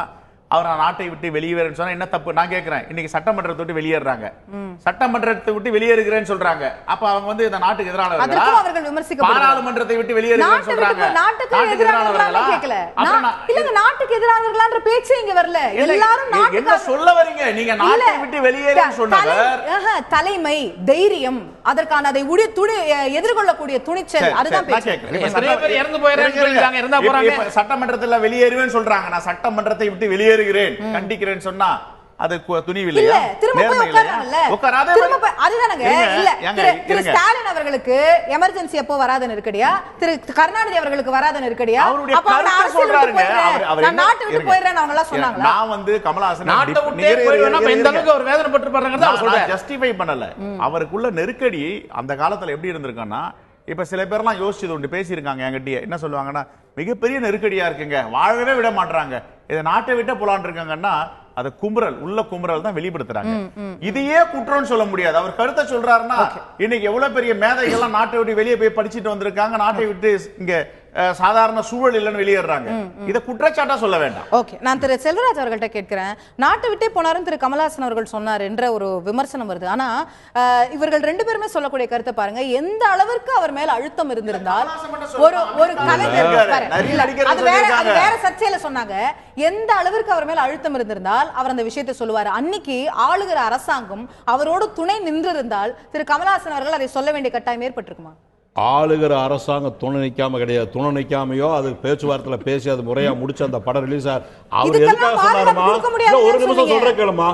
அவர் நாட்டை விட்டு வெளியேறேன்னு சொன்னா என்ன தப்பு? நான் கேட்கிறேன். இன்னைக்கு சட்டமன்றத்தை விட்டு வெளியேறாங்க, சட்டமன்றத்தை விட்டு வெளியேறுகிறேன்னு சொல்றாங்க. அப்ப அவங்க வந்து இந்த நாட்டுக்கு எதிரானவர்களா? பாராளுமன்றத்தை விட்டு வெளியேறுகிறேன்னு சொல்றாங்க, நாட்டுக்கு எதிரானவர்களா? இல்லங்க, நாட்டுக்கு எதிரானவர்களான்ற பேச்சே இங்க வரல. எல்லாரும் என்ன சொல்ல வரீங்க? நீங்க நாட்டை விட்டு வெளியேறேன்னு சொன்னவர் தலைமை, தைரியம், அதற்கான அதை எதிர்கொள்ளக்கூடிய துணிச்சல், அதுதான் பேச்சு. சட்டமன்றத்தில் வெளியேறுவேன்னு சொல்றாங்க, நான் சட்டமன்றத்தை விட்டு வெளியேறு வெளியேறுகிறேன் கண்டிக்கிறேன் சொன்னா அது துணிவில்லையா? இல்ல திரும்ப போய் உட்கார்றாங்கல்ல, திரும்ப போய் அதுதானங்க. இல்ல திரு ஸ்டாலின் அவர்களுக்கு எமர்ஜென்சி எப்போ வராத நெருக்கடியா, திரு கருணாநிதி அவர்களுக்கு வராத நெருக்கடியா? அப்ப அவர் சொல்றாருங்க நான் நாட்டை விட்டு போயிடுறேன் அவங்க எல்லாம் சொன்னாங்களா? நான் வந்து கமலஹாசன் நாட்டை விட்டு போயிடுவேனா அப்ப இந்த அளவுக்கு அவர் வேதனைப்பட்டு பாருங்கன்னு தான் சொல்றேன். ஜஸ்டிஃபை பண்ணல. அவருக்குள்ள நெருக்கடி அந்த காலத்துல எப்படி இருந்திருக்குன்னா, இப்ப சில பேர்லாம் யோசிச்சது உண்டு, பேசியிருக்காங்க என்கிட்டயே. என்ன சொல்லுவாங்கன்னா, மிகப்பெரிய நெருக்கடியா இருக்குங்க, வாழவே விட மாட்டாங்க, இதை நாட்டை விட்டு போலான் இருக்காங்கன்னா அது கும்பரல், உள்ள கும்பரல் தான் வெளிப்படுத்துறாங்க. இதையே குற்றம்னு சொல்ல முடியாது. அவர் கருத்தை சொல்றாருன்னா, இன்னைக்கு எவ்வளவு பெரிய மேதைகள்லாம் நாட்டை விட்டு வெளியே போய் படிச்சுட்டு வந்திருக்காங்க, நாட்டை விட்டு இங்க சாதாரண சூழல் இல்லைன்னு வெளியேறாங்க. இதை குற்றச்சாட்டா சொல்ல வேண்டாம். ஓகே, நான் திரு செல்வராஜ் அவர்கள்ட்ட கேட்கிறேன். நாட்டை விட்டே போனாரும் திரு கமலஹாசன் அவர்கள் சொன்னார் என்ற ஒரு விமர்சனம் வருது. ஆனா இவர்கள் ரெண்டு பேருமே சொல்லக்கூடிய கருத்தை பாருங்க. எந்த அளவிற்கு அவர் மேல அழுத்தம் இருந்திருந்தால் ஒரு கலைஞர் அது வேற சர்ச்சையில சொன்னாங்க, எந்த அளவிற்கு அவர் மேல அழுத்தம் இருந்திருந்தால் அவர் அந்த விஷயத்தை சொல்லுவார். அன்னைக்கு ஆளுகிற அரசாங்கம் அவரோடு துணை நின்றிருந்தால் திரு கமலஹாசன் அவர்கள் அதை சொல்ல வேண்டிய கட்டாயம் ஏற்பட்டிருக்குமா? ஆளுகிற அரசாங்கம் துணை நிற்காம கிடையாது. துணை நிற்காமையோ அது பேச்சுவார்த்தையில் பேசி அது முறையா முடிச்சு அந்த படம் ரிலீஸ் அவர் எதுக்காக சொன்னாருமா? ஒரு நிமிஷம் சொல்றேன் கேளுமா.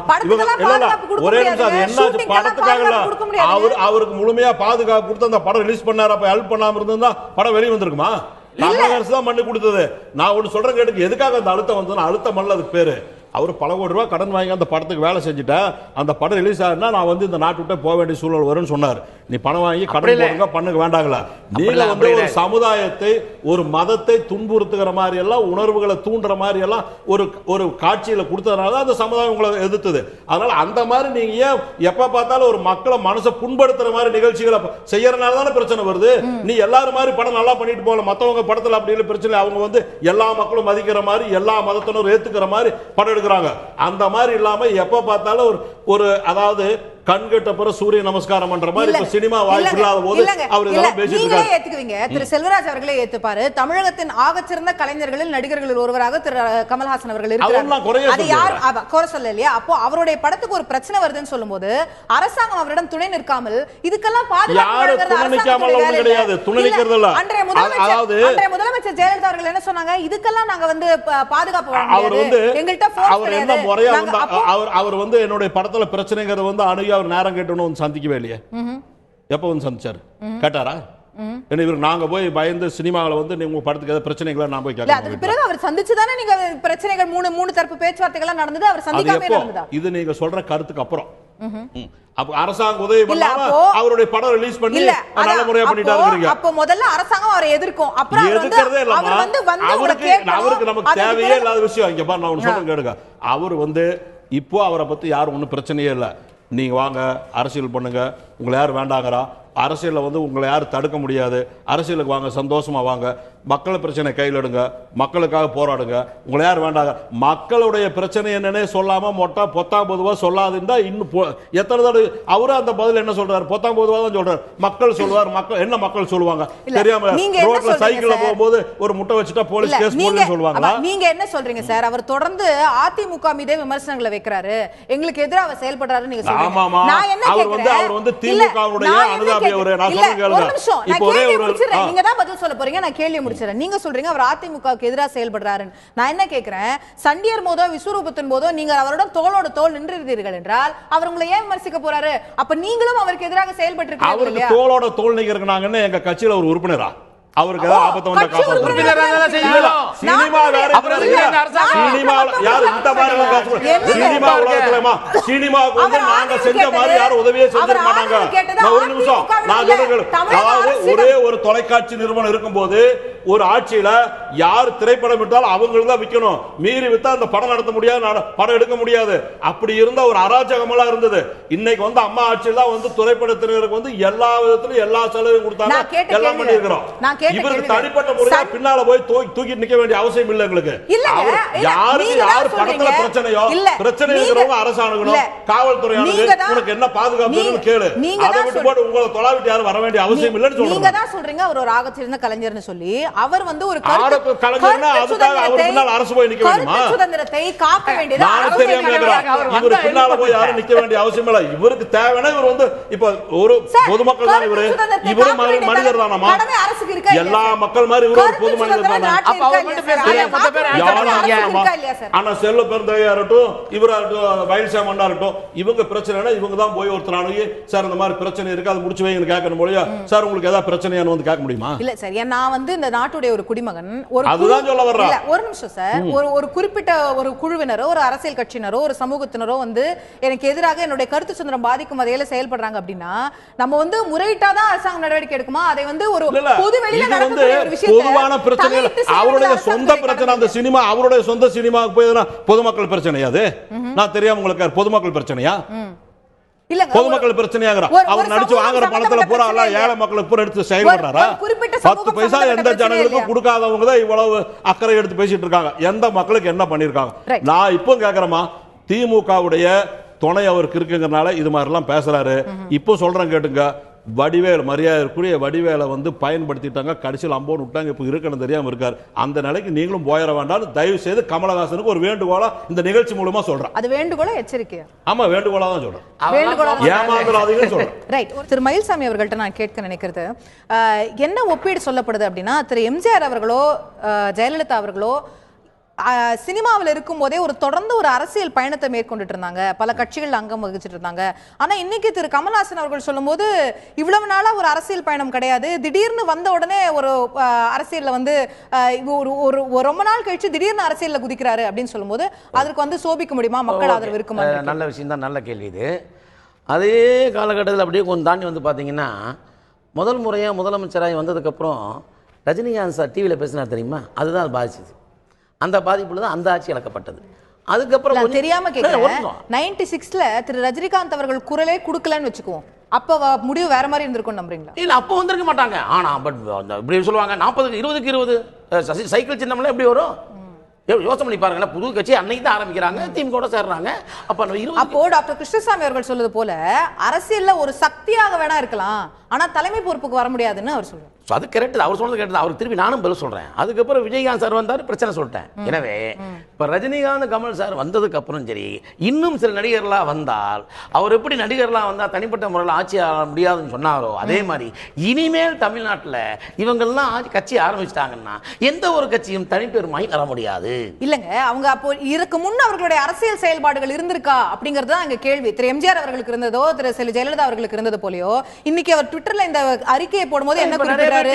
ஒரே நிமிஷம், அது என்னாச்சு படத்துக்காக அவருக்கு முழுமையா பாதுகாப்பு கொடுத்து அந்த படம் ரிலீஸ் பண்ணாரு. அப்ப ஹெல்ப் பண்ணாம இருந்தா படம் வெளியே வந்திருக்குமா? தமிழக அரசு தான் பண்ணி கொடுத்தது. நான் ஒன்று சொல்றேன் கேட்டுக்கு, எதுக்காக அந்த அழுத்தம் வந்ததுன்னா, அழுத்தம் அல்ல அதுக்கு பேரு. அவர் பல கோடி ரூபாய் கடன் வாங்கி அந்த படத்துக்கு வேலை செஞ்சுட்டேன், அந்த படம் ரிலீஸ் ஆகுதுன்னா நான் வந்து இந்த நாட்டு விட்டு போக வேண்டிய சூழல் வரும்னு சொன்னார். நீ பணம் வாங்கி கடன் போடுங்க, பண்ணுங்க வேண்டாங்களா? நீங்க வந்து ஒரு சமுதாயத்தை ஒரு மதத்தை துன்புறுத்துகிற மாதிரி எல்லாம் உணர்வுகளை தூண்டுற மாதிரி எல்லாம் ஒரு காட்சியில கொடுத்ததுனால அந்த சமுதாயம் உங்களை எதிர்த்தது. அதனால அந்த மாதிரி நீங்க ஏன் எப்ப பார்த்தாலும் ஒரு மக்களை மனசை புண்படுத்துற மாதிரி நிகழ்ச்சிகளை செய்யறதுனால தானே பிரச்சனை வருது. நீ எல்லாரும் மாதிரி படம் நல்லா பண்ணிட்டு போகல, மத்தவங்க படத்துல அப்படி இல்லை பிரச்சனை. அவங்க வந்து எல்லா மக்களும் மதிக்கிற மாதிரி எல்லா மதத்தினரும் ஏத்துக்கிற மாதிரி படம் எடுக்கிறாங்க. அந்த மாதிரி இல்லாம எப்ப பார்த்தாலும் ஒரு அதாவது கண்கட்ட பிற சூரிய நமஸ்காரம் பண்ற மாதிரி இப்ப சினிமா வாய்ப்பு இல்லாத போது அவர் இதெல்லாம் பேசிட்டு இருக்காரு. ஏத்துக்குவீங்க, திரு செல்வராஜ் அவர்களே ஏத்துப்பாரு. தமிழகத்தின் ஆகச்சிறந்த கலைஞர்களில் நடிகர்களில் ஒருவராக திரு கமலஹாசன் அவர்கள் இருக்கிறார். அது யார் குறை சொல்ல இல்லையா? அப்போ அவருடைய படத்துக்கு ஒரு பிரச்சனை வருதுன்னு சொல்லும்போது அரசாங்கம் அவரிடம் துணை நிற்காமல் இதுக்கெல்லாம் பாதுகாப்பு கிடையாது. துணை நிற்கிறது இல்ல. அன்றைய முதலமைச்சர் ஜெயலலிதா அவர்கள் என்ன சொன்னாங்க? இதுக்கெல்லாம் நாங்க வந்து பாதுகாப்பு அவர் வந்து அவர் என்ன முறையா அவர் வந்து என்னுடைய படத்துல பிரச்சனைங்கிறது வந்து அணுகி அவர் நேரம் கேட்டோன்னு சந்திக்கவே இல்லையே. எப்ப வந்து சந்திச்சாரு? கேட்டாரா? இவர் நாங்க போய் பயந்து சினிமாவில் வந்து உங்க படத்துக்கு ஏதாவது பிரச்சனைகளை நான் போய் கேட்க. அதுக்கு பிறகு அவர் சந்திச்சுதானே நீங்க பிரச்சனைகள் மூணு தரப்பு பேச்சுவார்த்தைகள் நடந்தது. அவர் சந்திக்காம இருந்ததா? இது நீங்க சொல்ற கருத்துக்கு அப்புறம் அப்ப அரசாங்கம் உதவி பண்ணாம அவருடைய படம் ரிலீஸ் பண்ணி நல்ல முறையா பண்ணிட்டாங்க. அப்ப முதல்ல அரசாங்கம் அவரை எதிர்க்கும், அப்புறம் எதிர்க்கிறதே இல்ல. அவருக்கு நமக்கு தேவையே இல்லாத விஷயம். இங்க பாரு, நான் ஒன்னு சொல்றேன் கேளுங்க. அவர் வந்து இப்போ அவரை பத்தி யாரும் ஒன்றும் பிரச்சனையே இல்லை. நீங்க வாங்க அரசியல் பண்ணுங்க, உங்களை யார் வேண்டாங்கிறா? அரசியலில் வந்து உங்களை யாரும் தடுக்க முடியாது. அரசியலுக்கு வாங்க, சந்தோஷமா வாங்க, மக்கள் பிரச்சனை கையில் எடுங்க, மக்களுக்காக போராடுங்க, உங்களை யார் வேண்டாங்க. மக்களுடைய பிரச்சனை என்னன்னே சொல்லாம பொத்தாம் பொதுவா சொல்லாதுன்னா இன்னும் எத்தனை தடவை அவரும் அந்த பதில் என்ன சொல்றாரு? பொத்தாம் பொதுவா தான் சொல்றாரு. மக்கள் சொல்லுவார். மக்கள் என்ன மக்கள் சொல்லுவாங்க தெரியாம ரோட்ல சைக்கிள்ல போகும்போது ஒரு முட்டை வச்சுட்டா போலீஸ் கேஸ் போடுன்னு சொல்லுவாங்க. நீங்க என்ன சொல்றீங்க சார்? அவர் தொடர்ந்து அதிமுக மீதே விமர்சனங்களை வைக்கிறாரு, எங்களுக்கு எதிராக அவர் செயல்படுறாரு நீங்க சொல்றீங்க. நான் என்ன கேக்குறேன், அவர் வந்து திமுகவுடைய அனுதாபி. நீங்க தான் பதில் சொல்ல போறீங்க, நான் கேள்வி முடிச்சிடறேன். நீங்க சொல்றீங்க அவர் அதிமுகவுக்கு எதிராக செயல்படுறாரு. நான் என்ன கேட்கிறேன், சண்டியர் போதோ விஸ்வரூபத்தின் போதோ நீங்க அவரோட தோளோட தோள் நின்றிருந்தீர்கள் என்றால் அவர் உங்களை ஏன் விமர்சிக்க போறாரு? அப்ப நீங்களும் அவருக்கு எதிராக செயல்பட்டு இருக்கீங்க. அவருக்கு தோளோட தோள் நிக்கிறதுக்கு நாங்கன்னு எங்க கட்சியில ஒரு உறுப்பினரா? அவருக்கு ஏதாவது ஆபத்து வந்தா காப்பாத்துறோம். சினிமா வேற சினிமா யார் இந்த மாதிரி சினிமா உலகத்துலமா சினிமாவுக்கு வந்து நாங்க செஞ்ச மாதிரி யாரும் உதவியே செஞ்சிட மாட்டாங்க. ஒரு நிமிஷம் நான் சொல்றேன். அதாவது ஒரே ஒரு தொலைக்காட்சி நிறுவனம் இருக்கும்போது ஒரு ஆட்சியில யார் திரைப்படம் விட்டாலும் அவங்களுக்கு தான் விற்கணும். மீறி வித்தா அந்த படம் நடத்த முடியாது, படம் எடுக்க முடியாது. அப்படி இருந்த ஒரு அராஜகமெல்லாம் இருந்தது. இன்னைக்கு வந்து அம்மா ஆட்சியில தான் வந்து திரைப்படத்தினருக்கு வந்து எல்லா விதத்திலும் எல்லா செலவையும் கொடுத்தாங்க, எல்லாம் பண்ணி இருக்கிறோம். இவருக்கு தனிப்பட்ட முறையா பின்னால போய் தூக்கி நிக்க வேண்டிய அவசியம் இல்ல எங்களுக்கு. யாருக்கு யார் படத்துல பிரச்சனையோ பிரச்சனை இருக்கிறவங்க அரசாங்கணும், காவல்துறை உனக்கு என்ன பாதுகாப்பு கேளு. அதை விட்டு போட்டு உங்களை தொலைவிட்டு யாரும் வர வேண்டிய அவசியம் இல்லைன்னு சொல்றீங்க. நீங்க தான் சொல்றீங்க அவர் ஒரு ஆகச்சிறந்த கலைஞர்னு சொல்லி. அவர் வந்து ஒரு கலைஞர்னா அதுக்காக அவர் பின்னால அரசு போய் நிக்க வேண்டுமா? சுதந்திரத்தை காக்க வேண்டியது நான் தெரியாம கேக்குறேன். இவர் பின்னால போய் யாரும் நிக்க வேண்டிய அவசியம் இல்ல. இவருக்கு தேவைன்னா இவர் வந்து இப்ப ஒரு பொதுமக்கள் தான் இவரு மனிதர் தானமா? எல்லா மக்கள் மாதிரி இவர் ஒரு பொது மனிதர் தானே? அப்ப அவர் மட்டும் பேசுறாரு. ஆனா செல்ல பெருந்தையா இருக்கட்டும், இவராகட்டும், வயல்சாமி அண்ணா இருக்கட்டும், இவங்க பிரச்சனைனா இவங்க தான் போய் ஒருத்தர் அணுகி சார் இந்த மாதிரி பிரச்சனை இருக்கு, அது முடிச்சு வைங்கன்னு கேட்கணும் போலியா? சார் உங்களுக்கு ஏதாவது பிரச்சனையானு வந்து கேட்க முடியுமா? இல்ல சார், நான் வந்து இந்த நாட்டுடைய ஒரு குடிமகன், அதுதான் சொல்ல வர்றேன். இல்ல ஒரு நிமிஷம் சார், ஒரு குறிப்பிட்ட ஒரு குழுவினரோ ஒரு அரசியல் கட்சியினரோ ஒரு சமூகத்தினரோ வந்து எனக்கு எதிராக என்னுடைய கருத்து சுதந்திரம் பாதிக்கும் வகையில செயல்படுறாங்க அப்படின்னா நம்ம வந்து முறையிட்டாதான் அரசாங்கம் நடவடிக்கை எடுக்குமா? அதை வந்து ஒரு பொது வெளியில நடக்கக்கூடிய ஒரு விஷயம், பொதுவான பிரச்சனை, அவருடைய சொந்த பிரச்சனை. அந்த சினிமா அவருடைய சொந்த சினிமாவுக்கு போய் பொதுமக்கள் பிரச்சனையா? அது நான் தெரியாம உங்களுக்கு பொதுமக்கள் பிரச்சனையா? பொதுமக்கள் பிரச்சனையாகிற அவர் நடிச்சு வாங்குற பணத்துல பூரா ஏழை மக்களுக்கு பூரா எடுத்து செயல்படுறாரா? 10 பைசா எந்த ஜனங்களுக்கும் கொடுக்காதவங்க தான் இவ்வளவு அக்கறை எடுத்து பேசிட்டு இருக்காங்க. எந்த மக்களுக்கு என்ன பண்ணிருக்காங்க? நான் இப்போ கேக்குறேமா, திமுகவுடைய துணை அவருக்கு இருக்குங்கிறனால இது மாதிரிலாம் பேசுறாரு. இப்போ சொல்றேன் கேட்டுங்க, வடிவேல் மரியாதைக்குரிய வடிவேலை வந்து பயன்படுத்திட்டாங்க, கடைசியில் அம்போன்னு விட்டாங்க, இப்போ இருக்கணும் தெரியாம இருக்காரு. அந்த நிலைக்கு நீங்களும் போயிட வேண்டாம். தயவு செய்து கமலஹாசனுக்கு ஒரு வேண்டுகோளா இந்த நிகழ்ச்சி மூலமா சொல்றேன். அது வேண்டுகோளா எச்சரிக்கையா? ஆமா, வேண்டுகோளா தான் சொல்றேன். ஏமாந்துடாதீங்கன்னு சொல்றேன். ரைட். திரு மயில்சாமி அவர்கள்ட்ட நான் கேட்க நினைக்கிறது, என்ன ஒப்பீடு சொல்லப்படுது அப்படின்னா, திரு எம்ஜிஆர் அவர்களோ ஜெயலலிதா அவர்களோ சினிமாவில் இருக்கும் போதே தொடர்ந்து ஒரு அரசியல் பயணத்தை மேற்கொண்டுட்டு இருந்தாங்க, பல கட்சிகள் அங்கம் வகிச்சுட்டு இருந்தாங்க. ஆனா இன்னைக்கு திரு கமல்ஹாசன் அவர்கள் சொல்லும் போது இவ்வளவு நாளா ஒரு அரசியல் பயணம் கிடையாது, திடீர்னு வந்த உடனே ஒரு அரசியல்ல வந்து ஒரு ரொம்ப நாள் கழிச்சு திடீர்னு அரசியல்ல குதிக்கிறாரு அப்படின்னு சொல்லும் போது அதற்கு வந்து சோபிக்க முடியுமா? மக்கள் ஆதரவு இருக்குமா? நல்ல விஷயம் தான், நல்ல கேள்வி இது. அதே காலகட்டத்தில் அப்படியே கொஞ்சம் தாண்டி வந்து பார்த்தீங்கன்னா, முதல் முறையாக முதலமைச்சராக வந்ததுக்கப்புறம் ரஜினிகாந்த் சார் டிவியில் பேசினார் தெரியுமா? அதுதான் அது பாதிச்சது. அந்த பாதிப்புல தான் அந்த ஆட்சி இழக்கப்பட்டது. அதுக்கப்புறம் தெரியாம கேட்கிறேன், 96ல திரு ரஜினிகாந்த் அவர்கள் குரலே கொடுக்கலன்னு வச்சுக்குவோம், அப்ப முடிவு வேற மாதிரி இருந்திருக்கும் நம்புறீங்களா? இல்ல, அப்போ வந்திருக்க மாட்டாங்க. ஆனா பட் இப்படி சொல்லுவாங்க, 40க்கு 20க்கு 20 சைக்கிள் சின்னம்லாம் எப்படி வரும்? யோசனை பண்ணி பாருங்க. புது கட்சி அன்னைக்கு தான் ஆரம்பிக்கிறாங்க, திமுக சேர்றாங்க. அப்போ டாக்டர் கிருஷ்ணசாமி அவர்கள் சொல்றது போல அரசியல்ல ஒரு சக்தியாக வேணா இருக்கலாம், ஆனா தலைமை பொறுப்புக்கு வர முடியாதுன்னு அவர் சொல்றாரு. அது கரெக்ட், அவர் சொன்னது கரெக்ட். அவர் திருப்பி நானும் பதில் சொல்றேன். அதுக்கப்புறம் விஜயகாந்த் சார் வந்தார், பிரச்சனை சொல்லிட்டேன். எனவே இப்ப ரஜினிகாந்த் கமல் சார் வந்ததுக்கு அப்புறம் சரி, இன்னும் சில நடிகர்களா வந்தால், அவர் எப்படி நடிகர்களா வந்தா தனிப்பட்ட முறையில் ஆட்சி ஆள முடியாதுன்னு சொன்னாரோ அதே மாதிரி இனிமேல் தமிழ்நாட்டில் இவங்கெல்லாம் கட்சி ஆரம்பிச்சிட்டாங்கன்னா எந்த ஒரு கட்சியும் தனிப்பெருமாய் வர முடியாது. இல்லங்க, அவங்க அப்போ இதுக்கு முன் அவர்களுடைய அரசியல் செயல்பாடுகள் இருந்திருக்கா அப்படிங்கிறது தான் எங்க கேள்வி. திரு எம்ஜிஆர் அவர்களுக்கு இருந்ததோ திரு ஜெயலலிதா அவர்களுக்கு இருந்தது போலயோ, இன்னைக்கு அவர் ட்விட்டர்ல இந்த அறிக்கையை போடும்போது என்ன குறிப்பிட்டாரு?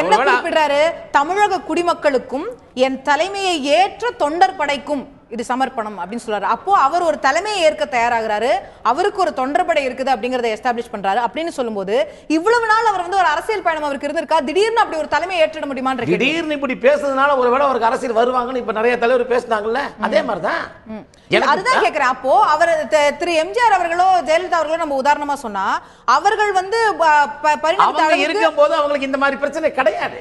என்ன குறிப்பிடுறாரு? தமிழக குடிமக்களுக்கும் என் தலைமையை ஏற்ற தொண்டர் படைக்கும் இது சமர்ப்பணம் அப்படின்னு சொல்றாரு. அப்போ அவர் ஒரு தலைமையை ஏற்க தயாராகிறாரு, அவருக்கு ஒரு தொண்டர்படை இருக்குது அப்படிங்கறத எஸ்டாப்ளிஷ் பண்றாரு. அப்படின்னு சொல்லும்போது இவ்வளவு நாள் அவர் வந்து ஒரு அரசியல் பயணம் அவருக்கு இருந்திருக்கா? திடீர்னு அப்படி ஒரு தலைமையை ஏற்றிட முடியுமான்ற கேள்வி. திடீர்னு இப்படி பேசுறதுனால ஒருவேளை அவருக்கு அரசியல் வருவாங்கன்னு இப்ப நிறைய தலைவர் பேசினாங்கல்ல, அதே மாதிரிதான். அதுதான் கேக்குறேன். அப்போ அவர் திரு எம்ஜிஆர் அவர்களோ ஜெயலலிதா அவர்களோ நம்ம உதாரணமா சொன்னா, அவர்கள் வந்து இருக்கும் போது அவங்களுக்கு இந்த மாதிரி பிரச்சனை கிடையாது.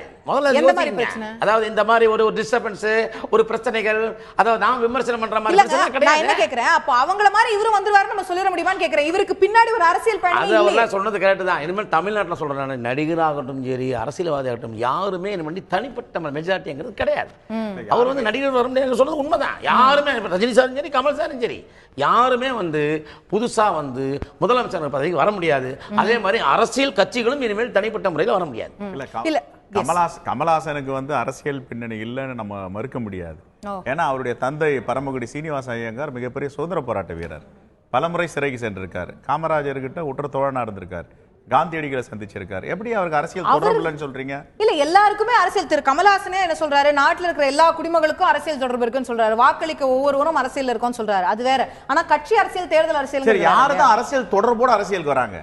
அதாவது இந்த மாதிரி ஒரு டிஸ்டர்பன்ஸ், ஒரு பிரச்சனைகள், அதாவது நான் விமர்சனம் பண்ற மாதிரி பிரச்சனை கிடையாது. நான் என்ன கேக்குறேன், அப்ப அவங்கள மாதிரி இவரும் வந்துருவாரு நம்ம சொல்லிர முடியுமான்னு கேக்குறேன். இவருக்கு பின்னாடி ஒரு அரசியல் பயணம் இல்ல. அதெல்லாம் சொன்னது கரெக்ட் தான். இனிமேல் தமிழ்நாட்டில் சொல்றேன், நடிகராகட்டும் சரி, அரசியல்வாதி ஆகட்டும், யாருமே இனிமேல் தனிப்பட்ட மெஜாரிட்டிங்கிறது கிடையாது. அவர் வந்து நடிகர் வர முடியாது சொல்றது உண்மைதான். யாருமே ரஜினி சாரும் சரி, கமல் சாரும் சரி, யாருமே வந்து புதுசா வந்து முதலமைச்சர் பதவிக்கு வர முடியாது. அதே மாதிரி அரசியல் கட்சிகளும் இனிமேல் தனிப்பட்ட முறையில் வர முடியாது. இல்ல, கமலஹாசனுக்கு வந்து அரசியல் பின்னணி இல்லைன்னு நம்ம மறுக்க முடியாது. ஏன்னா அவருடைய தந்தை பரமக்குடி சீனிவாச ஐயங்கார் மிகப்பெரிய சுதந்திர போராட்ட வீரர், பலமுறை சிறைக்கு சென்றிருக்காரு, காமராஜர்கிட்ட உற்ற தோழனா இருந்திருக்காரு, காந்தியடிகளை சந்திச்சிருக்காரு. எப்படி அவருக்கு அரசியல் தொடர்பு இல்லைன்னு சொல்றீங்க? இல்ல, எல்லாருக்குமே அரசியல். திரு கமலஹாசனே என்ன சொல்றாரு, நாட்டில் இருக்கிற எல்லா குடிமகளுக்கும் அரசியல் தொடர்பு இருக்குன்னு சொல்றாரு, வாக்களிக்க ஒவ்வொருவரும் அரசியல் இருக்குன்னு சொல்றாரு. அது வேற. ஆனா கட்சி அரசியல், தேர்தல் அரசியல். சரி, யாருதான் அரசியல் தொடர்போட அரசியலுக்கு வராங்க?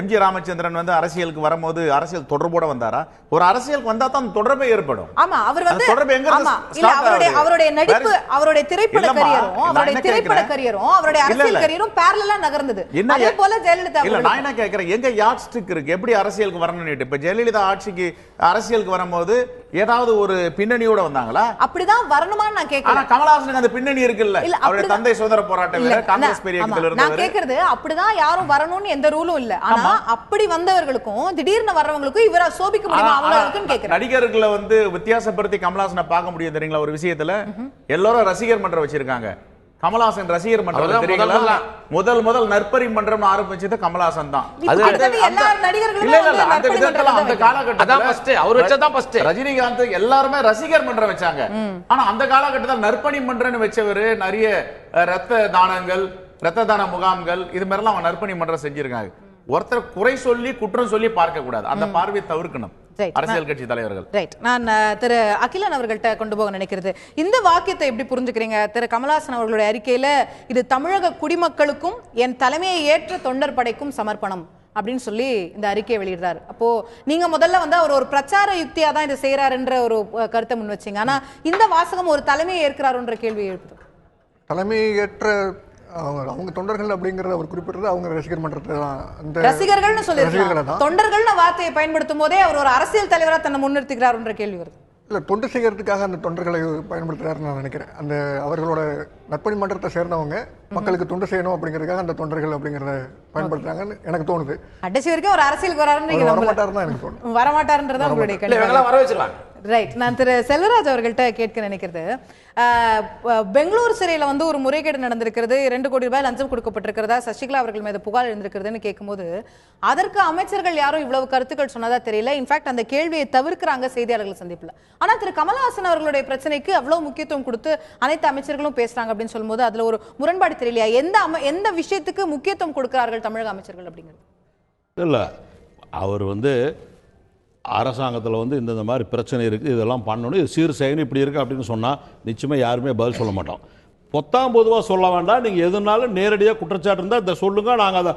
எம்ஜி ராமச்சந்திரன் வந்து அரசியலுக்கு வரும்போது அரசியல் தொடர்போட வந்தாரா? ஒரு அரசியலுக்கு வந்தா தான் தொடர்பே ஏற்படும். ஆமா, அவர் வந்து தொடர்பு எங்க அவருடைய நடிப்பு, அவருடைய திரைப்பட கரியரும், அவருடைய அரசியல் கரியரும் பேரலலா நகர்ந்தது. அதே போல ஜெயலலிதா. இல்ல, நான் என்ன கேக்குறேன், எங்க யாட்ஸ்டிக் இருக்கு எப்படி அரசியலுக்கு வரணும்னு? இப்ப ஜெயலலிதா ஆட்சிக்கு அரசியலுக்கு வரும்போது ஏதாவது ஒரு பின்னணியோட வந்தாங்களா? அப்படிதான் வரணுமான்னு நான் கேக்குறேன். ஆனா கமலஹாசனுக்கு அந்த பின்னணி இருக்குல்ல, அவருடைய தந்தை சுதந்திர போராட்ட வீரர், காங்கிரஸ் பெரியக்கத்துல இருந்தவர். நான் கேக்குறது அப்படிதான் யாரும் வரணும்னு எந்த ரூலும் இல்ல. ஆனா அப்படி வந்தவர்களுக்கும் திடீர்னு வர்றவங்களுக்கும் இவரா சோபிக்க முடியுமா அவங்களுக்கும் கேக்குறேன். நடிகர்களை வந்து வித்தியாசப்படுத்தி கமலஹாசனை பார்க்க முடியும் தெரியுங்களா? ஒரு விஷயத்துல எல்லாரும் ரசிகர் மன்றம் வச்சிருக்காங்க. கமலஹாசன் ரசிகர் மன்றம் தெரியுங்களா? முதல் நற்பரி மன்றம் ஆரம்பிச்சது கமலஹாசன் தான். அது அந்த விதத்துல அந்த காலகட்டத்தில் ரஜினிகாந்த் எல்லாருமே ரசிகர் மன்றம் வச்சாங்க. ஆனா அந்த காலகட்டத்தில் நற்பணி மன்றம் வச்சவரு நிறைய ரத்த தானங்கள், ரத்த தான முகாம்கள் இது மாதிரிலாம் அவங்க நற்பணி மன்றம் செஞ்சிருக்காங்க. ஒருத்தர் குறை சொல்லி குற்றம் சொல்லி பார்க்க கூடாது. அந்த பார்வையை தவிர்க்கணும் அரசியல் கட்சி தலைவர்கள். ரைட், நான் திரு அகிலன் அவர்கள்ட்ட கொண்டு போக நினைக்கிறது. இந்த வாக்கியத்தை எப்படி புரிஞ்சுக்கிறீங்க? திரு கமலஹாசன் அவர்களுடைய அறிக்கையில இது தமிழக குடிமக்களுக்கும் என் தலைமையை ஏற்ற தொண்டர் படைக்கும் சமர்ப்பணம் அப்படின்னு சொல்லி இந்த அறிக்கையை வெளியிடுறாரு. அப்போ நீங்க முதல்ல வந்து அவர் ஒரு பிரச்சார யுக்தியா தான் இதை செய்யறாருன்ற ஒரு கருத்தை முன் வச்சீங்க. ஆனா இந்த வாசகம் ஒரு தலைமையை ஏற்கிறாருன்ற கேள்வி எழுப்புது. தலைமையை ஏற்ற அவங்க தொண்டர்கள் அப்படிங்கறத அவர் குறிப்பிட்டது அவங்க ரசிகர் மன்றத்தை தான். அந்த ரசிகர்கள்னு சொல்லிருக்காங்க. தொண்டர்கள்னு வார்த்தையை பயன்படுத்தும் போதே அவர் ஒரு அரசியல் தலைவரா தன்னை முன்னிறுத்துகிறாருன்ற கேள்வி வருது. இல்ல, தொண்டு செய்யறதுக்காக அந்த தொண்டர்களை பயன்படுத்துறாருன்னு நான் நினைக்கிறேன். அந்த அவர்களோட நற்பணி மன்றத்தை சேர்ந்தவங்க மக்களுக்கு தொண்டு செய்யணும் அப்படிங்கிறதுக்காக அந்த தொண்டர்கள் அப்படிங்கறத பயன்படுத்துறாங்கன்னு எனக்கு தோணுது. கடைசி வரைக்கும் ஒரு அரசியலுக்கு வராருன்னு வரமாட்டாருன்னு எனக்கு தோணுது. வரமாட்டாருன்றதா உங்களுடைய கேள்வி. ரைட், நான் திரு செல்வராஜ் அவர்கள்ட்ட கேட்க நினைக்கிறது, பெங்களூர் சிறையில் வந்து ஒரு முறைகேடு நடந்திருக்கிறது, 2 கோடி ரூபாய் லஞ்சம் கொடுக்கப்பட்டிருக்கிறதா சசிகலா அவர்கள் மீது புகார் எழுந்திருக்கிறதுன்னு கேட்கும்போது அதற்கு அமைச்சர்கள் யாரும் இவ்வளவு கருத்துக்கள் சொன்னதா தெரியல. இன்ஃபேக்ட் அந்த கேள்வியை தவிர்க்கிறாங்க செய்தியாளர்கள் சந்திப்புல. ஆனா திரு கமலஹாசன் அவர்களுடைய பிரச்சனைக்கு அவ்வளவு முக்கியத்துவம் கொடுத்து அனைத்து அமைச்சர்களும் பேசுறாங்க அப்படின்னு சொல்லும்போது அதுல ஒரு முரண்பாடு தெரியலையா? எந்த விஷயத்துக்கு முக்கியத்துவம் கொடுக்கிறார்கள் தமிழக அமைச்சர்கள் அப்படிங்கிறது? இல்லை, அவர் வந்து அரசாங்கத்தில் வந்து இந்த மாதிரி பிரச்சனை இருக்குது, இதெல்லாம் பண்ணணும், இது சீர் செய்யணும், இப்படி இருக்குது அப்படின்னு சொன்னால் நிச்சயமாக யாருமே பதில் சொல்ல மாட்டோம். பொதுவாக சொல்ல வேண்டாம், நீங்கள் எதுனாலும் நேரடியாக குற்றச்சாட்டு இருந்தால் இதை சொல்லுங்கள், நாங்கள்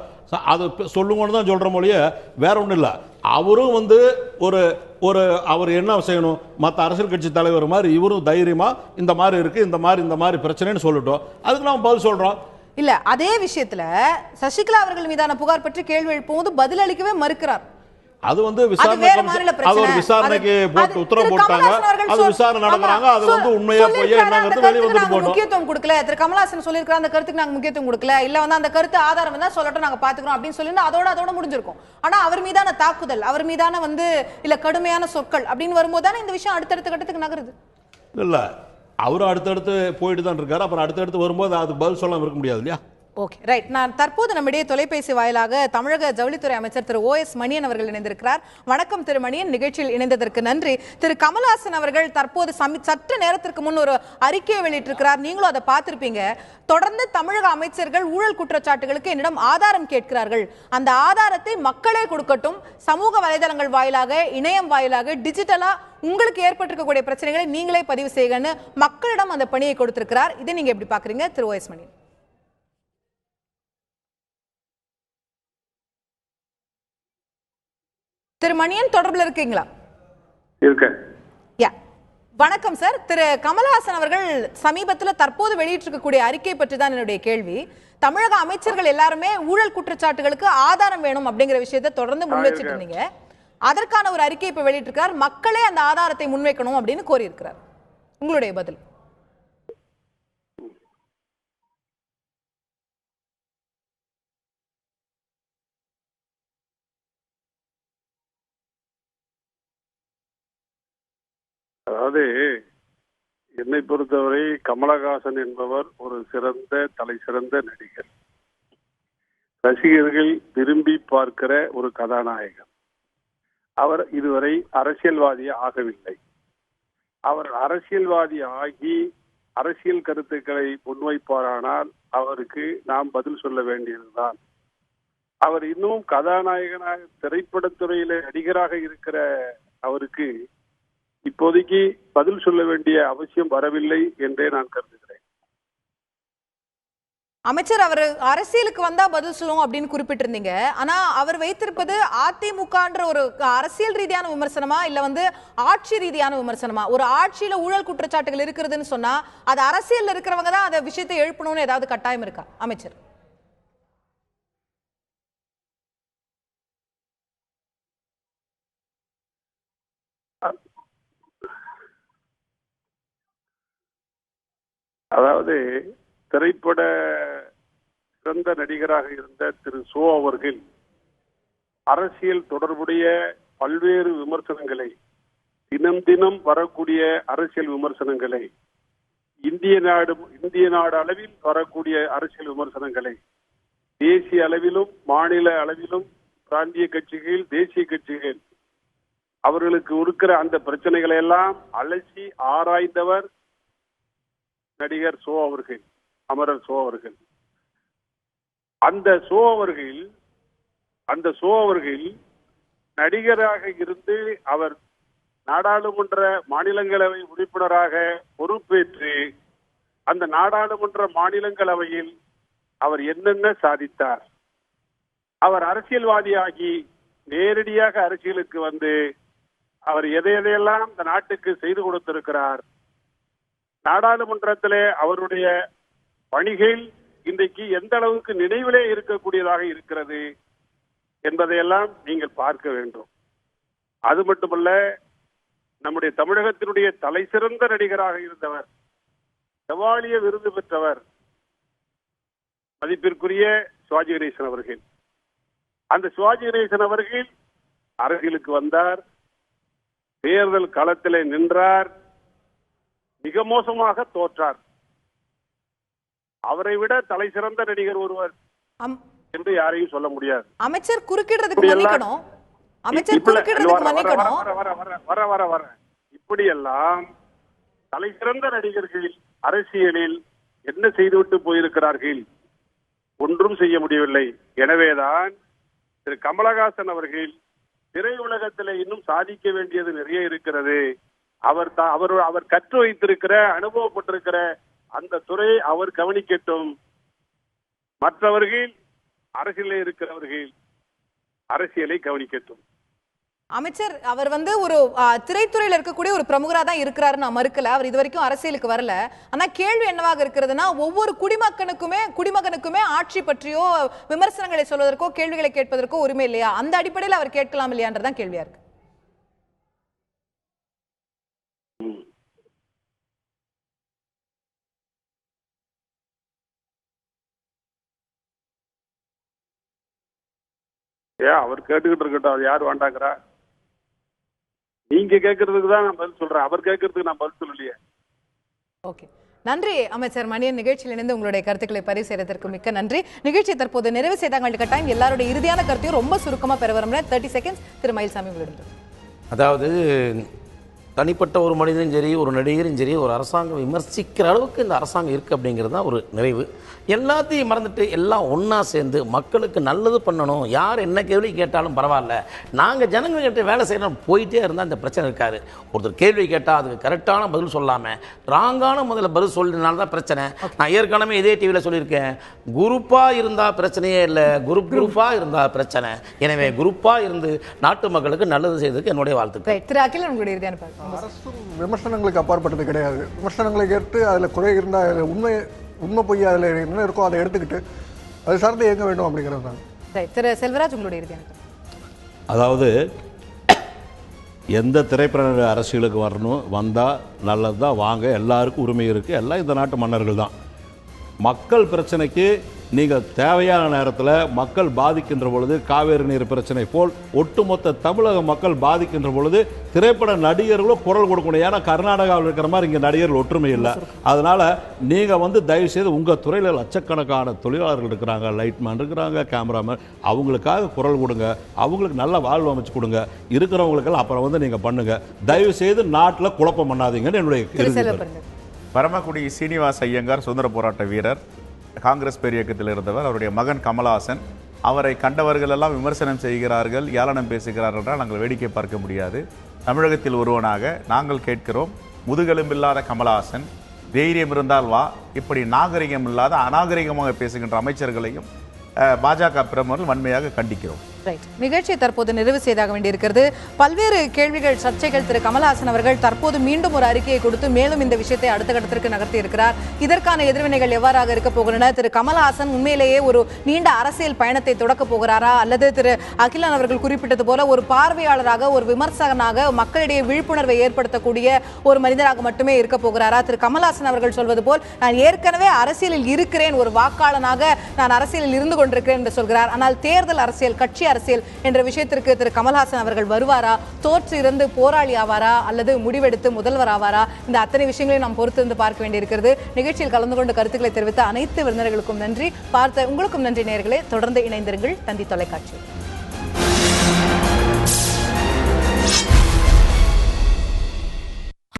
அதை சொல்லுங்கன்னு தான் சொல்கிற மொழியே வேற ஒன்றும் இல்லை. அவரும் வந்து அவர் என்ன செய்யணும், மற்ற அரசியல் கட்சி தலைவர் மாதிரி இவரும் தைரியமாக இந்த மாதிரி இருக்குது, இந்த மாதிரி பிரச்சனைன்னு சொல்லட்டும், அதுக்கு நம்ம பதில் சொல்கிறோம். இல்ல, அதே விஷயத்துல சசிகலா அவர்கள் மீதான புகார் பற்றி கேள்வி எழுப்பும்போது பதில் அளிக்கவே மறுக்கிறார். அது வந்து விசாரணைக்கு போட்டு உத்தரவு போட்டாங்க, அது விசாரணை நடக்குறாங்க, அது வந்து உண்மையா போய் என்னங்கிறது வெளிய வந்து போறோம். முக்கியத்துவம் கொடுக்கல திரு கமலஹாசன் சொல்லிருக்காரு, அந்த கருத்துக்கு நாங்க முக்கியத்துவம் கொடுக்கல, இல்ல வந்து அந்த கருத்து ஆதாரம் இருந்தா சொல்லட்டும் நாங்க பாத்துக்கிறோம் அப்படின்னு சொல்லி அதோட முடிஞ்சிருக்கும். ஆனா அவர் மீதான தாக்குதல், அவர் மீதான வந்து இல்ல கடுமையான சொற்கள் அப்படின்னு வரும்போது தானே இந்த விஷயம் அடுத்தடுத்த கட்டத்துக்கு நகருது. இல்ல, அவரும் அடுத்தடுத்து போயிட்டு தான் இருக்காரு, அப்புறம் அடுத்தடுத்து வரும்போது அது பதில் சொல்லாம இருக்க முடியாது இல்லையா? Okay, right. நான் தற்போது நம்மிடையே தொலைபேசி வாயிலாக தமிழக ஜவுளித்துறை அமைச்சர் திரு OS மணியன் அவர்கள் இணைந்திருக்கிறார். வணக்கம் திரு மணியன், நிகழ்ச்சியில் இணைந்ததற்கு நன்றி. திரு கமலஹாசன் அவர்கள் தற்போது சற்று நேரத்திற்கு முன் ஒரு அறிக்கையை வெளியிட்டிருக்கிறார், நீங்களும் அதை பார்த்திருப்பீங்க. தொடர்ந்து தமிழக அமைச்சர்கள் ஊழல் குற்றச்சாட்டுகளுக்கு என்னிடம் ஆதாரம் கேட்கிறார்கள், அந்த ஆதாரத்தை மக்களே கொடுக்கட்டும், சமூக வலைதளங்கள் வாயிலாக, இணையம் வாயிலாக, டிஜிட்டலா உங்களுக்கு ஏற்பட்டிருக்கக்கூடிய பிரச்சனைகளை நீங்களே பதிவு செய்யுங்கன்னு மக்களிடம் அந்த பணியை கொடுத்திருக்கிறார். இதை நீங்க எப்படி பாக்குறீங்க திரு OS மணியன்? திரு மணியன் தொடர்பில் இருக்கீங்களா? வணக்கம் சார். திரு கமலஹாசன் அவர்கள் சமீபத்தில் தற்போது வெளியிட்டிருக்கக்கூடிய அறிக்கை பற்றி தான் என்னுடைய கேள்வி. தமிழக அமைச்சர்கள் எல்லாருமே ஊழல் குற்றச்சாட்டுகளுக்கு ஆதாரம் வேணும் அப்படிங்கிற விஷயத்தை தொடர்ந்து முன்வச்சிட்டு இருந்தீங்க. அதற்கான ஒரு அறிக்கை இப்ப வெளியிட்டிருக்கார், மக்களே அந்த ஆதாரத்தை முன்வைக்கணும் அப்படின்னு கோரியிருக்கிறார். உங்களுடைய பதில்? அதாவது என்னை பொறுத்தவரை கமலஹாசன் என்பவர் ஒரு தலை சிறந்த நடிகர், ரசிகர்கள் விரும்பி பார்க்கிற ஒரு கதாநாயகன். அவர் இதுவரை அரசியல்வாதி ஆகவில்லை. அவர் அரசியல்வாதி ஆகி அரசியல் கருத்துக்களை முன்வைப்பாரானால் அவருக்கு நாம் பதில் சொல்ல வேண்டியதுதான். அவர் இன்னும் கதாநாயகனாக திரைப்படத்துறையில நடிகராக இருக்கிற அவருக்கு இப்போதைக்கு பதில் சொல்ல வேண்டிய அவசியம் வரவில்லை என்றே நான் கருதுகிறேன். அமைச்சர், அவர் அரசியலுக்கு வந்தா பதில் சொல்லுவோம் அப்படின்னு குறிப்பிட்டிருந்தீங்க. ஆனா அவர் வைத்திருப்பது அதிமுகன்ற ஒரு அரசியல் ரீதியான விமர்சனமா இல்ல வந்து ஆட்சி ரீதியான விமர்சனமா? ஒரு ஆட்சியில ஊழல் குற்றச்சாட்டுகள் இருக்கிறதுன்னு சொன்னா அது அரசியல் இருக்கிறவங்க தான் அந்த விஷயத்தை எழுப்பணும்னு ஏதாவது கட்டாயம் இருக்கா அமைச்சர்? அதாவது திரைப்பட சிறந்த நடிகராக இருந்த திரு சோ அவர்கள் அரசியல் தொடர்புடைய பல்வேறு விமர்சனங்களை, தினம் தினம் வரக்கூடிய அரசியல் விமர்சனங்களை இந்திய நாடு அளவில் வரக்கூடிய அரசியல் விமர்சனங்களை தேசிய அளவிலும் மாநில அளவிலும் பிராந்திய கட்சிகள், தேசிய கட்சிகள் அவர்களுக்கு இருக்கிற அந்த பிரச்சனைகளை எல்லாம் அலசி ஆராய்ந்தவர் நடிகர் சோ அவர்கள், அமரர் சோ அவர்கள். அந்த சோ அவர்கள் நடிகராக இருந்து அவர் நாடாளுமன்ற மாநிலங்களவை உறுப்பினராக பொறுப்பேற்று அந்த நாடாளுமன்ற மாநிலங்களவையில் அவர் என்னென்ன சாதித்தார், அவர் அரசியல்வாதியாகி நேரடியாக அரசியலுக்கு வந்து அவர் எதையெல்லாம் இந்த நாட்டுக்கு செய்து கொடுத்திருக்கிறார், நாடாளுமன்றத்திலே அவருடைய பணிகள் இன்றைக்கு எந்த அளவுக்கு நினைவிலே இருக்கக்கூடியதாக இருக்கிறது என்பதையெல்லாம் நீங்கள் பார்க்க வேண்டும். அது மட்டுமல்ல, நம்முடைய தமிழகத்தினுடைய தலை சிறந்த நடிகராக இருந்தவர், செவாலிய விருது பெற்றவர் மதிப்பிற்குரிய சிவாஜி கணேசன் அவர்கள். அந்த சிவாஜி கணேசன் அவர்கள் அரசியலுக்கு வந்தார், தேர்தல் களத்திலே நின்றார், மிக மோசமாக தோற்றார். அவரை விட தலை சிறந்த நடிகர் ஒருவர் என்று யாரையும் சொல்ல முடியாது. அமைச்சர் குறுக்கிடுறதுக்கு மன்னிக்கணும். அமைச்சர் குறுக்கிடுறதுக்கு மன்னிக்கணும். வர இப்படியெல்லாம் தலை சிறந்த நடிகர்கள் அரசியலில் என்ன செய்துவிட்டு போயிருக்கிறார்கள்? ஒன்றும் செய்ய முடியவில்லை. எனவேதான் திரு கமலஹாசன் அவர்கள் திரையுலகத்தில் இன்னும் சாதிக்க வேண்டியது நிறைய இருக்கிறது. அவர் கற்று வைத்திருக்கிற, அனுபவப்பட்டிருக்கிற அந்த துறையை அவர் கவனிக்கட்டும். மற்றவர்கள் அரசியலில் இருக்கிறவர்கள் அரசியலை கவனிக்கட்டும். அமைச்சர் அவர் ஒரு திரைத்துறையில் இருக்கக்கூடிய ஒரு பிரமுகரா தான் இருக்கிறாரு, நான் மறுக்கல. அவர் இதுவரைக்கும் அரசியலுக்கு வரல. ஆனா கேள்வி என்னவாக இருக்கிறதுனா, ஒவ்வொரு குடிமகனுக்குமே ஆட்சி பற்றியோ விமர்சனங்களை சொல்வதற்கோ கேள்விகளை கேட்பதற்கோ உரிமை இல்லையா? அந்த அடிப்படையில் அவர் கேட்கலாம் இல்லையான்றதான் கேள்வியா இருக்கு. அவர் கேட்டுக்கிட்டு இருக்கட்டும், அது யார் வேண்டாங்கிறா? நீங்க கேட்கறதுக்கு தான் நான் பதில் சொல்றேன், அவர் கேட்கறதுக்கு நான் பதில் சொல்லலையே. ஓகே, நன்றி அமைச்சர் மணியன். நிகழ்ச்சியில் இணைந்து உங்களுடைய கருத்துக்களை பதிவு செய்யறதற்கு மிக்க நன்றி. நிகழ்ச்சி தற்போது நிறைவு செய்தாங்க. கட்டாயம் எல்லாருடைய இறுதியான கருத்தையும் ரொம்ப சுருக்கமா பெற வரும். 30 செகண்ட்ஸ் திரு மயில்சாமி உங்களிடம். அதாவது தனிப்பட்ட ஒரு மனிதனும் சரி, ஒரு நடிகரும் சரி, ஒரு அரசாங்கம் விமர்சிக்கிற அளவுக்கு இந்த அரசாங்கம் இருக்குது அப்படிங்கிறது தான் ஒரு நிறைவு. எல்லாத்தையும் மறந்துட்டு எல்லாம் ஒன்றா சேர்ந்து மக்களுக்கு நல்லது பண்ணணும். யார் என்ன கேள்வி கேட்டாலும் பரவாயில்ல, நாங்கள் ஜனங்கள்கிட்ட வேலை செய்யணும் போயிட்டே இருந்தால் இந்த பிரச்சனை இருக்காது. ஒருத்தர் கேள்வி கேட்டால் அதுக்கு கரெக்டான பதில் சொல்லாமல் ராங்கான முதல்ல பதில் சொல்லினால தான் பிரச்சனை. நான் ஏற்கனவே இதே டிவியில் சொல்லியிருக்கேன், குரூப்பாக இருந்தால் பிரச்சனையே இல்லை, குரூப்பாக இருந்தால் பிரச்சனை. எனவே குரூப்பாக இருந்து நாட்டு மக்களுக்கு நல்லது செய்வதற்கு என்னுடைய வாழ்த்துக்கள். திரு அகிலன், உங்களுடைய இறுதியான அரசும் விமர்சனங்களுக்கு அப்பாற்பட்டது கிடையாது. விமர்சனங்களை கேட்டு அதில் குறை இருந்தால், அதில் உண்மை பொய்யா அதில் என்ன இருக்கோ அதை எடுத்துக்கிட்டு அது சார்ந்து இயங்க வேண்டும் அப்படிங்கிறது தான். திரு செல்வராஜ், உங்களுடைய இறுதியான. அதாவது எந்த திரைப்பட அரசியலுக்கு வந்தால் நல்லது தான், வாங்க, எல்லாருக்கும் உரிமை இருக்குது, எல்லாம் இந்த நாட்டு மன்னர்கள் தான். மக்கள் பிரச்சனைக்கு நீங்கள் தேவையான நேரத்தில் மக்கள் பாதிக்கின்ற பொழுது, காவேரி நீர் பிரச்சனை போல் ஒட்டுமொத்த தமிழக மக்கள் பாதிக்கின்ற பொழுது திரைப்பட நடிகர்களும் குரல் கொடுக்கணும். ஏன்னா கர்நாடகாவில் இருக்கிற மாதிரி இங்கே நடிகர்கள் ஒற்றுமை இல்லை. அதனால் நீங்கள் தயவுசெய்து உங்கள் துறையில் லட்சக்கணக்கான தொழிலாளர்கள் இருக்கிறாங்க, லைட்மேன் இருக்கிறாங்க, கேமராமேன், அவங்களுக்காக குரல் கொடுங்க, அவங்களுக்கு நல்ல வாழ்வு அமைச்சு கொடுங்க. இருக்கிறவங்களுக்கெல்லாம் அப்புறம் நீங்கள் பண்ணுங்கள். தயவுசெய்து நாட்டில் குழப்பம் பண்ணாதீங்கன்னு என்னுடைய. பரமக்குடி சீனிவாச ஐயங்கார் சுதந்திர போராட்ட வீரர், காங்கிரஸ் பேரியக்கத்தில் இருந்தவர். அவருடைய மகன் கமலஹாசன், அவரை கண்டவர்கள் எல்லாம் விமர்சனம் செய்கிறார்கள், ஏளனம் பேசுகிறார்கள் என்றால் நாங்கள் வேடிக்கை பார்க்க முடியாது. தமிழகத்தில் ஒருவனாக நாங்கள் கேட்கிறோம், முதுகெலும்பில்லாத கமலஹாசன், தைரியம் இருந்தால் வா, இப்படி நாகரிகம் இல்லாத அநாகரிகமாக பேசுகின்ற அமைச்சர்களையும் பாஜக பிரமுகர்கள் வன்மையாக கண்டிக்கிறோம். நிகழ்ச்சியை தற்போது நிறைவு செய்தாக வேண்டியிருக்கிறது. பல்வேறு கேள்விகள், சர்ச்சைகள். திரு கமலஹாசன் அவர்கள் தற்போது மீண்டும் ஒரு அறிக்கையை கொடுத்து மேலும் இந்த விஷயத்தை அடுத்த கட்டத்திற்கு நகர்த்தி இருக்கிறார். இதற்கான எதிர்வினைகள் எவ்வாறாக இருக்க போகின்றன? திரு கமலஹாசன் உண்மையிலேயே ஒரு நீண்ட அரசியல் பயணத்தை தொடக்க போகிறாரா, அல்லது திரு அகிலன் அவர்கள் குறிப்பிட்டது போல ஒரு பார்வையாளராக, ஒரு விமர்சகனாக, மக்களிடையே விழிப்புணர்வை ஏற்படுத்தக்கூடிய ஒரு மனிதராக மட்டுமே இருக்க போகிறாரா? திரு கமலஹாசன் அவர்கள் சொல்வது போல் நான் ஏற்கனவே அரசியலில் இருக்கிறேன், ஒரு வாக்காளனாக நான் அரசியலில் இருந்து கொண்டிருக்கிறேன் என்று சொல்கிறார். ஆனால் தேர்தல் அரசியல், கட்சி அரசியல் என்ற விஷயத்திற்கு திரு கமல்ஹாசன் அவர்கள் வருவாரா, தோற்று இருந்து போராளி ஆவாரா, அல்லது முடிவெடுத்து முதல்வர் ஆவாரா, இந்த அத்தனை விஷயங்களையும் நாம் பொறுத்திருந்து பார்க்க வேண்டியிருக்கிறது. நிகழ்ச்சியில் கலந்து கொண்டு கருத்துக்களை தெரிவித்த அனைத்து விருந்தினர்களுக்கும் நன்றி, பார்த்த உங்களுக்கும் நன்றி நேயர்களே. தொடர்ந்து இணைந்திருங்கள் தந்தி தொலைக்காட்சி.